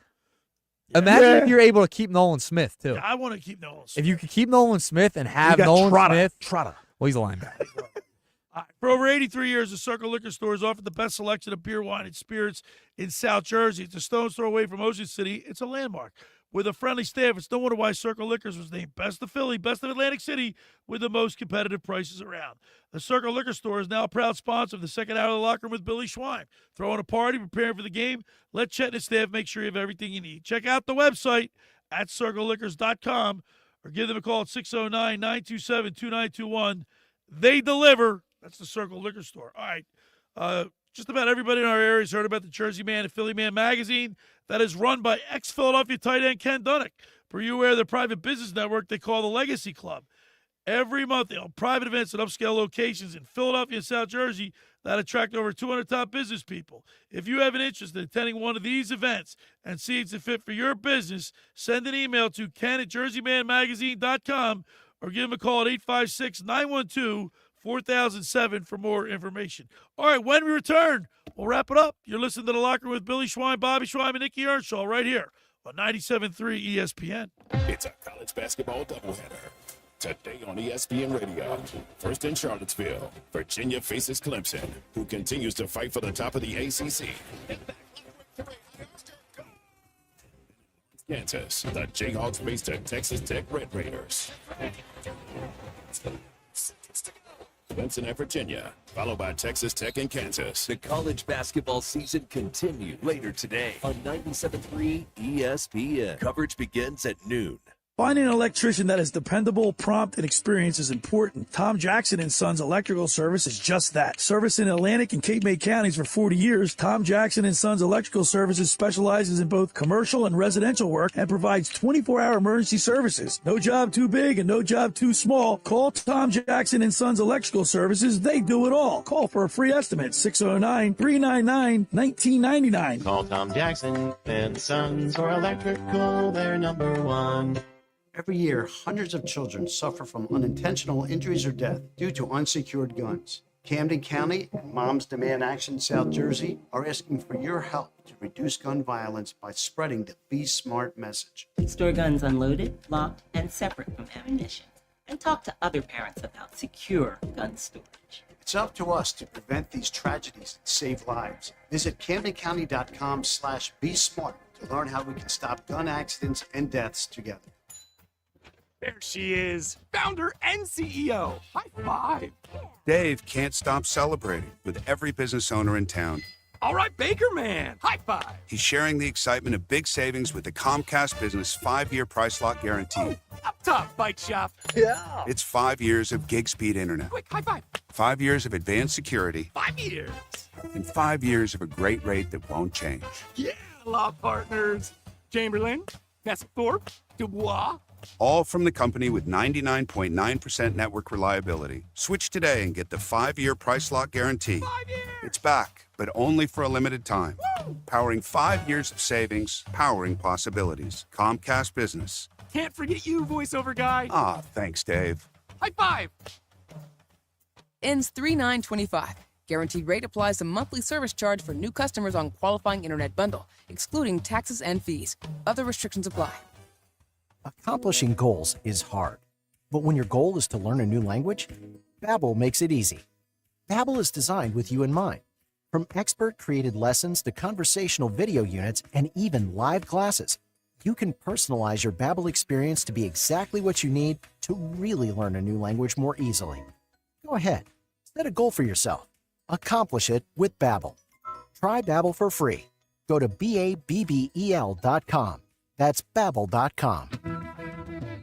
imagine if you're able to keep Nolan Smith too. Yeah, I want to keep Nolan Smith. If you could keep Nolan Smith and have got Nolan Trotta. Smith, Trotta. well, he's a linebacker. For over 83 years, the Circle Liquor Store has offered the best selection of beer, wine, and spirits in South Jersey. It's a stone's throw away from Ocean City. It's a landmark. With a friendly staff, it's no wonder why Circle Liquors was named Best of Philly, Best of Atlantic City, with the most competitive prices around. The Circle Liquor Store is now a proud sponsor of the second hour of the locker room with Billy Schweim. Throwing a party, preparing for the game, let Chet and his staff make sure you have everything you need. Check out the website at circleliquors.com or give them a call at 609-927-2921. They deliver. That's the Circle Liquor Store. All right. Just about everybody in our area has heard about the Jersey Man and Philly Man magazine that is run by ex-Philadelphia tight end Ken Dunnick. For you aware of the private business network they call the Legacy Club. Every month they hold private events at upscale locations in Philadelphia and South Jersey that attract over 200 top business people. If you have an interest in attending one of these events and see it's a fit for your business, send an email to ken@jerseymanmagazine.com or give him a call at 856-912-4007 for more information. All right, when we return, we'll wrap it up. You're listening to The Locker Room with Billy Schweim, Bobby Schweim, and Nick Earnshaw right here on 97.3 ESPN. It's a college basketball doubleheader. Today on ESPN Radio, first in Charlottesville, Virginia faces Clemson, who continues to fight for the top of the ACC. Kansas, the Jayhawks face the Texas Tech Red Raiders. Clemson and Virginia, followed by Texas Tech and Kansas. The college basketball season continues later today on 97.3 ESPN. Coverage begins at noon. Finding an electrician that is dependable, prompt, and experienced is important. Tom Jackson & Sons Electrical Service is just that. Servicing Atlantic and Cape May counties for 40 years, Tom Jackson & Sons Electrical Services specializes in both commercial and residential work and provides 24-hour emergency services. No job too big and no job too small. Call Tom Jackson & Sons Electrical Services. They do it all. Call for a free estimate, 609-399-1999. Call Tom Jackson and Sons for electrical, they're number one. Every year, hundreds of children suffer from unintentional injuries or death due to unsecured guns. Camden County and Moms Demand Action South Jersey are asking for your help to reduce gun violence by spreading the Be Smart message. Store guns unloaded, locked, and separate from ammunition. And talk to other parents about secure gun storage. It's up to us to prevent these tragedies and save lives. Visit CamdenCounty.com/BeSmart to learn how we can stop gun accidents and deaths together. There she is, founder and CEO. High five. Dave can't stop celebrating with every business owner in town. All right, Baker Man. High five. He's sharing the excitement of big savings with the Comcast Business 5-year price lock guarantee. Up top, Bike Shop. Yeah. It's 5 years of gig speed internet. Quick, high five. 5 years of advanced security. 5 years. And 5 years of a great rate that won't change. Yeah, law partners. Chamberlain, Thorpe, Dubois. All from the company with 99.9% network reliability. Switch today and get the 5-year price lock guarantee. 5 years. It's back, but only for a limited time. Woo! Powering 5 years of savings, powering possibilities. Comcast Business. Can't forget you, voiceover guy. Ah, thanks, Dave. High five. Ends 3/9/25. Guaranteed rate applies to monthly service charge for new customers on qualifying internet bundle, excluding taxes and fees. Other restrictions apply. Accomplishing goals is hard, but when your goal is to learn a new language, Babbel makes it easy. Babbel is designed with you in mind. From expert-created lessons to conversational video units and even live classes, you can personalize your Babbel experience to be exactly what you need to really learn a new language more easily. Go ahead, set a goal for yourself. Accomplish it with Babbel. Try Babbel for free. Go to BABBEL.com. That's Babbel.com.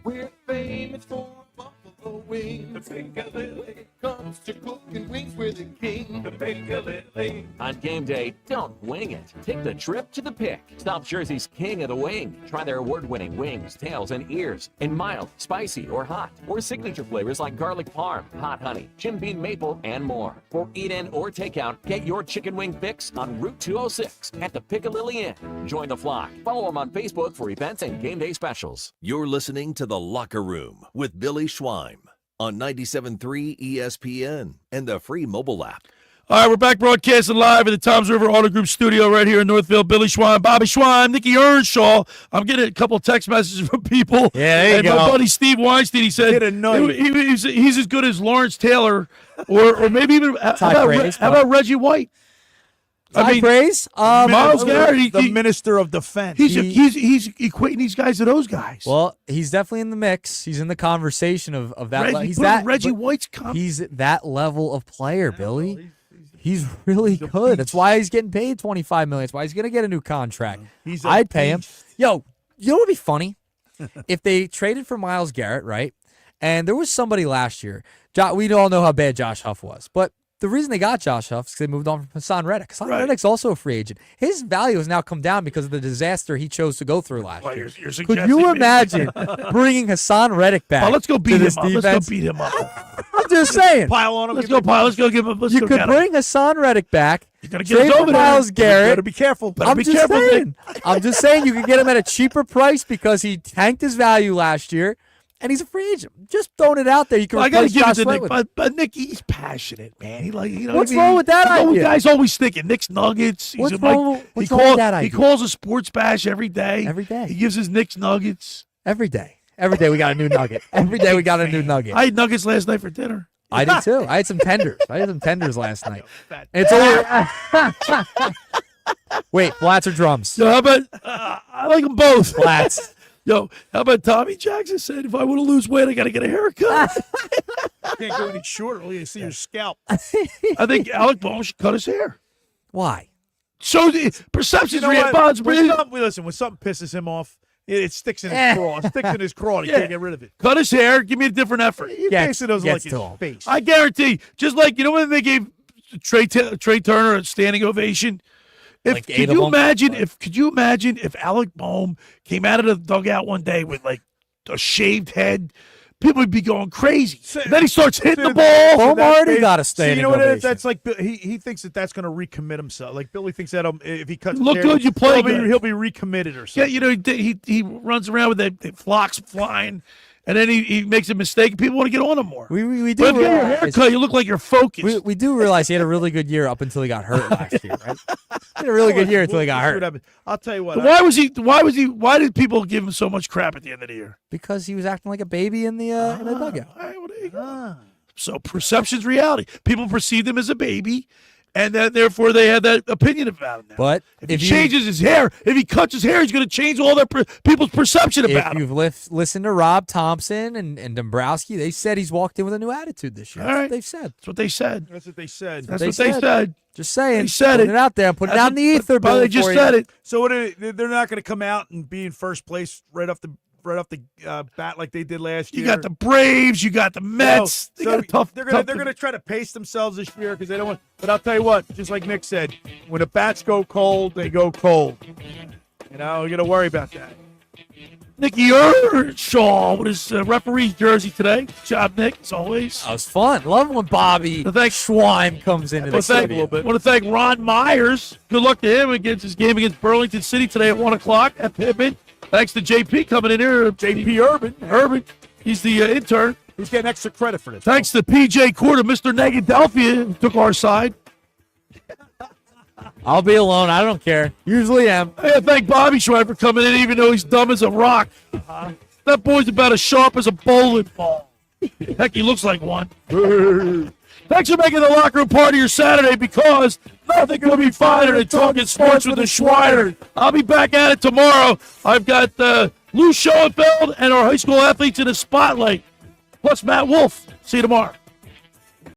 We're famous for buffalo wings. The Piccalilli comes to cooking wings with the king. The Piccalilli. On game day, don't wing it. Take the trip to the Pick. South Jersey's king of the wing. Try their award-winning wings, tails, and ears in mild, spicy, or hot, or signature flavors like garlic parm, hot honey, Jim Beam maple, and more. For eat-in or takeout, get your chicken wing fix on Route 206 at the Piccalilli Inn. Join the flock. Follow them on Facebook for events and game day specials. You're listening to The Locker Room with Billy Schweim on 97.3 ESPN and the free mobile app. All right, we're back broadcasting live at the Toms River Auto Group studio right here in Northfield. Billy Schweim, Bobby Schweim, Nicky Earnshaw. I'm getting a couple of text messages from people. Yeah, there you go. My buddy Steve Weinstein, he said he's as good as Lawrence Taylor or maybe even how about Reggie White? Praise. Miles Garrett, the minister of defense. He's equating these guys to those guys. Well, he's definitely in the mix. He's in the conversation of that. Reggie White's he's that level of player, Billy. He's really good. That's why he's getting paid $25 million. That's why he's going to get a new contract. I'd pay him. Yo, you know what would be funny? If they traded for Myles Garrett, right? And there was somebody last year. We all know how bad Josh Huff was. But the reason they got Josh Huff is because they moved on from Hassan Reddick. Hassan Reddick's also a free agent. His value has now come down because of the disaster he chose to go through last year. Could you imagine bringing Hassan Reddick back? Let's go beat him up. Defense? Let's go beat him up. I'm just saying. Pile on him. Let's go give him. You could bring Hassan Reddick back. You gotta get us over there. Myles Garrett. You better be careful. I'm just saying you can get him at a cheaper price because he tanked his value last year. And he's a free agent. Just throwing it out there. You can I got to replace give Josh it to Nick, White. but Nick, he's passionate, man. What's wrong with that idea? Guys always thinking Nick's Nuggets. What's wrong with that idea? He calls a sports bash every day. Every day. He gives his Knicks Nuggets. Every day. Every day we got a new nugget. Every day we got a new nugget. I had nuggets last night for dinner. I did too. I had some tenders. last night. And it's only Wait, flats or drums? Yo, how about I like them both. Flats. Yo, how about Tommy Jackson said, if I want to lose weight, I got to get a haircut. Can't go any shorter. You see your scalp. I think Alec Baldwin should cut his hair. Why? So the perceptions bonds. Listen, when something pisses him off, it sticks in his craw. It sticks in his craw. He can't get rid of it. Cut his hair. Give me a different effort. He basically doesn't like his face. I guarantee. Just like, you know when they gave Trey Turner a standing ovation? Could you imagine if Alec Boehm came out of the dugout one day with like a shaved head? People would be going crazy. Then he starts hitting the ball. Boehm already got a standing ovation. You know what? That's like he thinks that's going to recommit himself. Like Billy thinks that if he cuts, look good, you play good. He'll be recommitted or something. Yeah, you know he runs around with the flocks flying. And then he makes a mistake. People want to get on him more. We do. But if you have a haircut, you look like you're focused. We do realize he had a really good year up until he got hurt last year, right? He had a really good year until he got hurt. I'll tell you what. Why did people give him so much crap at the end of the year? Because he was acting like a baby in the dugout. All right, well, there you go. So perception's reality. People perceived him as a baby. And then, therefore, they had that opinion about him now. But if he changes his hair, if he cuts his hair, he's going to change all their people's perception about him. If you've listened to Rob Thompson and Dombrowski, they said he's walked in with a new attitude this year. All right. That's what That's what they said. they said. That's what they said. That's what they said. Just saying. They said it out there. Put it out in the ether. But they just said it. So they're not going to come out and be in first place right off the bat like they did last year. You got the Braves, you got the Mets. They're going to try to pace themselves this year because they don't want. But I'll tell you what, just like Nick said, when the bats go cold, they go cold. You know, you're going to worry about that. Nicky Earnshaw with his referee's jersey today. Good job, Nick, as always. That was fun. Love when Bobby Schweim comes into the studio. I want to thank Ron Myers. Good luck to him against his game against Burlington City today at 1 o'clock at Pitman. Thanks to JP coming in here. JP Urban. He's the intern. He's getting extra credit for this. Thanks to P.J. Corda, Mr. Negadelphia, who took our side. I'll be alone. I don't care. Usually am. I thank Bobby Schweim for coming in, even though he's dumb as a rock. That boy's about as sharp as a bowling ball. Heck, he looks like one. Thanks for making the locker room part of your Saturday, because nothing could be finer than talking sports with the Schweiners. I'll be back at it tomorrow. I've got Lou Schoenfeld and our high school athletes in the spotlight, plus Matt Wolf. See you tomorrow.